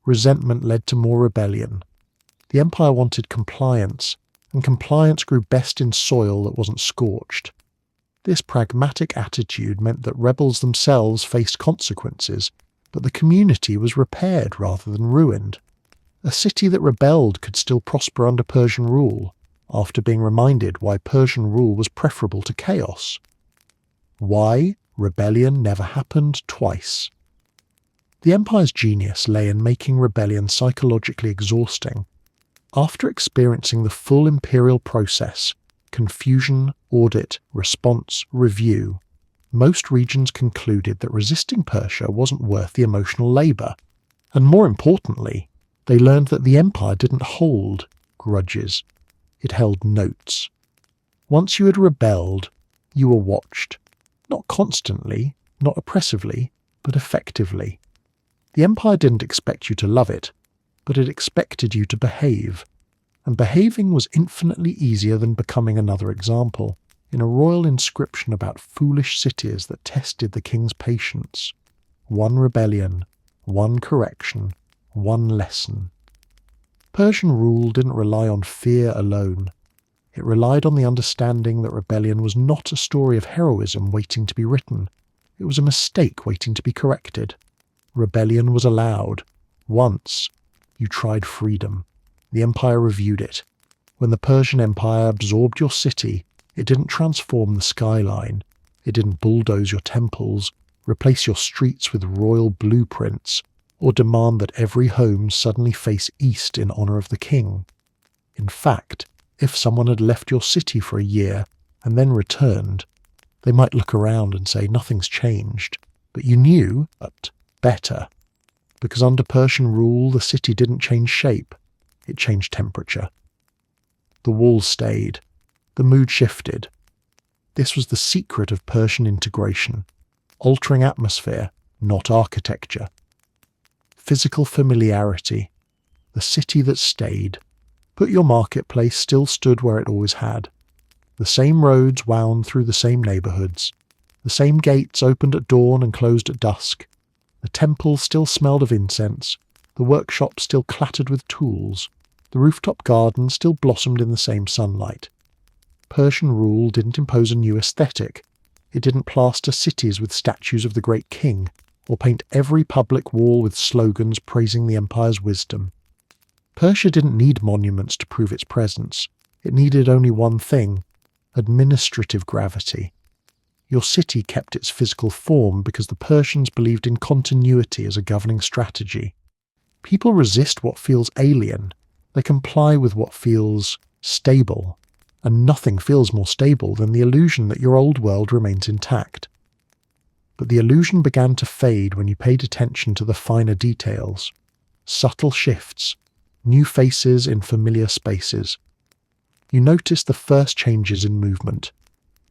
S1: Resentment led to more rebellion. The empire wanted compliance, and compliance grew best in soil that wasn't scorched. This pragmatic attitude meant that rebels themselves faced consequences, but the community was repaired rather than ruined. A city that rebelled could still prosper under Persian rule, after being reminded why Persian rule was preferable to chaos. Why rebellion never happened twice. The empire's genius lay in making rebellion psychologically exhausting. After experiencing the full imperial process, confusion, audit, response, review, most regions concluded that resisting Persia wasn't worth the emotional labour. And more importantly, they learned that the empire didn't hold grudges. It held notes. Once you had rebelled, you were watched. Not constantly, not oppressively, but effectively. The empire didn't expect you to love it, but it expected you to behave. And behaving was infinitely easier than becoming another example, in a royal inscription about foolish cities that tested the king's patience. One rebellion, one correction, one lesson. Persian rule didn't rely on fear alone. It relied on the understanding that rebellion was not a story of heroism waiting to be written. It was a mistake waiting to be corrected. Rebellion was allowed. Once, you tried freedom. The empire reviewed it. When the Persian Empire absorbed your city, it didn't transform the skyline. It didn't bulldoze your temples, replace your streets with royal blueprints, or demand that every home suddenly face east in honor of the king. In fact, if someone had left your city for a year and then returned, they might look around and say nothing's changed. But you knew, but better. Because under Persian rule, the city didn't change shape. It changed temperature. The walls stayed. The mood shifted. This was the secret of Persian integration. Altering atmosphere, not architecture. Physical familiarity. The city that stayed. But your marketplace still stood where it always had. The same roads wound through the same neighbourhoods. The same gates opened at dawn and closed at dusk. The temple still smelled of incense. The workshop still clattered with tools. The rooftop garden still blossomed in the same sunlight. Persian rule didn't impose a new aesthetic. It didn't plaster cities with statues of the great king, or paint every public wall with slogans praising the empire's wisdom. Persia didn't need monuments to prove its presence. It needed only one thing: administrative gravity. Your city kept its physical form because the Persians believed in continuity as a governing strategy. People resist what feels alien. They comply with what feels stable. And nothing feels more stable than the illusion that your old world remains intact. But the illusion began to fade when you paid attention to the finer details. Subtle shifts, new faces in familiar spaces. You noticed the first changes in movement.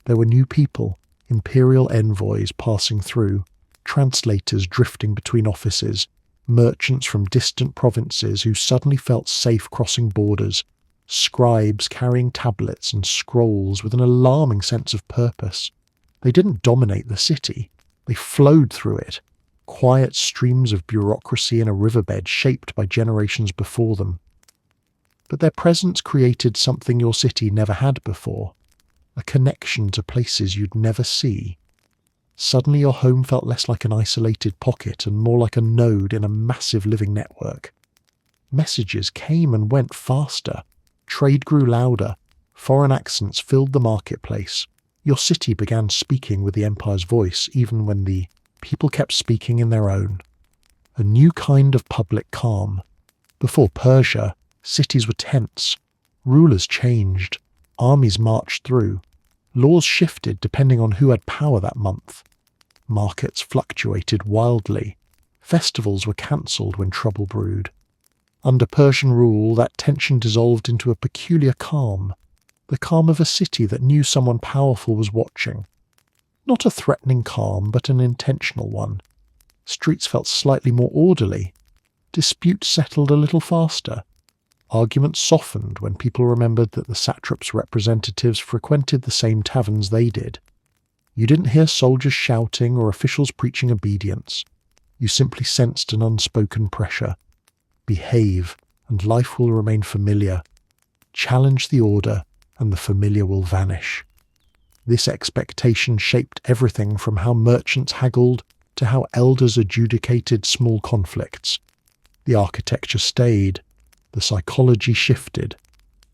S1: There were new people, imperial envoys passing through, translators drifting between offices, merchants from distant provinces who suddenly felt safe crossing borders, scribes carrying tablets and scrolls with an alarming sense of purpose. They didn't dominate the city. They flowed through it, quiet streams of bureaucracy in a riverbed shaped by generations before them. But their presence created something your city never had before, a connection to places you'd never see. Suddenly your home felt less like an isolated pocket and more like a node in a massive living network. Messages came and went faster. Trade grew louder. Foreign accents filled the marketplace. Your city began speaking with the empire's voice, even when the people kept speaking in their own. A new kind of public calm. Before Persia, Cities were tense. Rulers changed. Armies marched through. Laws shifted depending on who had power that month. Markets fluctuated wildly. Festivals were cancelled when trouble brewed. Under Persian rule, that tension dissolved into a peculiar calm, the calm of a city that knew someone powerful was watching. Not a threatening calm, but an intentional one. Streets felt slightly more orderly. Disputes settled a little faster. Arguments softened when people remembered that the satrap's representatives frequented the same taverns they did. You didn't hear soldiers shouting or officials preaching obedience. You simply sensed an unspoken pressure. Behave, and life will remain familiar. Challenge the order, and the familiar will vanish. This expectation shaped everything from how merchants haggled to how elders adjudicated small conflicts. The architecture stayed. The psychology shifted.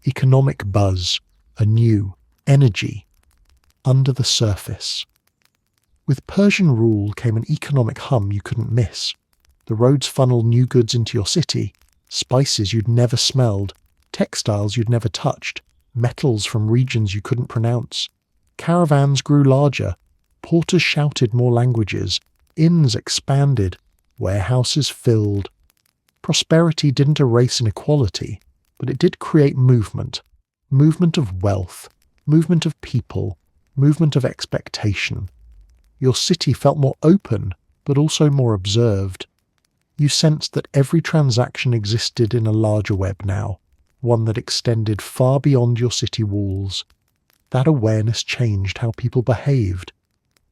S1: Economic buzz, a new energy, under the surface. With Persian rule came an economic hum you couldn't miss. The roads funneled new goods into your city, spices you'd never smelled, textiles you'd never touched, metals from regions you couldn't pronounce. Caravans grew larger, porters shouted more languages, inns expanded, warehouses filled. Prosperity didn't erase inequality, but it did create movement. Movement of wealth, movement of people, movement of expectation. Your city felt more open, but also more observed. You sensed that every transaction existed in a larger web now, one that extended far beyond your city walls. That awareness changed how people behaved,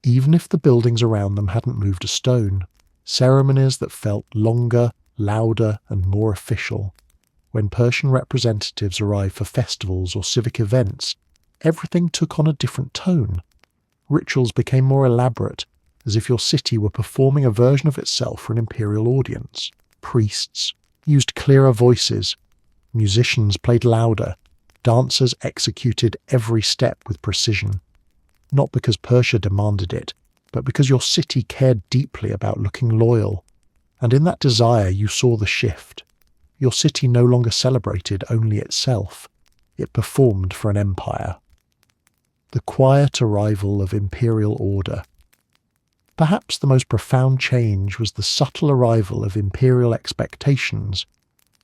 S1: even if the buildings around them hadn't moved a stone. Ceremonies that felt longer, louder, and more official. When Persian representatives arrived for festivals or civic events, everything took on a different tone. Rituals became more elaborate, as if your city were performing a version of itself for an imperial audience. Priests used clearer voices. Musicians played louder. Dancers executed every step with precision. Not because Persia demanded it, but because your city cared deeply about looking loyal. And in that desire you saw the shift. Your city no longer celebrated only itself. It performed for an empire. The quiet arrival of imperial order. Perhaps the most profound change was the subtle arrival of imperial expectations.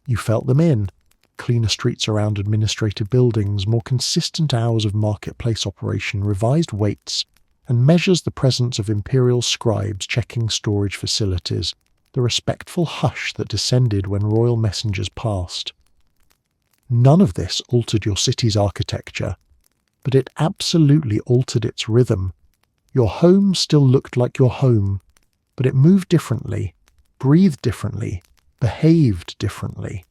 S1: You felt them in. Cleaner streets around administrative buildings, more consistent hours of marketplace operation, revised weights, and measures the presence of imperial scribes checking storage facilities, the respectful hush that descended when royal messengers passed. None of this altered your city's architecture, but it absolutely altered its rhythm. Your home still looked like your home, but it moved differently, breathed differently, behaved differently.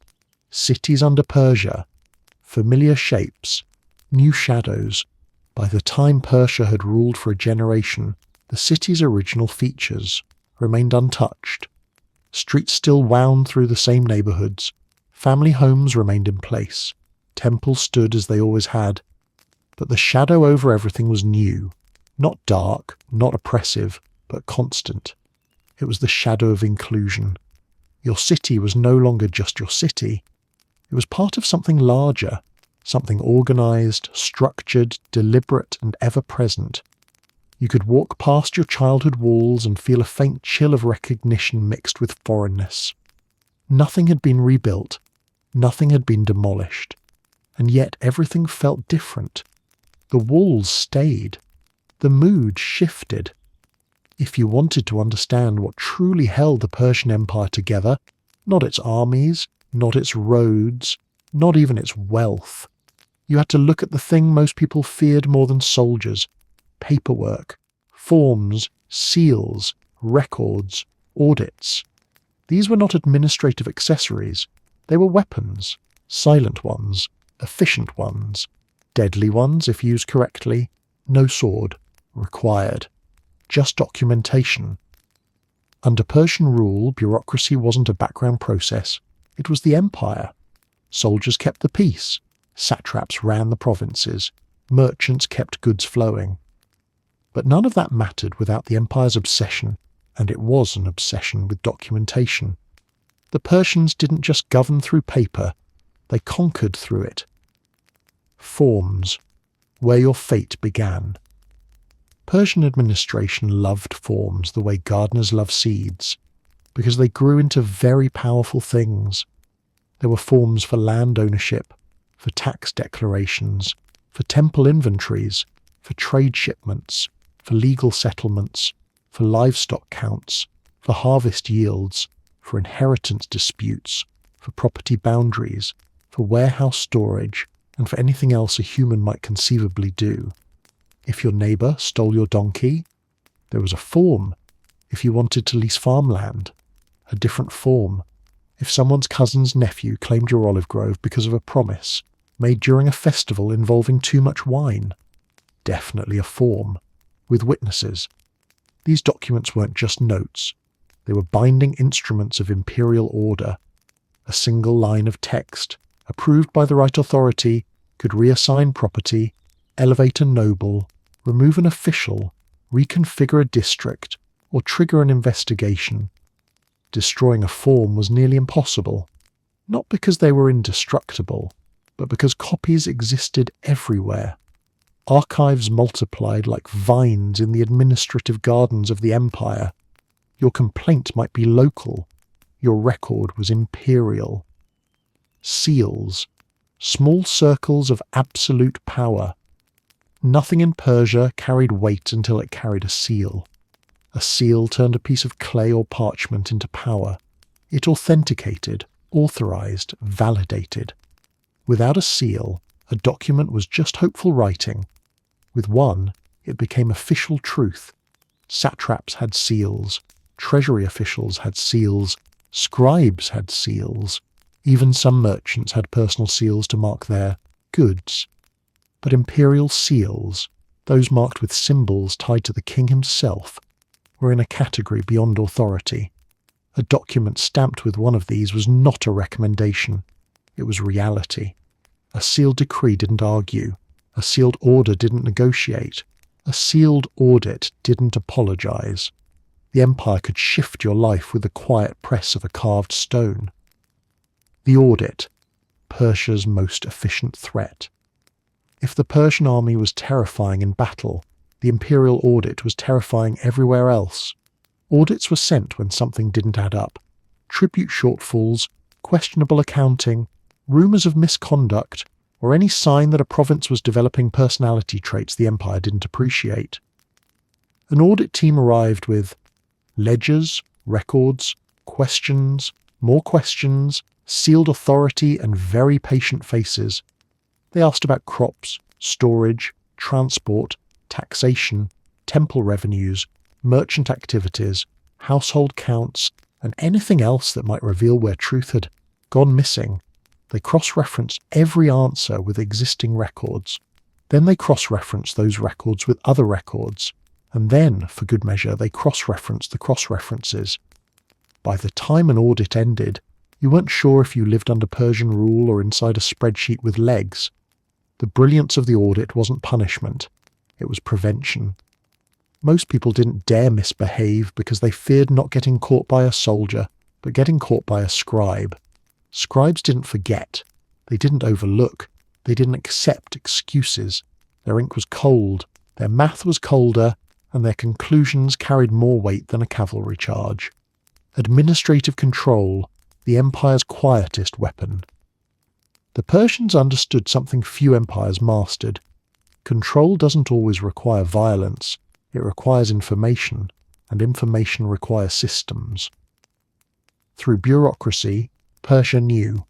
S1: Cities under Persia, familiar shapes, new shadows. By the time Persia had ruled for a generation, the city's original features remained untouched. Streets still wound through the same neighbourhoods. Family homes remained in place. Temples stood as they always had. But the shadow over everything was new. Not dark, not oppressive, but constant. It was the shadow of inclusion. Your city was no longer just your city. It was part of something larger, something organised, structured, deliberate, and ever-present. You could walk past your childhood walls and feel a faint chill of recognition mixed with foreignness. Nothing had been rebuilt. Nothing had been demolished. And yet everything felt different. The walls stayed. The mood shifted. If you wanted to understand what truly held the Persian Empire together, not its armies, not its roads, not even its wealth, you had to look at the thing most people feared more than soldiers: paperwork, forms, seals, records, audits. These were not administrative accessories. They were weapons, silent ones, efficient ones, deadly ones if used correctly, no sword required, just documentation. Under Persian rule, bureaucracy wasn't a background process. It was the empire. Soldiers kept the peace. Satraps ran the provinces. Merchants kept goods flowing. But none of that mattered without the empire's obsession, and it was an obsession with documentation. The Persians didn't just govern through paper. They conquered through it. Forms, where your fate began. Persian administration loved forms the way gardeners love seeds, because they grew into very powerful things. There were forms for land ownership, for tax declarations, for temple inventories, for trade shipments, for legal settlements, for livestock counts, for harvest yields, for inheritance disputes, for property boundaries, for warehouse storage, and for anything else a human might conceivably do. If your neighbour stole your donkey, there was a form. If you wanted to lease farmland, a different form. If someone's cousin's nephew claimed your olive grove because of a promise made during a festival involving too much wine, definitely a form, with witnesses. These documents weren't just notes. They were binding instruments of imperial order. A single line of text, approved by the right authority, could reassign property, elevate a noble, remove an official, reconfigure a district, or trigger an investigation. Destroying a form was nearly impossible, not because they were indestructible, but because copies existed everywhere. Archives multiplied like vines in the administrative gardens of the empire. Your complaint might be local. Your record was imperial. Seals, small circles of absolute power. Nothing in Persia carried weight until it carried a seal. A seal turned a piece of clay or parchment into power. It authenticated, authorized, validated. Without a seal, a document was just hopeful writing. With one, it became official truth. Satraps had seals, treasury officials had seals, scribes had seals. Even some merchants had personal seals to mark their goods. But imperial seals, those marked with symbols tied to the king himself, were in a category beyond authority. A document stamped with one of these was not a recommendation. It was reality. A sealed decree didn't argue. A sealed order didn't negotiate. A sealed audit didn't apologize. The empire could shift your life with the quiet press of a carved stone. The audit, Persia's most efficient threat. If the Persian army was terrifying in battle, the imperial audit was terrifying everywhere else. Audits were sent when something didn't add up. Tribute shortfalls, questionable accounting, rumours of misconduct, or any sign that a province was developing personality traits the empire didn't appreciate. An audit team arrived with ledgers, records, questions, more questions, sealed authority, and very patient faces. They asked about crops, storage, transport, taxation, temple revenues, merchant activities, household counts, and anything else that might reveal where truth had gone missing. They cross-referenced every answer with existing records. Then they cross-referenced those records with other records. And then, for good measure, they cross-referenced the cross-references. By the time an audit ended, you weren't sure if you lived under Persian rule or inside a spreadsheet with legs. The brilliance of the audit wasn't punishment. It was prevention. Most people didn't dare misbehave because they feared not getting caught by a soldier, but getting caught by a scribe. Scribes didn't forget. They didn't overlook. They didn't accept excuses. Their ink was cold, their math was colder, and their conclusions carried more weight than a cavalry charge. Administrative control, the empire's quietest weapon. The Persians understood something few empires mastered. Control doesn't always require violence. It requires information, and information requires systems. Through bureaucracy, Persia knew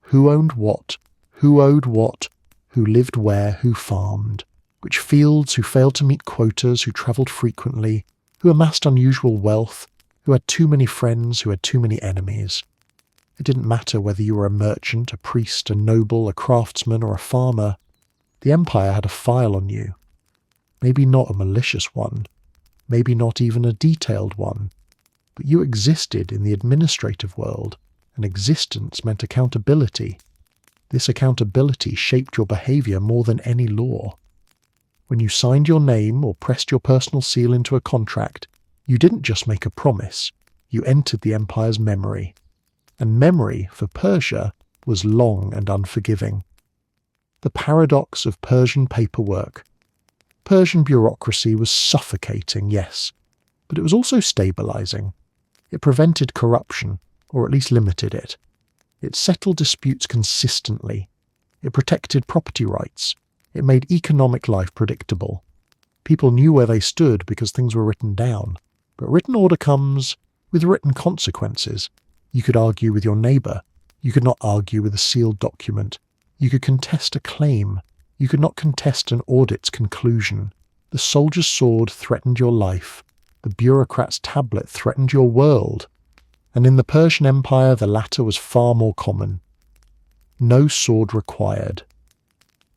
S1: who owned what, who owed what, who lived where, who farmed, which fields, who failed to meet quotas, who travelled frequently, who amassed unusual wealth, who had too many friends, who had too many enemies. It didn't matter whether you were a merchant, a priest, a noble, a craftsman, or a farmer. The empire had a file on you. Maybe not a malicious one, maybe not even a detailed one, but you existed in the administrative world, and existence meant accountability. This accountability shaped your behaviour more than any law. When you signed your name or pressed your personal seal into a contract, you didn't just make a promise, you entered the empire's memory. And memory, for Persia, was long and unforgiving. The paradox of Persian paperwork. Persian bureaucracy was suffocating, yes, but it was also stabilizing. It prevented corruption, or at least limited it. It settled disputes consistently. It protected property rights. It made economic life predictable. People knew where they stood because things were written down. But written order comes with written consequences. You could argue with your neighbour. You could not argue with a sealed document. You could contest a claim. You could not contest an audit's conclusion. The soldier's sword threatened your life. The bureaucrat's tablet threatened your world. And in the Persian Empire, the latter was far more common. No sword required.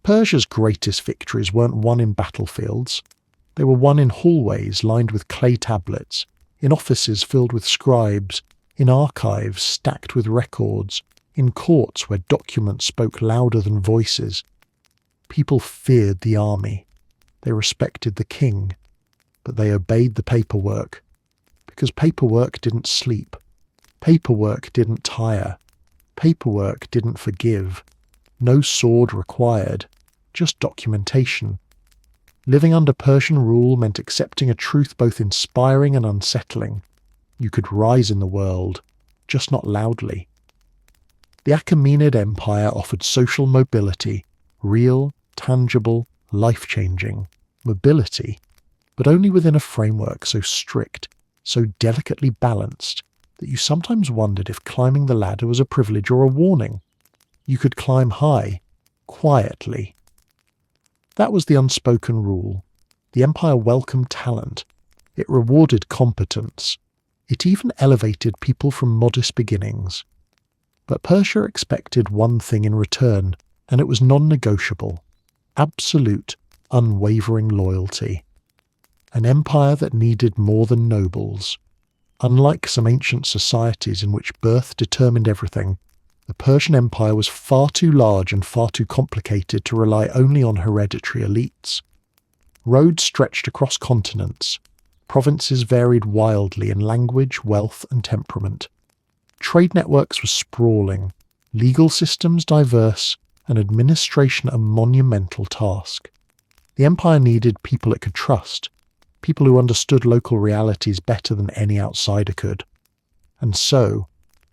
S1: Persia's greatest victories weren't won in battlefields. They were won in hallways lined with clay tablets, in offices filled with scribes, in archives stacked with records, in courts where documents spoke louder than voices. People feared the army. They respected the king, but they obeyed the paperwork, because paperwork didn't sleep. Paperwork didn't tire. Paperwork didn't forgive. No sword required, just documentation. Living under Persian rule meant accepting a truth both inspiring and unsettling. You could rise in the world, just not loudly. The Achaemenid Empire offered social mobility, real, tangible, life-changing mobility, but only within a framework so strict, so delicately balanced, that you sometimes wondered if climbing the ladder was a privilege or a warning. You could climb high, quietly. That was the unspoken rule. The empire welcomed talent. It rewarded competence. It even elevated people from modest beginnings. But Persia expected one thing in return, and it was non-negotiable. Absolute, unwavering loyalty. An empire that needed more than nobles. Unlike some ancient societies in which birth determined everything, the Persian Empire was far too large and far too complicated to rely only on hereditary elites. Roads stretched across continents. Provinces varied wildly in language, wealth, and temperament. Trade networks were sprawling, legal systems diverse, and administration a monumental task. The empire needed people it could trust, people who understood local realities better than any outsider could. And so,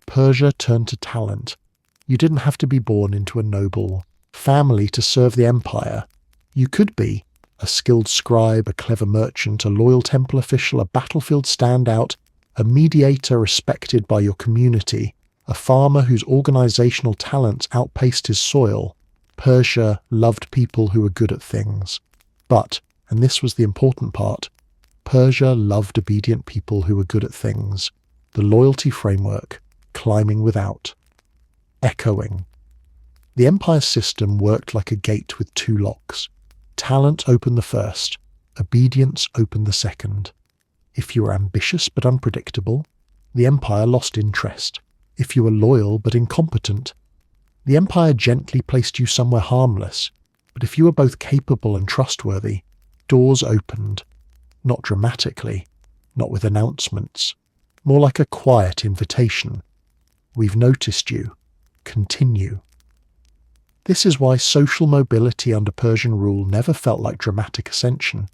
S1: Persia turned to talent. You didn't have to be born into a noble family to serve the empire. You could be a skilled scribe, a clever merchant, a loyal temple official, a battlefield standout, a mediator respected by your community, a farmer whose organizational talents outpaced his soil. Persia loved people who were good at things. But, and this was the important part, Persia loved obedient people who were good at things. The loyalty framework, climbing without. Echoing. The empire's system worked like a gate with two locks. Talent opened the first, obedience opened the second. If you were ambitious but unpredictable, the empire lost interest. If you were loyal but incompetent, the empire gently placed you somewhere harmless. But if you were both capable and trustworthy, doors opened. Not dramatically, not with announcements, more like a quiet invitation. We've noticed you. Continue. This is why social mobility under Persian rule never felt like dramatic ascension.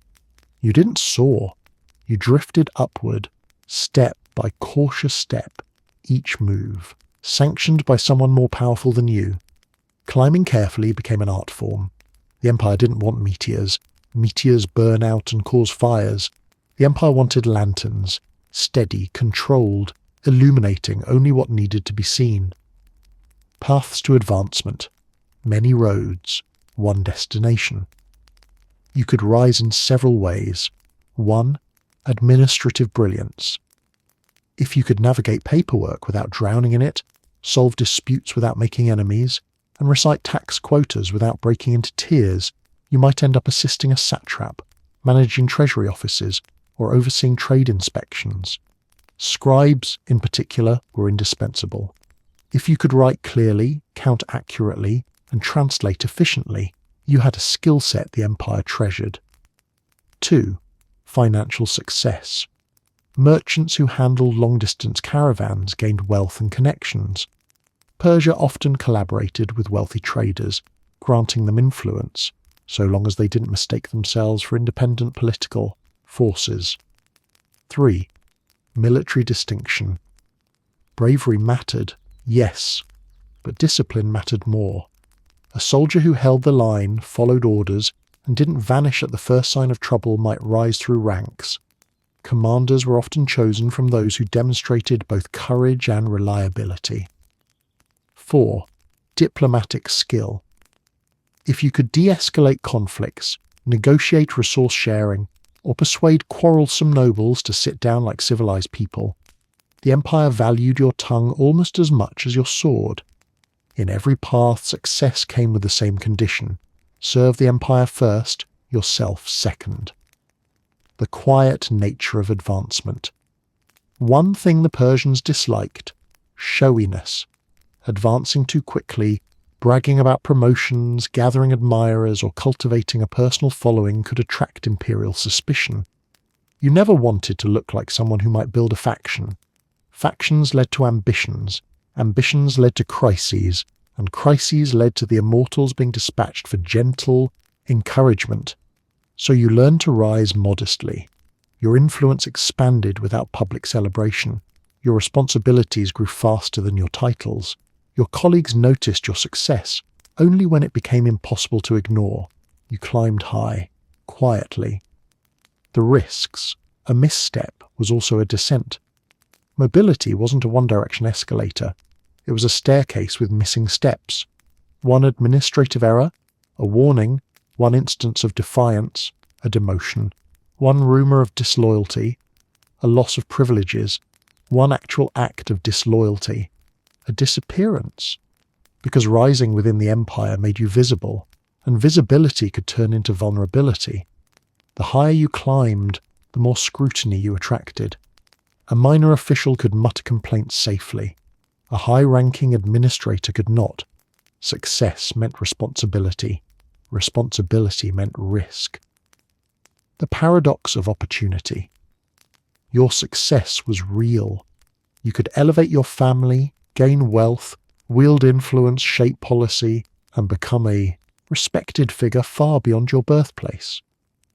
S1: You didn't soar. You drifted upward, step by cautious step, each move, sanctioned by someone more powerful than you. Climbing carefully became an art form. The empire didn't want meteors. Meteors burn out and cause fires. The empire wanted lanterns, steady, controlled, illuminating only what needed to be seen. Paths to advancement. Many roads, one destination. You could rise in several ways. One, administrative brilliance. If you could navigate paperwork without drowning in it, solve disputes without making enemies, and recite tax quotas without breaking into tears, you might end up assisting a satrap, managing treasury offices, or overseeing trade inspections. Scribes, in particular, were indispensable. If you could write clearly, count accurately, and translate efficiently, you had a skill set the empire treasured. 2. Financial success. Merchants who handled long-distance caravans gained wealth and connections. Persia often collaborated with wealthy traders, granting them influence, so long as they didn't mistake themselves for independent political forces. 3. Military distinction. Bravery mattered, yes, but discipline mattered more. A soldier who held the line, followed orders, and didn't vanish at the first sign of trouble might rise through ranks. Commanders were often chosen from those who demonstrated both courage and reliability. 4. Diplomatic skill. If you could de-escalate conflicts, negotiate resource sharing, or persuade quarrelsome nobles to sit down like civilized people, the empire valued your tongue almost as much as your sword. In every path, success came with the same condition: serve the empire first, yourself second. The quiet nature of advancement. One thing the Persians disliked: showiness. Advancing too quickly, bragging about promotions, gathering admirers, or cultivating a personal following could attract imperial suspicion. You never wanted to look like someone who might build a faction. Factions led to ambitions, ambitions led to crises, and crises led to the immortals being dispatched for gentle encouragement. So you learned to rise modestly. Your influence expanded without public celebration. Your responsibilities grew faster than your titles. Your colleagues noticed your success only when it became impossible to ignore. You climbed high, quietly. The risks. A misstep was also a descent. Mobility wasn't a one-direction escalator. It was a staircase with missing steps. One administrative error, a warning, one instance of defiance, a demotion, one rumor of disloyalty, a loss of privileges, one actual act of disloyalty, a disappearance. Because rising within the empire made you visible, and visibility could turn into vulnerability. The higher you climbed, the more scrutiny you attracted. A minor official could mutter complaints safely. A high-ranking administrator could not. Success meant responsibility. Responsibility meant risk. The paradox of opportunity. Your success was real. You could elevate your family, gain wealth, wield influence, shape policy, and become a respected figure far beyond your birthplace.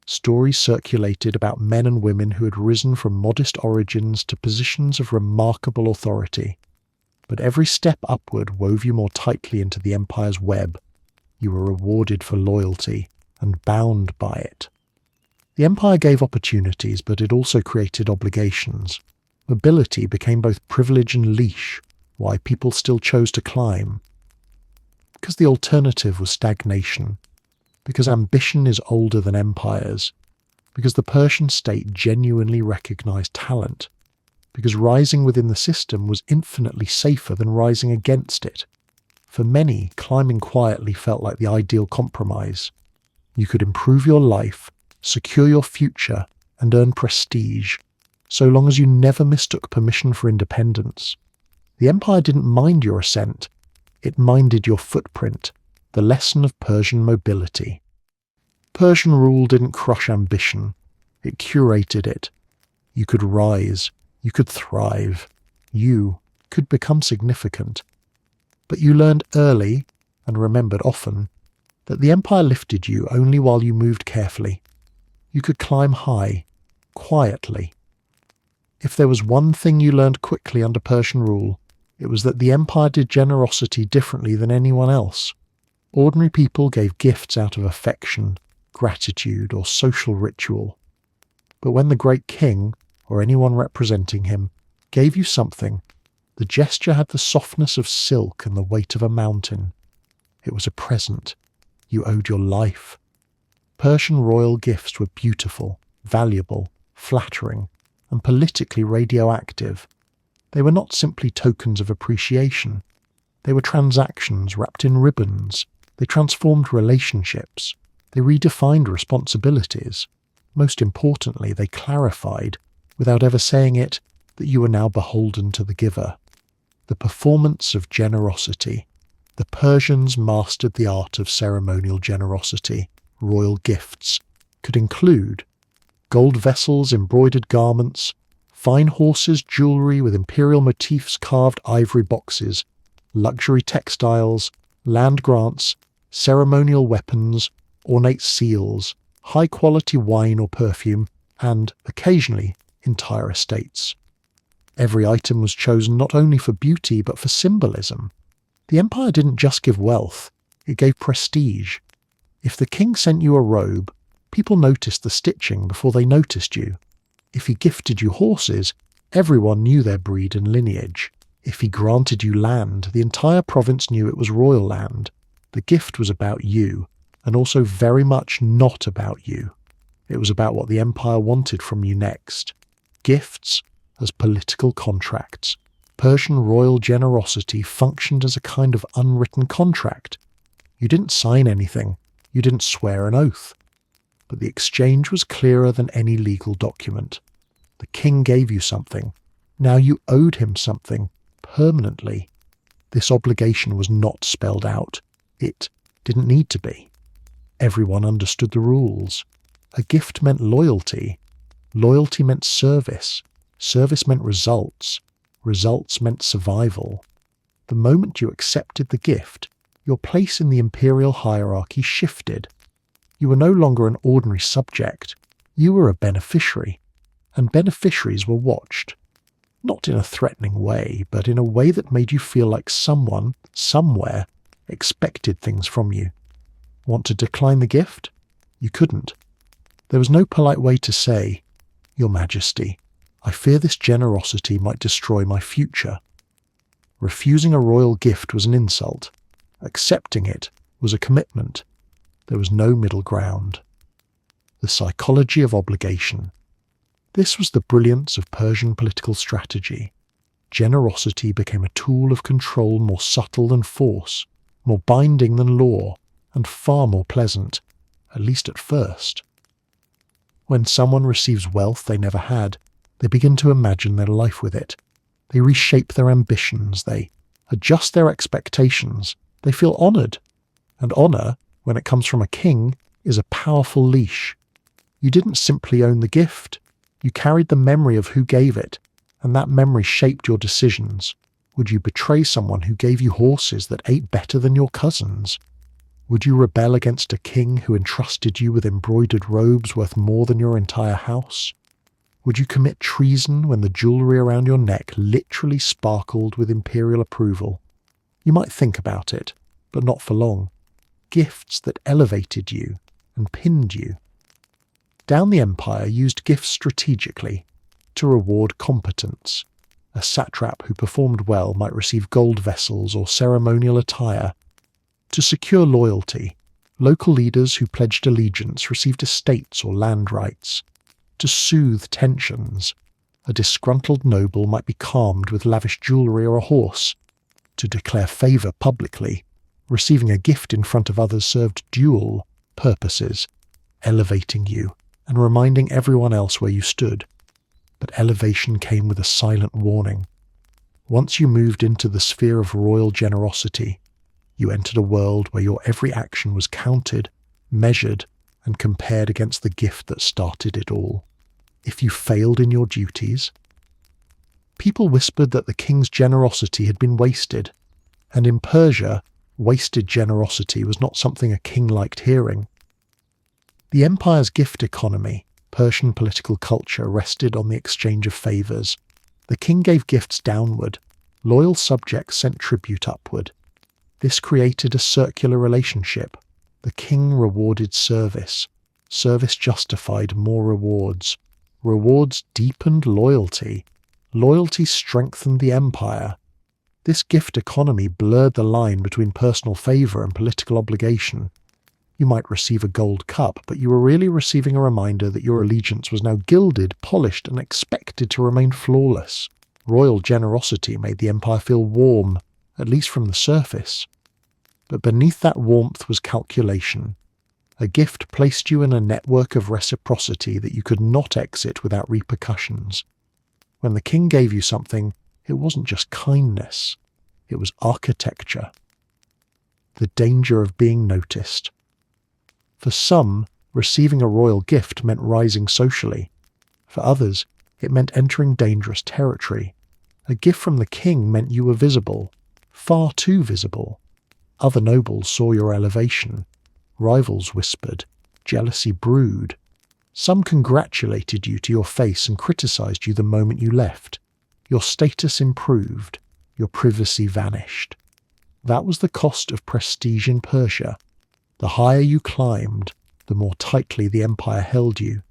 S1: Stories circulated about men and women who had risen from modest origins to positions of remarkable authority. But every step upward wove you more tightly into the empire's web. You were rewarded for loyalty and bound by it. The empire gave opportunities, but it also created obligations. Mobility became both privilege and leash. Why people still chose to climb? Because the alternative was stagnation. Because ambition is older than empires. Because the Persian state genuinely recognized talent. Because rising within the system was infinitely safer than rising against it. For many, climbing quietly felt like the ideal compromise. You could improve your life, secure your future, and earn prestige, so long as you never mistook permission for independence. The empire didn't mind your ascent. It minded your footprint, the lesson of Persian mobility. Persian rule didn't crush ambition. It curated it. You could rise. You could thrive. You could become significant. But you learned early, and remembered often, that the empire lifted you only while you moved carefully. You could climb high, quietly. If there was one thing you learned quickly under Persian rule, it was that the empire did generosity differently than anyone else. Ordinary people gave gifts out of affection, gratitude, or social ritual. But when the great king, or anyone representing him, gave you something, the gesture had the softness of silk and the weight of a mountain. It was a present. You owed your life. Persian royal gifts were beautiful, valuable, flattering, and politically radioactive. They were not simply tokens of appreciation. They were transactions wrapped in ribbons. They transformed relationships. They redefined responsibilities. Most importantly, they clarified, without ever saying it, that you were now beholden to the giver. The performance of generosity. The Persians mastered the art of ceremonial generosity. Royal gifts could include gold vessels, embroidered garments, fine horses, jewellery with imperial motifs, carved ivory boxes, luxury textiles, land grants, ceremonial weapons, ornate seals, high-quality wine or perfume, and, occasionally, entire estates. Every item was chosen not only for beauty but for symbolism. The empire didn't just give wealth, it gave prestige. If the king sent you a robe, people noticed the stitching before they noticed you. If he gifted you horses, everyone knew their breed and lineage. If he granted you land, the entire province knew it was royal land. The gift was about you, and also very much not about you. It was about what the empire wanted from you next. Gifts as political contracts. Persian royal generosity functioned as a kind of unwritten contract. You didn't sign anything, you didn't swear an oath. But the exchange was clearer than any legal document. The king gave you something. Now you owed him something, permanently. This obligation was not spelled out. It didn't need to be. Everyone understood the rules. A gift meant loyalty. Loyalty meant service. Service meant results. Results meant survival. The moment you accepted the gift, your place in the imperial hierarchy shifted. You were no longer an ordinary subject. You were a beneficiary. And beneficiaries were watched. Not in a threatening way, but in a way that made you feel like someone, somewhere, expected things from you. Want to decline the gift? You couldn't. There was no polite way to say, "Your Majesty, I fear this generosity might destroy my future." Refusing a royal gift was an insult. Accepting it was a commitment. There was no middle ground. The psychology of obligation. This was the brilliance of Persian political strategy. Generosity became a tool of control more subtle than force, more binding than law, and far more pleasant, at least at first. When someone receives wealth they never had, they begin to imagine their life with it. They reshape their ambitions, they adjust their expectations, they feel honoured. And honour, when it comes from a king, is a powerful leash. You didn't simply own the gift, you carried the memory of who gave it, and that memory shaped your decisions. Would you betray someone who gave you horses that ate better than your cousins? Would you rebel against a king who entrusted you with embroidered robes worth more than your entire house? Would you commit treason when the jewellery around your neck literally sparkled with imperial approval? You might think about it, but not for long. Gifts that elevated you and pinned you. Down the empire used gifts strategically to reward competence. A satrap who performed well might receive gold vessels or ceremonial attire. To secure loyalty, local leaders who pledged allegiance received estates or land rights. To soothe tensions, a disgruntled noble might be calmed with lavish jewellery or a horse. To declare favour publicly, receiving a gift in front of others served dual purposes, elevating you and reminding everyone else where you stood. But elevation came with a silent warning. Once you moved into the sphere of royal generosity, you entered a world where your every action was counted, measured, and compared against the gift that started it all. If you failed in your duties, people whispered that the king's generosity had been wasted, and in Persia, wasted generosity was not something a king liked hearing. The empire's gift economy, Persian political culture, rested on the exchange of favours. The king gave gifts downward, loyal subjects sent tribute upward. This created a circular relationship. The king rewarded service. Service justified more rewards. Rewards deepened loyalty. Loyalty strengthened the empire. This gift economy blurred the line between personal favour and political obligation. You might receive a gold cup, but you were really receiving a reminder that your allegiance was now gilded, polished, and expected to remain flawless. Royal generosity made the empire feel warm, at least from the surface. But beneath that warmth was calculation. A gift placed you in a network of reciprocity that you could not exit without repercussions. When the king gave you something, it wasn't just kindness, it was architecture. The danger of being noticed. For some, receiving a royal gift meant rising socially. For others, it meant entering dangerous territory. A gift from the king meant you were visible. far too visible. Other nobles saw your elevation. Rivals whispered. Jealousy brewed. Some congratulated you to your face and criticized you the moment you left. Your status improved. Your privacy vanished. That was the cost of prestige in Persia. The higher you climbed, the more tightly the empire held you.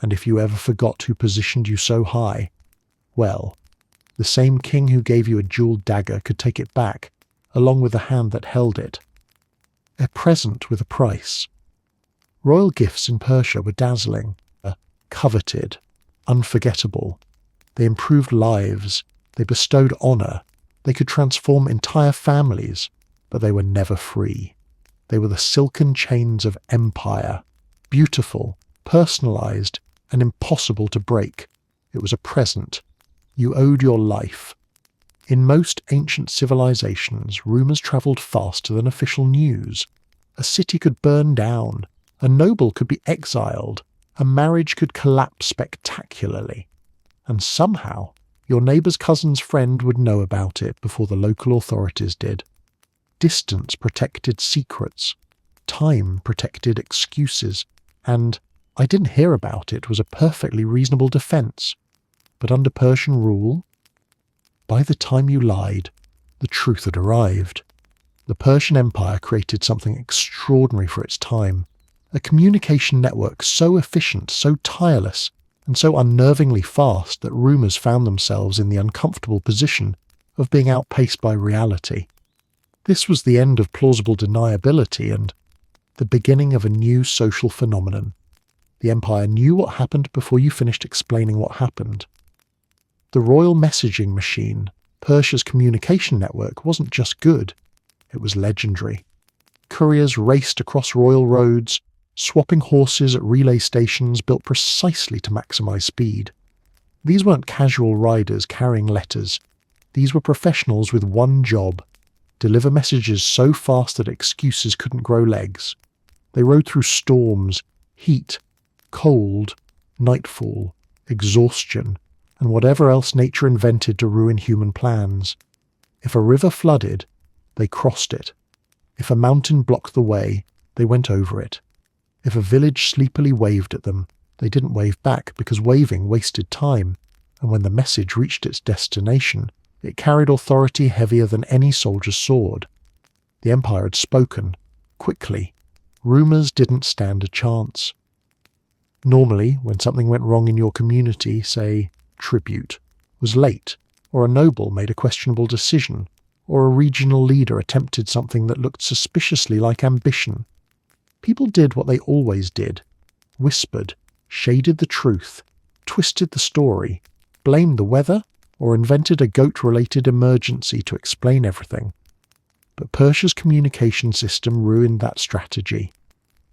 S1: And if you ever forgot who positioned you so high, well, the same king who gave you a jeweled dagger could take it back, along with the hand that held it. A present with a price. Royal gifts in Persia were dazzling, coveted, unforgettable. They improved lives, they bestowed honour, they could transform entire families, but they were never free. They were the silken chains of empire, beautiful, personalised, and impossible to break. It was a present. You owed your life. In most ancient civilizations, rumours travelled faster than official news. A city could burn down, a noble could be exiled, a marriage could collapse spectacularly. And somehow, your neighbour's cousin's friend would know about it before the local authorities did. Distance protected secrets. Time protected excuses. And "I didn't hear about it" was a perfectly reasonable defence. But under Persian rule, by the time you lied, the truth had arrived. The Persian Empire created something extraordinary for its time. A communication network so efficient, so tireless, and so unnervingly fast that rumours found themselves in the uncomfortable position of being outpaced by reality. This was the end of plausible deniability and the beginning of a new social phenomenon. The empire knew what happened before you finished explaining what happened. The royal messaging machine, Persia's communication network, wasn't just good, it was legendary. Couriers raced across royal roads, swapping horses at relay stations built precisely to maximise speed. These weren't casual riders carrying letters. These were professionals with one job: deliver messages so fast that excuses couldn't grow legs. They rode through storms, heat, cold, nightfall, exhaustion, and whatever else nature invented to ruin human plans. If a river flooded, they crossed it. If a mountain blocked the way, they went over it. If a village sleepily waved at them, they didn't wave back because waving wasted time, and when the message reached its destination, it carried authority heavier than any soldier's sword. The empire had spoken, quickly. Rumours didn't stand a chance. Normally, when something went wrong in your community, say, tribute was late, or a noble made a questionable decision, or a regional leader attempted something that looked suspiciously like ambition, people did what they always did: whispered, shaded the truth, twisted the story, blamed the weather, or invented a goat-related emergency to explain everything. But Persia's communication system ruined that strategy.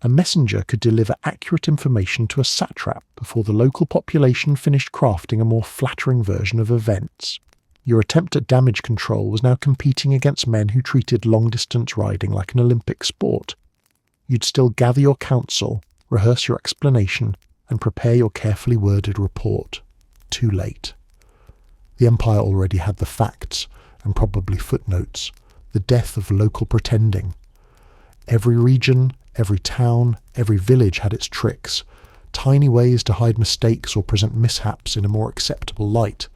S1: A messenger could deliver accurate information to a satrap before the local population finished crafting a more flattering version of events. Your attempt at damage control was now competing against men who treated long-distance riding like an Olympic sport. You'd still gather your counsel, rehearse your explanation, and prepare your carefully worded report. Too late. The empire already had the facts, and probably footnotes, the death of local pretending. Every region, every town, every village had its tricks, tiny ways to hide mistakes or present mishaps in a more acceptable light.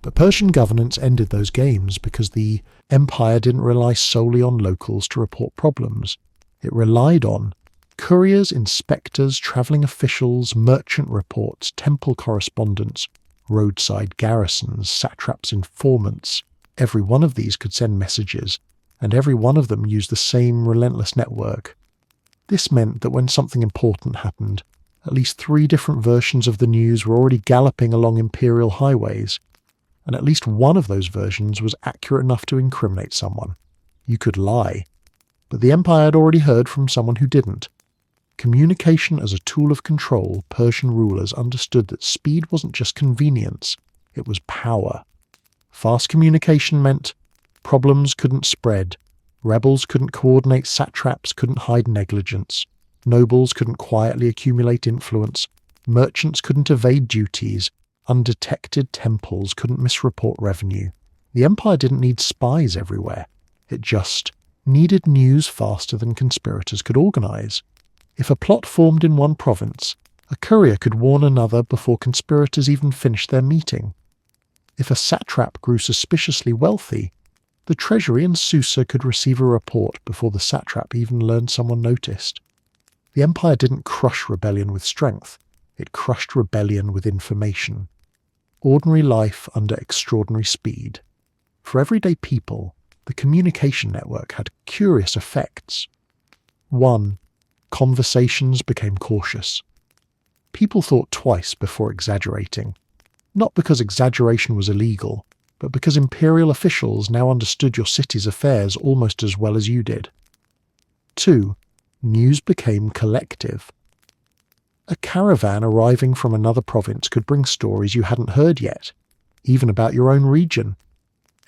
S1: But Persian governance ended those games because the empire didn't rely solely on locals to report problems. It relied on couriers, inspectors, travelling officials, merchant reports, temple correspondents, roadside garrisons, satraps, informants. Every one of these could send messages, and every one of them used the same relentless network. This meant that when something important happened, at least 3 different versions of the news were already galloping along imperial highways, and at least one of those versions was accurate enough to incriminate someone. You could lie, but the empire had already heard from someone who didn't. Communication as a tool of control, Persian rulers understood that speed wasn't just convenience, it was power. Fast communication meant problems couldn't spread, rebels couldn't coordinate, satraps couldn't hide negligence, nobles couldn't quietly accumulate influence, merchants couldn't evade duties, undetected temples couldn't misreport revenue. The empire didn't need spies everywhere. It just needed news faster than conspirators could organize. If a plot formed in one province, a courier could warn another before conspirators even finished their meeting. If a satrap grew suspiciously wealthy, the treasury in Susa could receive a report before the satrap even learned someone noticed. The empire didn't crush rebellion with strength, it crushed rebellion with information. Ordinary life under extraordinary speed. For everyday people, the communication network had curious effects. 1. Conversations became cautious. People thought twice before exaggerating. Not because exaggeration was illegal, but because imperial officials now understood your city's affairs almost as well as you did. 2. News became collective. A caravan arriving from another province could bring stories you hadn't heard yet, even about your own region.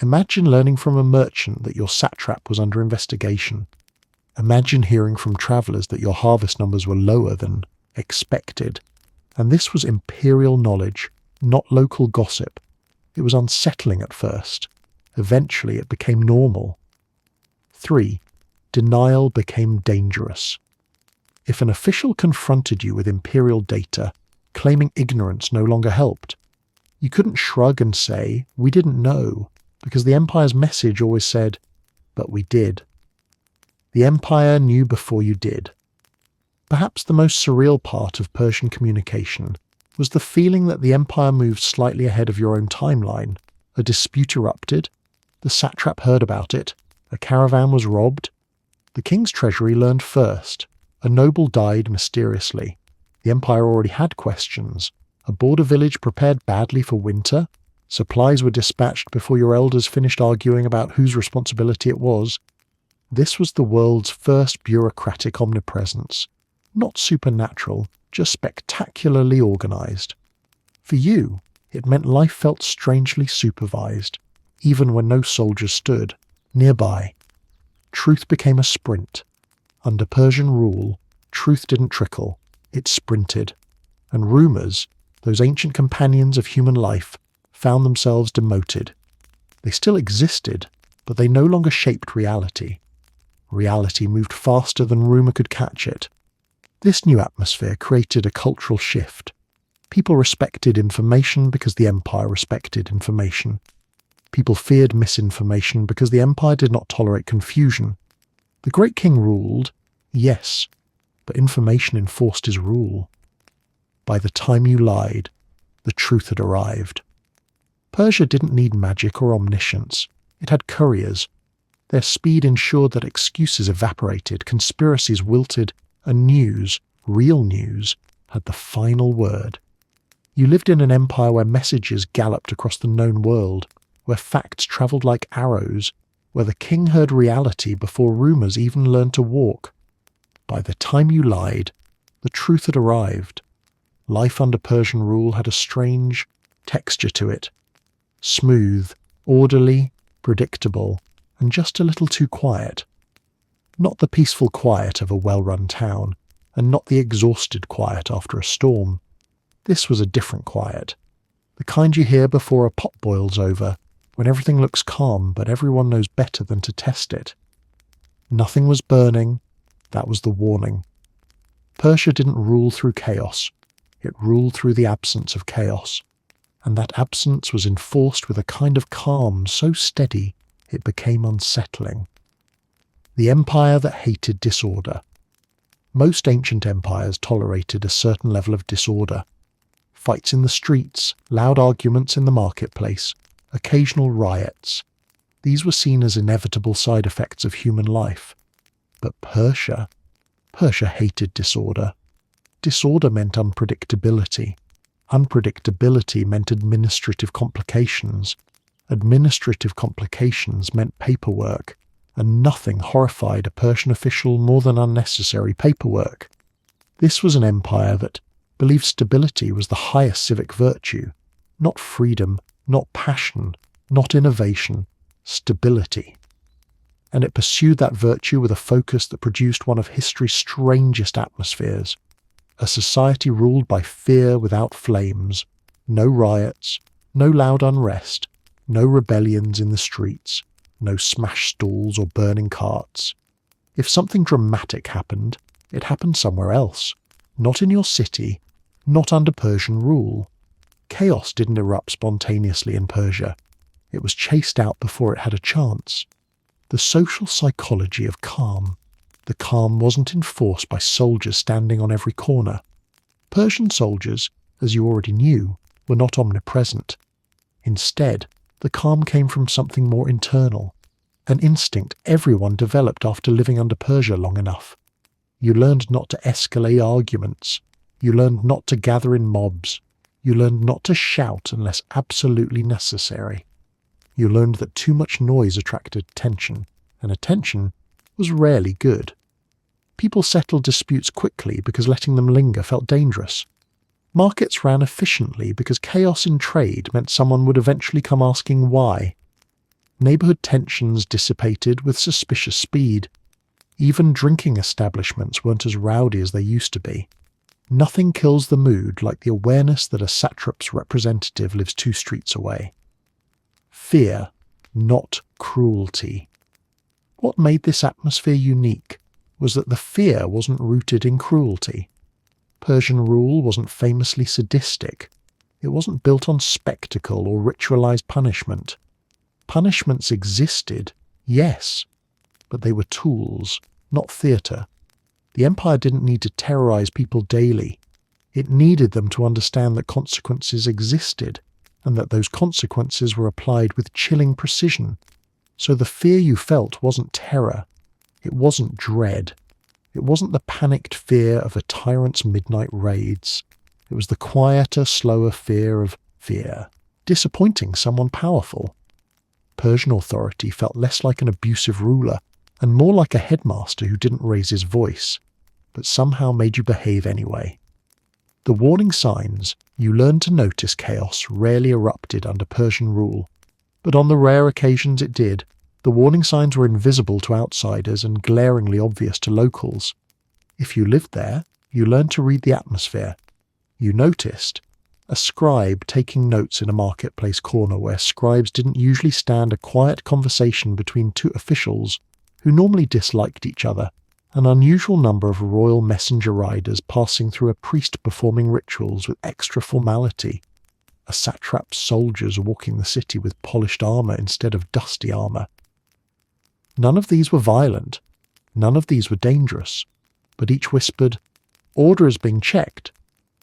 S1: Imagine learning from a merchant that your satrap was under investigation. Imagine hearing from travellers that your harvest numbers were lower than expected. And this was imperial knowledge, not local gossip. It was unsettling at first. Eventually it became normal. 3. Denial became dangerous. If an official confronted you with imperial data, claiming ignorance no longer helped. You couldn't shrug and say, "We didn't know," because the empire's message always said, "But we did." The empire knew before you did. Perhaps the most surreal part of Persian communication was the feeling that the empire moved slightly ahead of your own timeline. A dispute erupted, the satrap heard about it, a caravan was robbed. The king's treasury learned first. A noble died mysteriously. The empire already had questions. A border village prepared badly for winter. Supplies were dispatched before your elders finished arguing about whose responsibility it was. This was the world's first bureaucratic omnipresence. Not supernatural, just spectacularly organized. For you, it meant life felt strangely supervised, even when no soldiers stood nearby. Truth became a sprint. Under Persian rule, truth didn't trickle, it sprinted. And rumours, those ancient companions of human life, found themselves demoted. They still existed, but they no longer shaped reality. Reality moved faster than rumour could catch it. This new atmosphere created a cultural shift. People respected information because the empire respected information. People feared misinformation because the empire did not tolerate confusion. The great king ruled, yes, but information enforced his rule. By the time you lied, the truth had arrived. Persia didn't need magic or omniscience. It had couriers. Their speed ensured that excuses evaporated, conspiracies wilted, and news, real news, had the final word. You lived in an empire where messages galloped across the known world, where facts travelled like arrows, where the king heard reality before rumours even learned to walk. By the time you lied, the truth had arrived. Life under Persian rule had a strange texture to it. Smooth, orderly, predictable, and just a little too quiet. Not the peaceful quiet of a well-run town, and not the exhausted quiet after a storm. This was a different quiet. The kind you hear before a pot boils over, when everything looks calm but everyone knows better than to test it. Nothing was burning, that was the warning. Persia didn't rule through chaos, it ruled through the absence of chaos, and that absence was enforced with a kind of calm so steady it became unsettling. The empire that hated disorder. Most ancient empires tolerated a certain level of disorder. Fights in the streets, loud arguments in the marketplace, occasional riots. These were seen as inevitable side effects of human life. But Persia hated disorder. Disorder meant unpredictability. Unpredictability meant administrative complications. Administrative complications meant paperwork, and nothing horrified a Persian official more than unnecessary paperwork. This was an empire that believed stability was the highest civic virtue, not freedom, not passion, not innovation, stability. And it pursued that virtue with a focus that produced one of history's strangest atmospheres, a society ruled by fear without flames, no riots, no loud unrest, No rebellions in the streets, no smashed stalls or burning carts. If something dramatic happened, it happened somewhere else, not in your city, not under Persian rule. Chaos didn't erupt spontaneously in Persia. It was chased out before it had a chance. The social psychology of calm. The calm wasn't enforced by soldiers standing on every corner. Persian soldiers, as you already knew, were not omnipresent. Instead, the calm came from something more internal, an instinct everyone developed after living under Persia long enough. You learned not to escalate arguments. You learned not to gather in mobs. You learned not to shout unless absolutely necessary. You learned that too much noise attracted attention, and attention was rarely good. People settled disputes quickly because letting them linger felt dangerous. Markets ran efficiently because chaos in trade meant someone would eventually come asking why. Neighborhood tensions dissipated with suspicious speed. Even drinking establishments weren't as rowdy as they used to be. Nothing kills the mood like the awareness that a satrap's representative lives 2 streets away. Fear, not cruelty. What made this atmosphere unique was that the fear wasn't rooted in cruelty. Persian rule wasn't famously sadistic. It wasn't built on spectacle or ritualized punishment. Punishments existed, yes, but they were tools, not theatre. The empire didn't need to terrorize people daily. It needed them to understand that consequences existed, and that those consequences were applied with chilling precision. So the fear you felt wasn't terror. It wasn't dread. It wasn't the panicked fear of a tyrant's midnight raids. It was the quieter, slower fear of fear, disappointing someone powerful. Persian authority felt less like an abusive ruler and more like a headmaster who didn't raise his voice, but somehow made you behave anyway. The warning signs you learned to notice chaos rarely erupted under Persian rule, but on the rare occasions it did, the warning signs were invisible to outsiders and glaringly obvious to locals. If you lived there, you learned to read the atmosphere. You noticed a scribe taking notes in a marketplace corner where scribes didn't usually stand a quiet conversation between 2 officials who normally disliked each other, an unusual number of royal messenger riders passing through a priest performing rituals with extra formality, a satrap's soldiers walking the city with polished armour instead of dusty armour. None of these were violent, none of these were dangerous, but each whispered, "Order is being checked.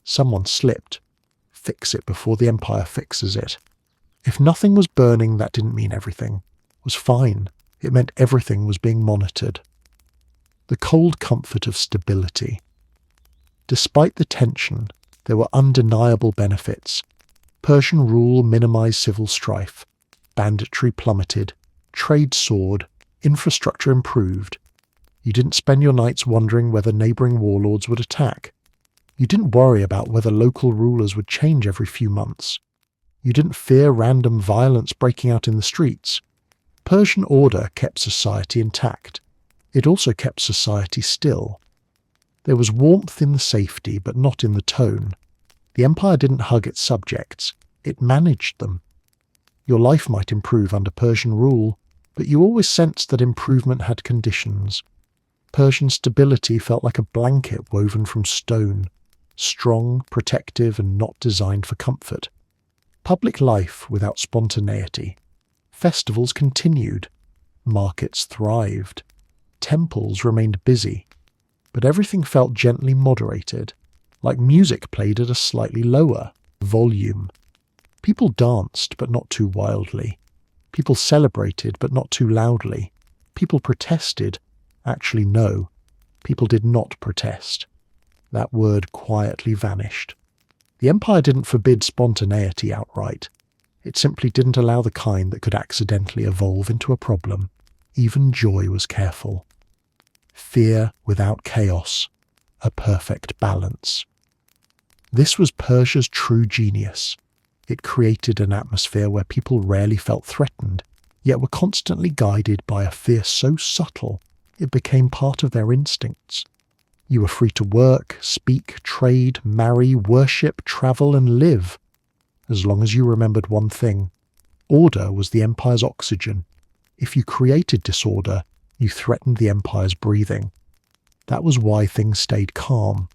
S1: Someone slipped. Fix it before the empire fixes it." If nothing was burning, that didn't mean everything was fine. It meant everything was being monitored. The cold comfort of stability. Despite the tension, there were undeniable benefits. Persian rule minimized civil strife. Banditry plummeted. Trade soared. Infrastructure improved. You didn't spend your nights wondering whether neighboring warlords would attack. You didn't worry about whether local rulers would change every few months. You didn't fear random violence breaking out in the streets. Persian order kept society intact. It also kept society still. There was warmth in the safety, but not in the tone. The empire didn't hug its subjects. It managed them. Your life might improve under Persian rule, but you always sensed that improvement had conditions. Persian stability felt like a blanket woven from stone, strong, protective, and not designed for comfort. Public life without spontaneity. Festivals continued. Markets thrived. Temples remained busy. But everything felt gently moderated, like music played at a slightly lower volume. People danced, but not too wildly. People celebrated, but not too loudly. People protested. Actually, no. People did not protest. That word quietly vanished. The empire didn't forbid spontaneity outright. It simply didn't allow the kind that could accidentally evolve into a problem. Even joy was careful. Fear without chaos. A perfect balance. This was Persia's true genius. It created an atmosphere where people rarely felt threatened, yet were constantly guided by a fear so subtle it became part of their instincts. You were free to work, speak, trade, marry, worship, travel, and live, as long as you remembered one thing. Order was the empire's oxygen. If you created disorder, you threatened the empire's breathing. That was why things stayed calm.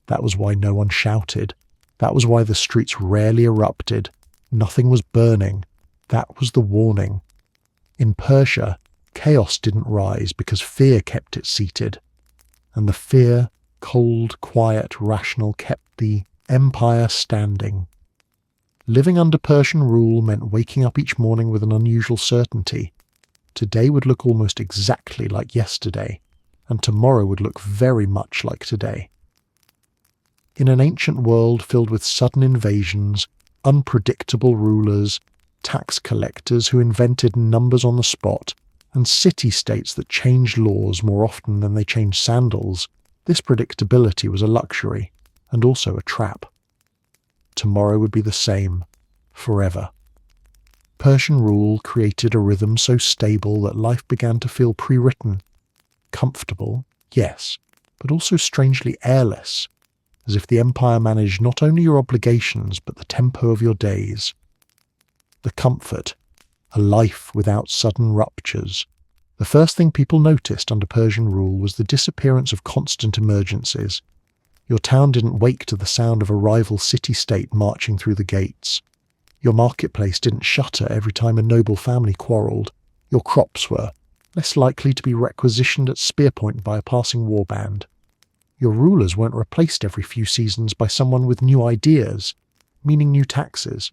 S1: That was why no one shouted. That was why the streets rarely erupted. Nothing was burning. That was the warning. In Persia, chaos didn't rise because fear kept it seated. And the fear, cold, quiet, rational, kept the empire standing. Living under Persian rule meant waking up each morning with an unusual certainty. Today would look almost exactly like yesterday, and tomorrow would look very much like today. In an ancient world filled with sudden invasions, unpredictable rulers, tax collectors who invented numbers on the spot, and city-states that changed laws more often than they changed sandals, this predictability was a luxury, and also a trap. Tomorrow would be the same, forever. Persian rule created a rhythm so stable that life began to feel pre-written. Comfortable, yes, but also strangely airless, as if the empire managed not only your obligations but the tempo of your days. The comfort, a life without sudden ruptures. The first thing people noticed under Persian rule was the disappearance of constant emergencies. Your town didn't wake to the sound of a rival city-state marching through the gates. Your marketplace didn't shutter every time a noble family quarrelled. Your crops were less likely to be requisitioned at spear point by a passing warband. Your rulers weren't replaced every few seasons by someone with new ideas, meaning new taxes.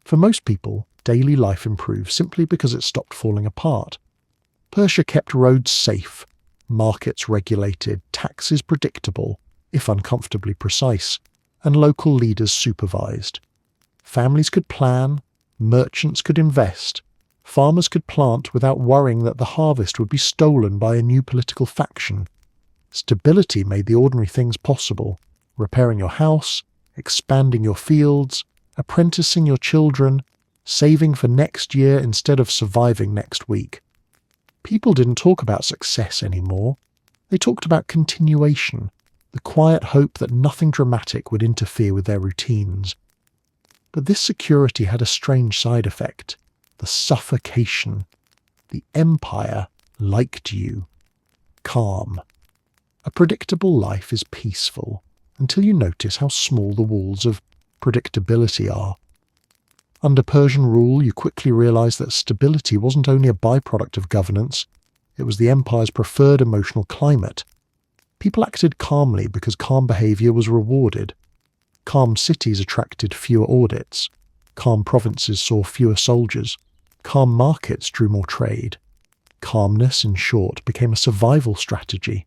S1: For most people, daily life improved simply because it stopped falling apart. Persia kept roads safe, markets regulated, taxes predictable, if uncomfortably precise, and local leaders supervised. Families could plan, merchants could invest, farmers could plant without worrying that the harvest would be stolen by a new political faction. Stability made the ordinary things possible: repairing your house, expanding your fields, apprenticing your children, saving for next year instead of surviving next week. People didn't talk about success anymore. They talked about continuation, the quiet hope that nothing dramatic would interfere with their routines. But this security had a strange side effect: the suffocation. The empire liked you. Calm. A predictable life is peaceful, until you notice how small the walls of predictability are. Under Persian rule, you quickly realized that stability wasn't only a byproduct of governance, it was the empire's preferred emotional climate. People acted calmly because calm behavior was rewarded. Calm cities attracted fewer audits. Calm provinces saw fewer soldiers. Calm markets drew more trade. Calmness, in short, became a survival strategy.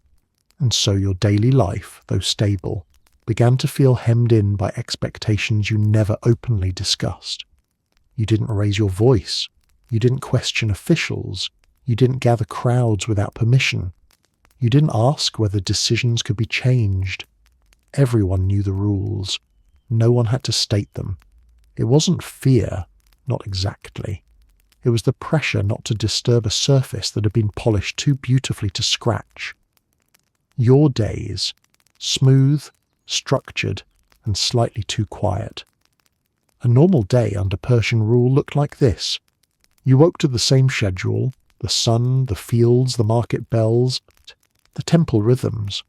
S1: And so your daily life, though stable, began to feel hemmed in by expectations you never openly discussed. You didn't raise your voice. You didn't question officials. You didn't gather crowds without permission. You didn't ask whether decisions could be changed. Everyone knew the rules. No one had to state them. It wasn't fear, not exactly. It was the pressure not to disturb a surface that had been polished too beautifully to scratch. Your days, smooth, structured, and slightly too quiet. A normal day under Persian rule looked like this. You woke to the same schedule: the sun, the fields, the market bells, the temple rhythms.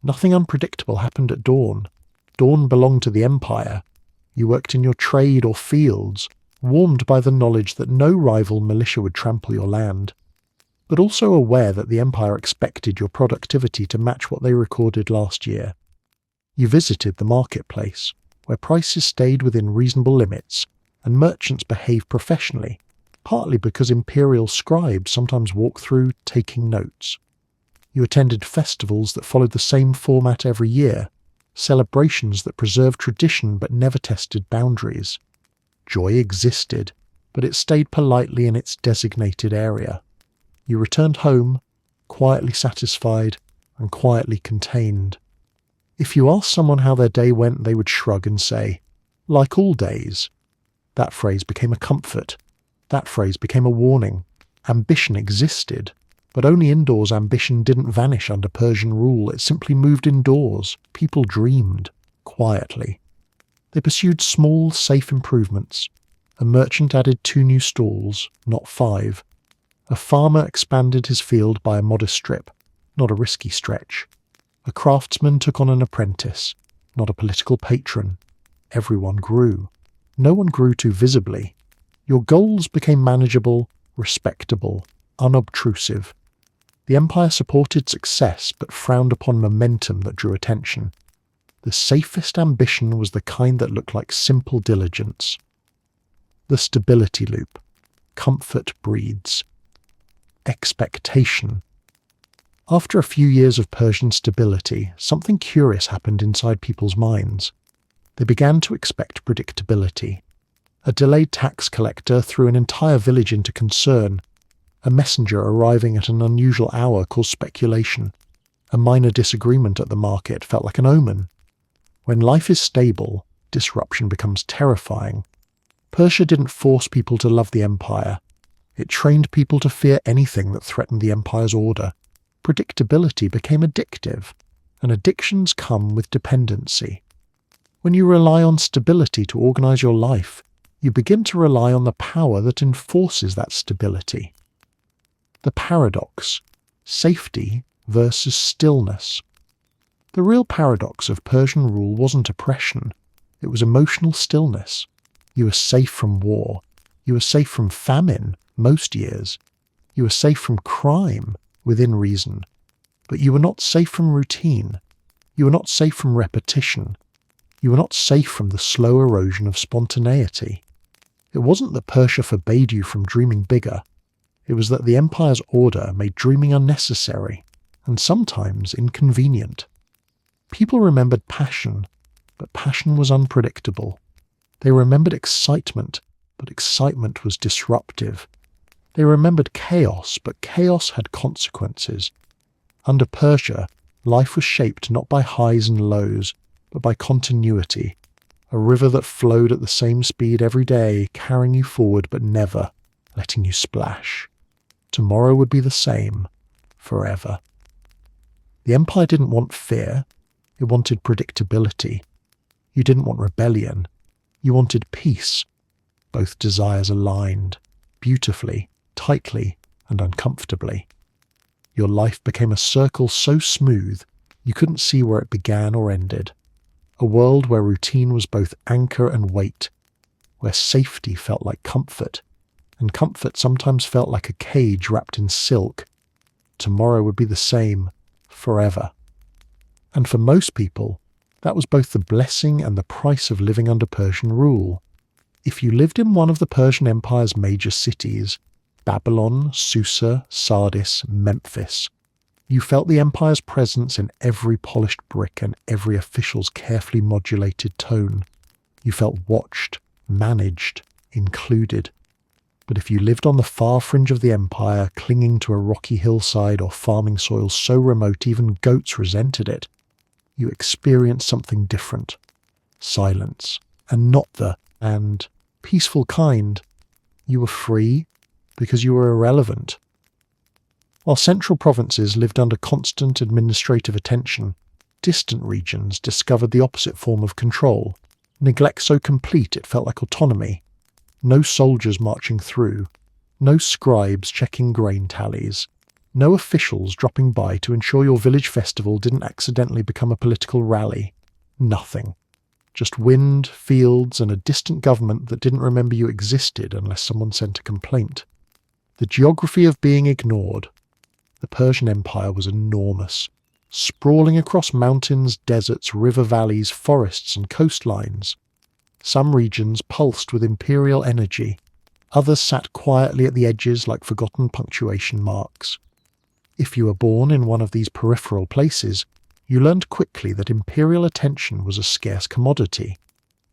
S1: Nothing unpredictable happened at dawn. Dawn belonged to the empire. You worked in your trade or fields, warmed by the knowledge that no rival militia would trample your land, but also aware that the empire expected your productivity to match what they recorded last year. You visited the marketplace, where prices stayed within reasonable limits and merchants behaved professionally, partly because imperial scribes sometimes walked through taking notes. You attended festivals that followed the same format every year, celebrations that preserved tradition but never tested boundaries. Joy existed, but it stayed politely in its designated area. You returned home, quietly satisfied and quietly contained. If you asked someone how their day went, they would shrug and say, "Like all days." That phrase became a comfort. That phrase became a warning. Ambition existed, but only indoors. Ambition didn't vanish under Persian rule. It simply moved indoors. People dreamed, quietly. They pursued small, safe improvements. A merchant added 2 new stalls, not 5. A farmer expanded his field by a modest strip, not a risky stretch. A craftsman took on an apprentice, not a political patron. Everyone grew. No one grew too visibly. Your goals became manageable, respectable, unobtrusive. The empire supported success but frowned upon momentum that drew attention. The safest ambition was the kind that looked like simple diligence. The stability loop. Comfort breeds expectation. After a few years of Persian stability, something curious happened inside people's minds. They began to expect predictability. A delayed tax collector threw an entire village into concern. A messenger arriving at an unusual hour caused speculation. A minor disagreement at the market felt like an omen. When life is stable, disruption becomes terrifying. Persia didn't force people to love the empire. It trained people to fear anything that threatened the empire's order. Predictability became addictive, and addictions come with dependency. When you rely on stability to organize your life, you begin to rely on the power that enforces that stability. The paradox: safety versus stillness. The real paradox of Persian rule wasn't oppression, it was emotional stillness. You were safe from war. You were safe from famine, most years. You were safe from crime, within reason. But you were not safe from routine. You were not safe from repetition. You were not safe from the slow erosion of spontaneity. It wasn't that Persia forbade you from dreaming bigger. It was that the empire's order made dreaming unnecessary, and sometimes inconvenient. People remembered passion, but passion was unpredictable. They remembered excitement, but excitement was disruptive. They remembered chaos, but chaos had consequences. Under Persia, life was shaped not by highs and lows, but by continuity, a river that flowed at the same speed every day, carrying you forward but never letting you splash. Tomorrow would be the same, forever. The empire didn't want fear, it wanted predictability. You didn't want rebellion, you wanted peace. Both desires aligned, beautifully, tightly, and uncomfortably. Your life became a circle so smooth you couldn't see where it began or ended. A world where routine was both anchor and weight, where safety felt like comfort, and comfort sometimes felt like a cage wrapped in silk. Tomorrow would be the same, forever. And for most people, that was both the blessing and the price of living under Persian rule. If you lived in one of the Persian Empire's major cities, Babylon, Susa, Sardis, Memphis, you felt the empire's presence in every polished brick and every official's carefully modulated tone. You felt watched, managed, included. But if you lived on the far fringe of the empire, clinging to a rocky hillside or farming soil so remote even goats resented it, you experienced something different. Silence, and not the and peaceful kind. You were free because you were irrelevant. While central provinces lived under constant administrative attention, distant regions discovered the opposite form of control, neglect so complete it felt like autonomy. No soldiers marching through, no scribes checking grain tallies, no officials dropping by to ensure your village festival didn't accidentally become a political rally. Nothing. Just wind, fields, and a distant government that didn't remember you existed unless someone sent a complaint. The geography of being ignored. The Persian Empire was enormous, sprawling across mountains, deserts, river valleys, forests, and coastlines. Some regions pulsed with imperial energy, others sat quietly at the edges like forgotten punctuation marks. If you were born in one of these peripheral places, you learned quickly that imperial attention was a scarce commodity,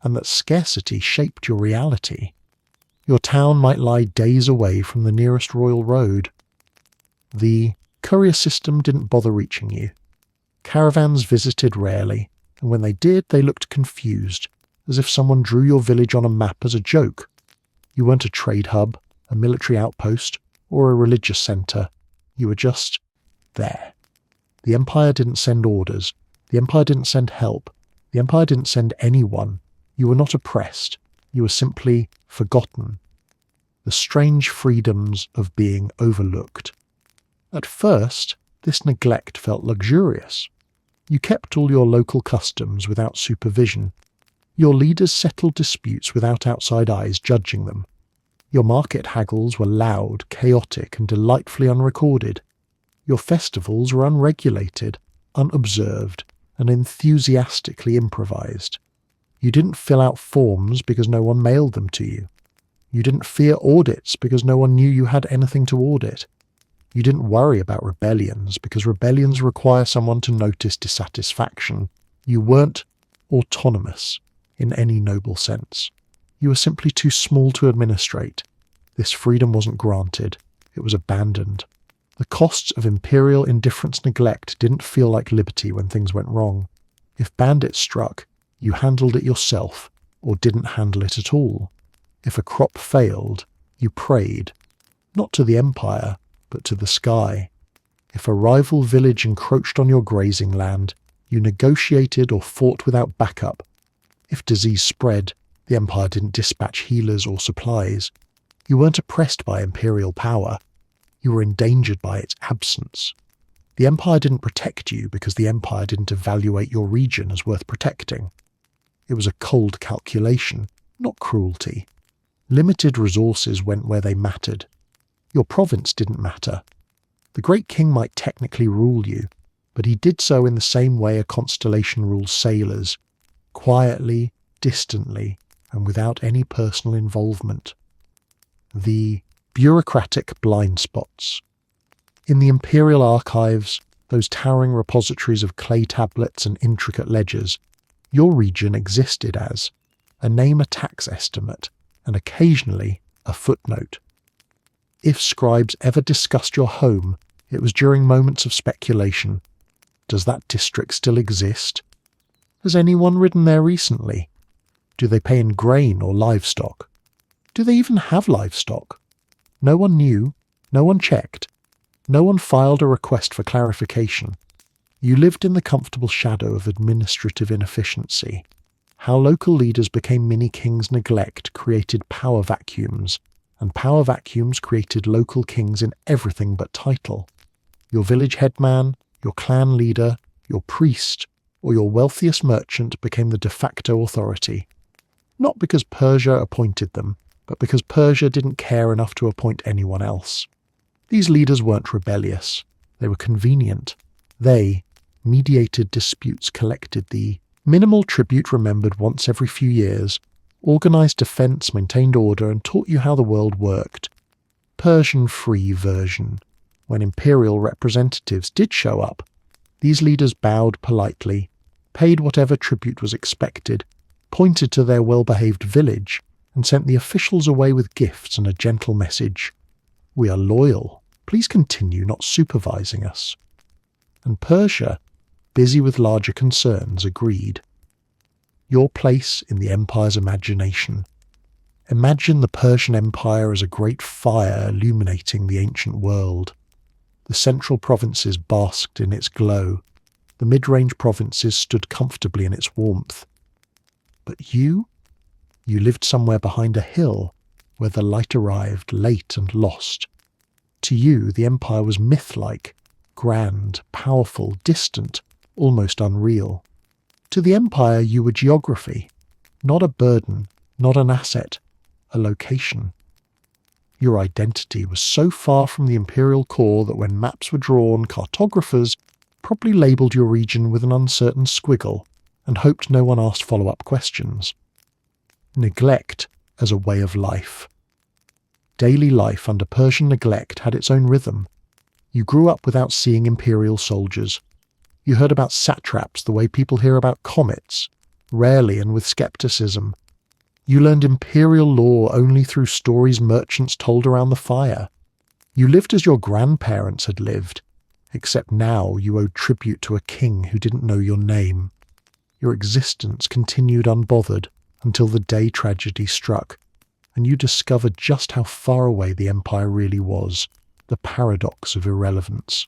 S1: and that scarcity shaped your reality. Your town might lie days away from the nearest royal road. The courier system didn't bother reaching you. Caravans visited rarely, and when they did, they looked confused, as if someone drew your village on a map as a joke. You weren't a trade hub, a military outpost, or a religious centre. You were just there. The empire didn't send orders. The empire didn't send help. The empire didn't send anyone. You were not oppressed. You were simply forgotten. The strange freedoms of being overlooked. At first, this neglect felt luxurious. You kept all your local customs without supervision. Your leaders settled disputes without outside eyes judging them. Your market haggles were loud, chaotic, and delightfully unrecorded. Your festivals were unregulated, unobserved, and enthusiastically improvised. You didn't fill out forms because no one mailed them to you. You didn't fear audits because no one knew you had anything to audit. You didn't worry about rebellions because rebellions require someone to notice dissatisfaction. You weren't autonomous in any noble sense. You were simply too small to administrate. This freedom wasn't granted. It was abandoned. The costs of imperial indifference neglect didn't feel like liberty when things went wrong. If bandits struck, you handled it yourself or didn't handle it at all. If a crop failed, you prayed, not to the empire, but to the sky. If a rival village encroached on your grazing land, you negotiated or fought without backup. If disease spread, the empire didn't dispatch healers or supplies. You weren't oppressed by imperial power. You were endangered by its absence. The empire didn't protect you because the empire didn't evaluate your region as worth protecting. It was a cold calculation, not cruelty. Limited resources went where they mattered. Your province didn't matter. The great king might technically rule you, but he did so in the same way a constellation rules sailors, quietly, distantly, and without any personal involvement. The bureaucratic blind spots. In the imperial archives, those towering repositories of clay tablets and intricate ledgers, your region existed as a name, a tax estimate, and occasionally a footnote. If scribes ever discussed your home, it was during moments of speculation. Does that district still exist? Has anyone ridden there recently? Do they pay in grain or livestock? Do they even have livestock? No one knew, no one checked, no one filed a request for clarification. You lived in the comfortable shadow of administrative inefficiency. How local leaders became mini-kings' neglect created power vacuums, and power vacuums created local kings in everything but title. Your village headman, your clan leader, your priest, or your wealthiest merchant became the de facto authority. Not because Persia appointed them, but because Persia didn't care enough to appoint anyone else. These leaders weren't rebellious. They were convenient. They mediated disputes, collected the minimal tribute remembered once every few years, organised defence, maintained order, and taught you how the world worked. Persian-free version. When imperial representatives did show up, these leaders bowed politely, paid whatever tribute was expected, pointed to their well-behaved village, and sent the officials away with gifts and a gentle message. We are loyal. Please continue not supervising us. And Persia, busy with larger concerns, agreed. Your place in the empire's imagination. Imagine the Persian Empire as a great fire illuminating the ancient world. The central provinces basked in its glow. The mid-range provinces stood comfortably in its warmth. But you lived somewhere behind a hill where the light arrived late and lost. To you, the empire was myth-like, grand, powerful, distant, almost unreal. To the empire, you were geography, not a burden, not an asset, a location. Your identity was so far from the imperial core that when maps were drawn, cartographers probably labelled your region with an uncertain squiggle and hoped no one asked follow-up questions. Neglect as a way of life. Daily life under Persian neglect had its own rhythm. You grew up without seeing imperial soldiers. You heard about satraps the way people hear about comets, rarely and with skepticism. You learned imperial law only through stories merchants told around the fire. You lived as your grandparents had lived, except now you owed tribute to a king who didn't know your name. Your existence continued unbothered until the day tragedy struck, and you discovered just how far away the empire really was, the paradox of irrelevance.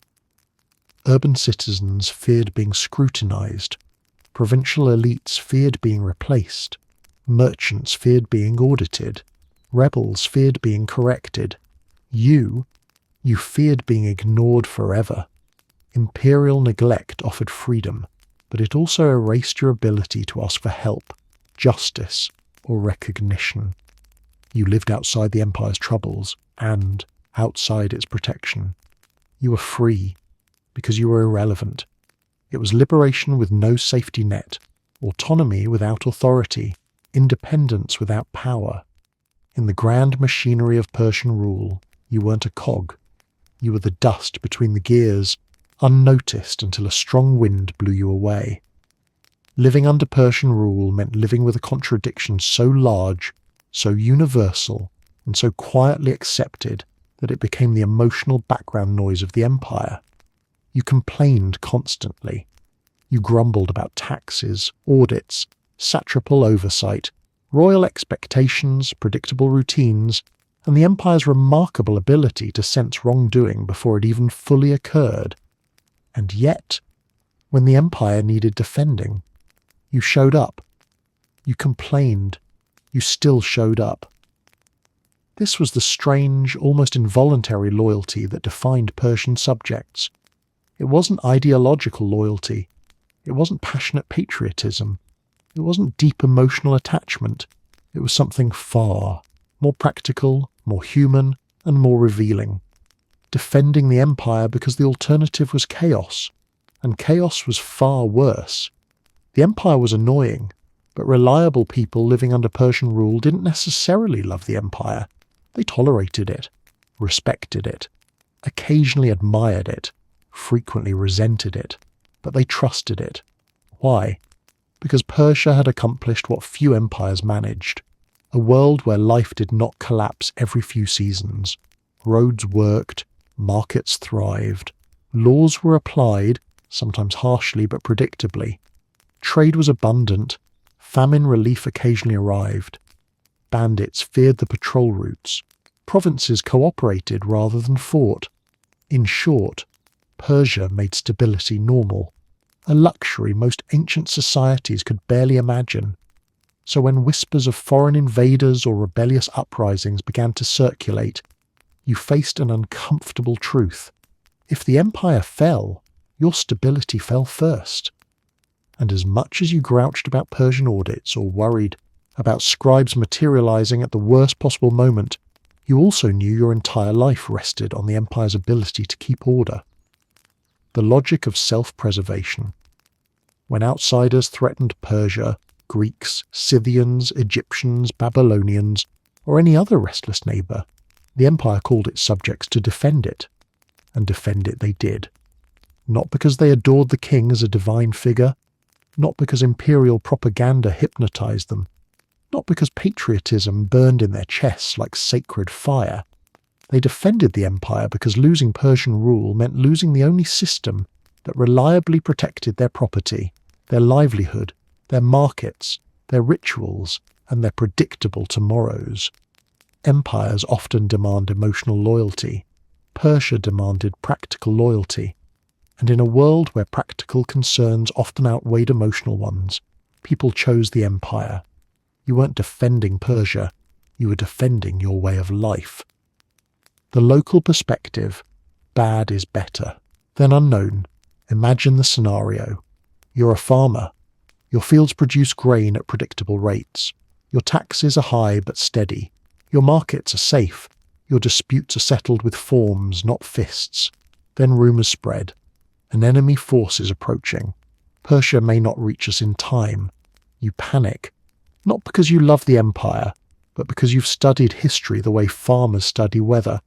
S1: Urban citizens feared being scrutinized. Provincial elites feared being replaced. Merchants feared being audited. Rebels feared being corrected. You feared being ignored forever. Imperial neglect offered freedom, but it also erased your ability to ask for help, justice, or recognition. You lived outside the empire's troubles and outside its protection. You were free because you were irrelevant. It was liberation with no safety net, autonomy without authority, independence without power. In the grand machinery of Persian rule, you weren't a cog. You were the dust between the gears, unnoticed until a strong wind blew you away. Living under Persian rule meant living with a contradiction so large, so universal, and so quietly accepted that it became the emotional background noise of the empire. You complained constantly. You grumbled about taxes, audits, satrapal oversight, royal expectations, predictable routines, and the empire's remarkable ability to sense wrongdoing before it even fully occurred. And yet, when the empire needed defending, you showed up. You complained. You still showed up. This was the strange, almost involuntary loyalty that defined Persian subjects. It wasn't ideological loyalty. It wasn't passionate patriotism. It wasn't deep emotional attachment. It was something far more practical, more human, and more revealing. Defending the empire because the alternative was chaos, and chaos was far worse. The empire was annoying, but reliable people living under Persian rule didn't necessarily love the empire. They tolerated it, respected it, occasionally admired it, frequently resented it, but they trusted it. Why? Because Persia had accomplished what few empires managed, a world where life did not collapse every few seasons. Roads worked, markets thrived, laws were applied, sometimes harshly but predictably. Trade was abundant, famine relief occasionally arrived. Bandits feared the patrol routes. Provinces cooperated rather than fought. In short, Persia made stability normal, a luxury most ancient societies could barely imagine. So when whispers of foreign invaders or rebellious uprisings began to circulate, you faced an uncomfortable truth. If the empire fell, your stability fell first. And as much as you grouched about Persian audits or worried about scribes materializing at the worst possible moment, you also knew your entire life rested on the empire's ability to keep order. The logic of self-preservation. When outsiders threatened Persia, Greeks, Scythians, Egyptians, Babylonians, or any other restless neighbour, the empire called its subjects to defend it. And defend it they did. Not because they adored the king as a divine figure, not because imperial propaganda hypnotized them, not because patriotism burned in their chests like sacred fire. They defended the empire because losing Persian rule meant losing the only system that reliably protected their property, their livelihood, their markets, their rituals, and their predictable tomorrows. Empires often demand emotional loyalty. Persia demanded practical loyalty. And in a world where practical concerns often outweighed emotional ones, people chose the empire. You weren't defending Persia, you were defending your way of life. The local perspective, bad is better. Then unknown, imagine the scenario. You're a farmer. Your fields produce grain at predictable rates. Your taxes are high but steady. Your markets are safe. Your disputes are settled with forms, not fists. Then rumours spread. An enemy force is approaching. Persia may not reach us in time. You panic. Not because you love the empire, but because you've studied history the way farmers study weather.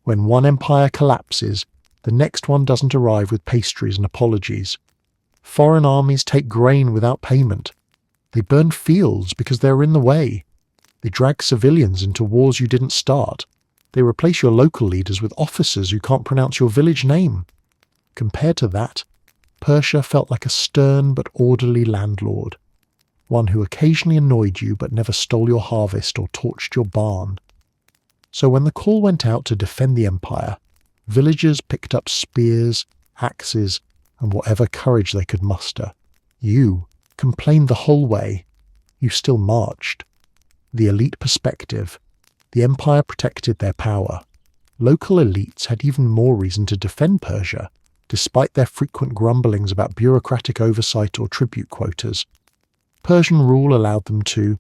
S1: When one empire collapses, the next one doesn't arrive with pastries and apologies. Foreign armies take grain without payment. They burn fields because they're in the way. They drag civilians into wars you didn't start. They replace your local leaders with officers who can't pronounce your village name. Compared to that, Persia felt like a stern but orderly landlord, one who occasionally annoyed you but never stole your harvest or torched your barn. So when the call went out to defend the empire, villagers picked up spears, axes, and whatever courage they could muster. You complained the whole way. you still marched. The elite perspective. The empire protected their power. Local elites had even more reason to defend Persia, despite their frequent grumblings about bureaucratic oversight or tribute quotas. Persian rule allowed them to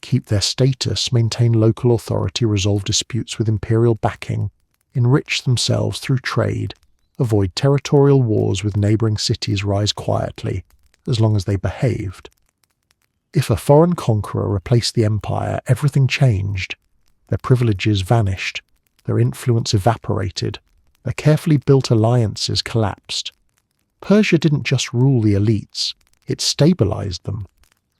S1: keep their status, maintain local authority, resolve disputes with imperial backing, enrich themselves through trade, avoid territorial wars with neighbouring cities, rise quietly, as long as they behaved. If a foreign conqueror replaced the empire, everything changed. Their privileges vanished, their influence evaporated, their carefully built alliances collapsed. Persia didn't just rule the elites, it stabilised them.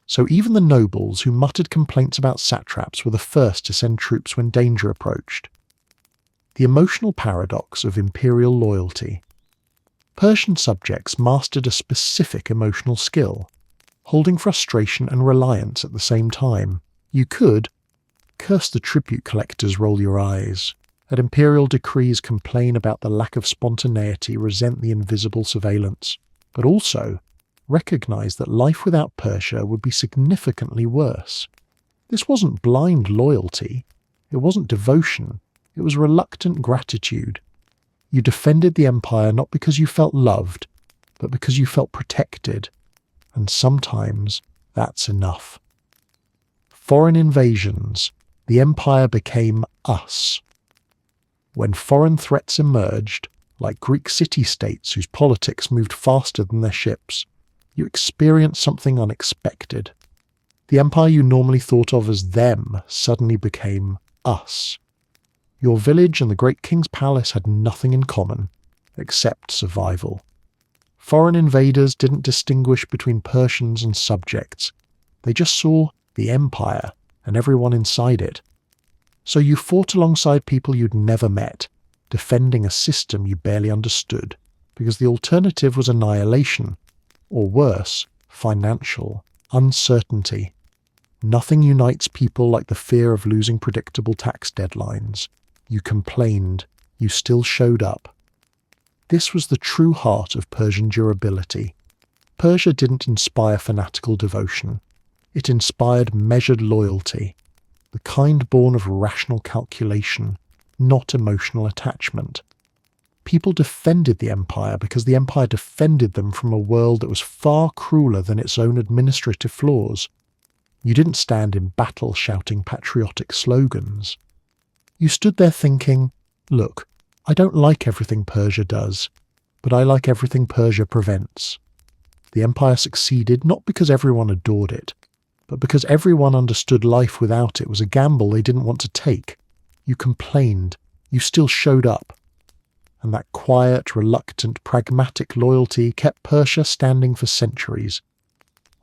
S1: So even the nobles who muttered complaints about satraps were the first to send troops when danger approached. The emotional paradox of imperial loyalty. Persian subjects mastered a specific emotional skill, holding frustration and reliance at the same time. You could curse the tribute collectors, roll your eyes, at imperial decrees complain about the lack of spontaneity, resent the invisible surveillance, but also recognize that life without Persia would be significantly worse. This wasn't blind loyalty, it wasn't devotion, it was reluctant gratitude. You defended the empire not because you felt loved, but because you felt protected, and sometimes that's enough. Foreign invasions. The empire became us. When foreign threats emerged, like Greek city-states whose politics moved faster than their ships, you experienced something unexpected. The empire you normally thought of as them suddenly became us. Your village and the great king's palace had nothing in common, except survival. Foreign invaders didn't distinguish between Persians and subjects. They just saw the empire and everyone inside it. So you fought alongside people you'd never met, defending a system you barely understood, because the alternative was annihilation, or worse, financial uncertainty. Nothing unites people like the fear of losing predictable tax deadlines. You complained, you still showed up. This was the true heart of Persian durability. Persia didn't inspire fanatical devotion. It inspired measured loyalty, the kind born of rational calculation, not emotional attachment. People defended the empire because the empire defended them from a world that was far crueler than its own administrative flaws. You didn't stand in battle shouting patriotic slogans. You stood there thinking, look, I don't like everything Persia does, but I like everything Persia prevents. The empire succeeded not because everyone adored it, but because everyone understood life without it was a gamble they didn't want to take. You complained, you still showed up. And that quiet, reluctant, pragmatic loyalty kept Persia standing for centuries.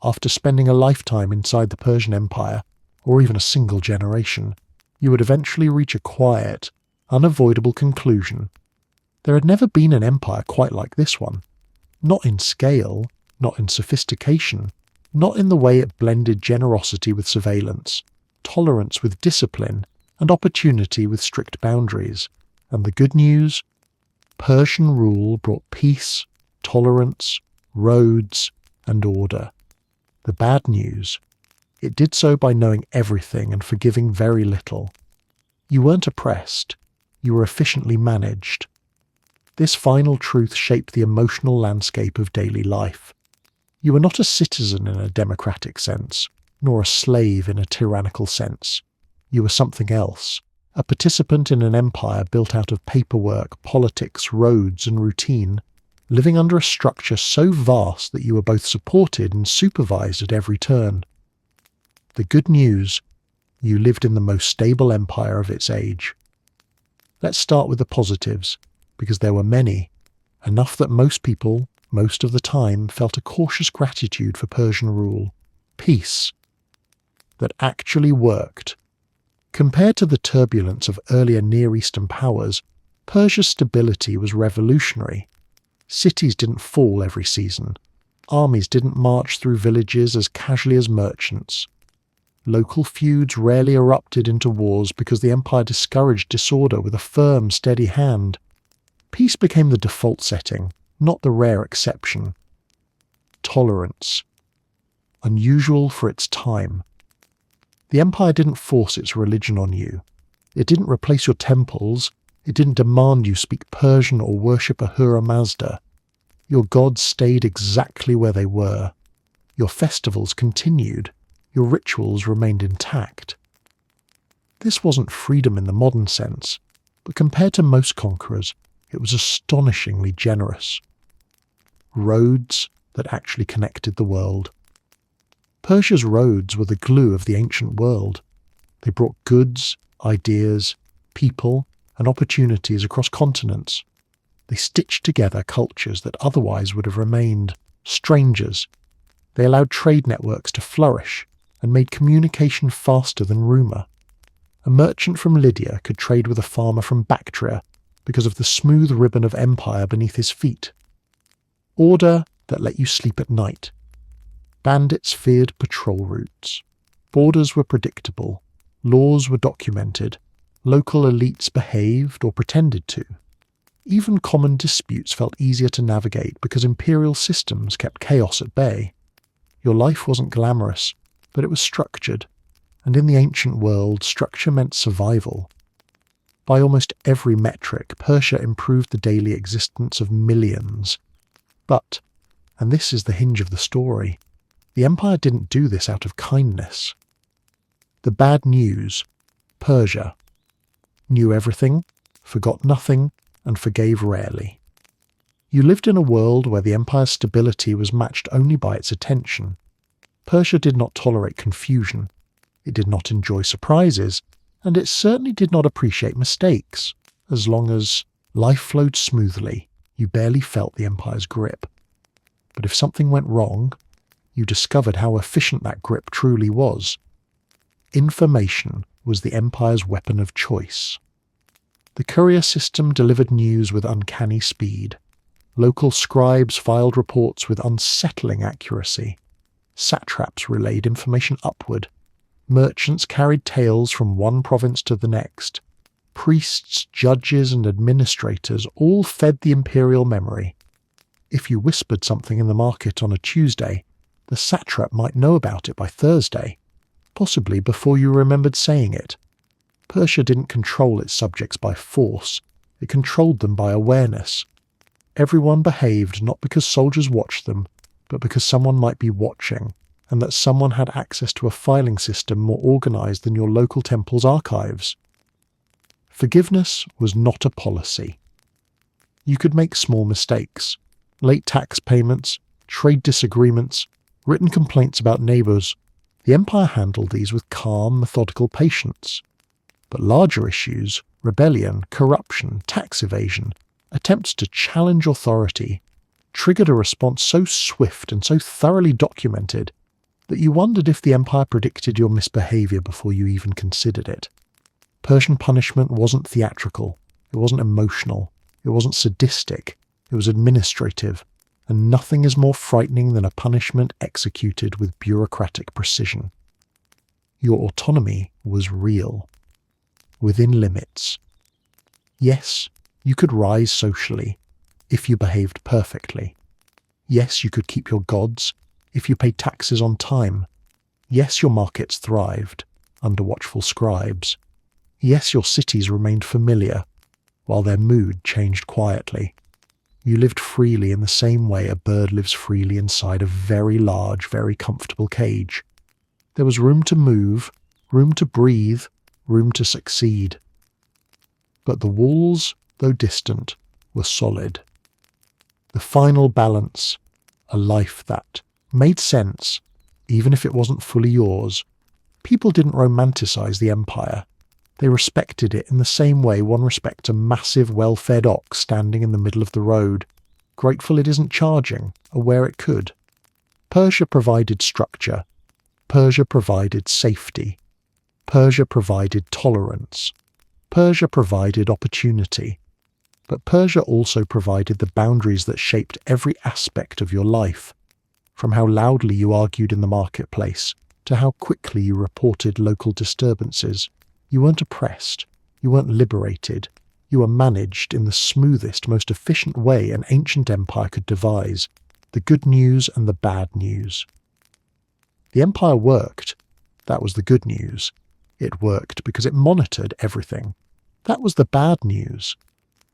S1: After spending a lifetime inside the Persian Empire, or even a single generation, you would eventually reach a quiet, unavoidable conclusion. There had never been an empire quite like this one. Not in scale, not in sophistication, not in the way it blended generosity with surveillance, tolerance with discipline, and opportunity with strict boundaries. And the good news? Persian rule brought peace, tolerance, roads, and order. The bad news? It did so by knowing everything and forgiving very little. You weren't oppressed, you were efficiently managed. This final truth shaped the emotional landscape of daily life. You were not a citizen in a democratic sense, nor a slave in a tyrannical sense. You were something else, a participant in an empire built out of paperwork, politics, roads, and routine, living under a structure so vast that you were both supported and supervised at every turn. The good news, you lived in the most stable empire of its age. Let's start with the positives, because there were many, enough that most people, most of the time, felt a cautious gratitude for Persian rule. Peace. That actually worked. Compared to the turbulence of earlier Near Eastern powers, Persia's stability was revolutionary. Cities didn't fall every season. Armies didn't march through villages as casually as merchants. Local feuds rarely erupted into wars because the empire discouraged disorder with a firm, steady hand. Peace became the default setting, not the rare exception. Tolerance. Unusual for its time, The empire didn't force its religion on you. It didn't replace your temples. It didn't demand you speak Persian or worship Ahura Mazda. Your gods stayed exactly where they were. Your festivals continued. Your rituals remained intact. This wasn't freedom in the modern sense, but compared to most conquerors, it was astonishingly generous. Roads that actually connected the world. Persia's roads were the glue of the ancient world. They brought goods, ideas, people, and opportunities across continents. They stitched together cultures that otherwise would have remained strangers. They allowed trade networks to flourish and made communication faster than rumour. A merchant from Lydia could trade with a farmer from Bactria because of the smooth ribbon of empire beneath his feet. Order that let you sleep at night. Bandits feared patrol routes. Borders were predictable. Laws were documented. Local elites behaved or pretended to. Even common disputes felt easier to navigate because imperial systems kept chaos at bay. Your life wasn't glamorous, but it was structured, and in the ancient world, structure meant survival. By almost every metric, Persia improved the daily existence of millions. But, and this is the hinge of the story, the empire didn't do this out of kindness. The bad news: Persia knew everything, forgot nothing, and forgave rarely. You lived in a world where the empire's stability was matched only by its attention. Persia did not tolerate confusion. It did not enjoy surprises, and it certainly did not appreciate mistakes. As long as life flowed smoothly, you barely felt the empire's grip. But if something went wrong, you discovered how efficient that grip truly was. Information was the empire's weapon of choice. The courier system delivered news with uncanny speed. Local scribes filed reports with unsettling accuracy. Satraps relayed information upward. Merchants carried tales from one province to the next. Priests, judges, and administrators all fed the imperial memory. If you whispered something in the market on a Tuesday, the satrap might know about it by Thursday, possibly before you remembered saying it. Persia didn't control its subjects by force, it controlled them by awareness. Everyone behaved not because soldiers watched them, but because someone might be watching, and that someone had access to a filing system more organized than your local temple's archives. Forgiveness was not a policy. You could make small mistakes: late tax payments, trade disagreements, written complaints about neighbours. The empire handled these with calm, methodical patience. But larger issues, rebellion, corruption, tax evasion, attempts to challenge authority, triggered a response so swift and so thoroughly documented that you wondered if the empire predicted your misbehaviour before you even considered it. Persian punishment wasn't theatrical, it wasn't emotional, it wasn't sadistic, it was administrative, and nothing is more frightening than a punishment executed with bureaucratic precision. Your autonomy was real, within limits. Yes, you could rise socially, if you behaved perfectly. Yes, you could keep your gods, if you paid taxes on time. Yes, your markets thrived, under watchful scribes. Yes, your cities remained familiar, while their mood changed quietly. You lived freely in the same way a bird lives freely inside a very large, very comfortable cage. There was room to move, room to breathe, room to succeed. But the walls, though distant, were solid. The final balance, a life that made sense, even if it wasn't fully yours. People didn't romanticize the empire. They respected it in the same way one respects a massive, well-fed ox standing in the middle of the road, grateful it isn't charging, or where it could. Persia provided structure. Persia provided safety. Persia provided tolerance. Persia provided opportunity. But Persia also provided the boundaries that shaped every aspect of your life, from how loudly you argued in the marketplace to how quickly you reported local disturbances. You weren't oppressed, you weren't liberated, you were managed in the smoothest, most efficient way an ancient empire could devise, the good news and the bad news. The empire worked, That was the good news. It worked because it monitored everything. That was the bad news.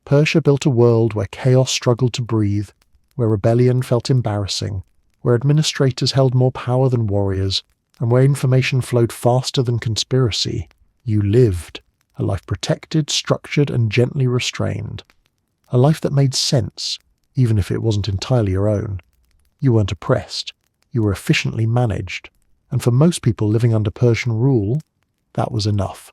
S1: Persia built a world where chaos struggled to breathe, where rebellion felt embarrassing, where administrators held more power than warriors, and where information flowed faster than conspiracy. You lived a life protected, structured, and gently restrained. A life that made sense, even if it wasn't entirely your own. You weren't oppressed. You were efficiently managed. And for most people living under Persian rule, that was enough.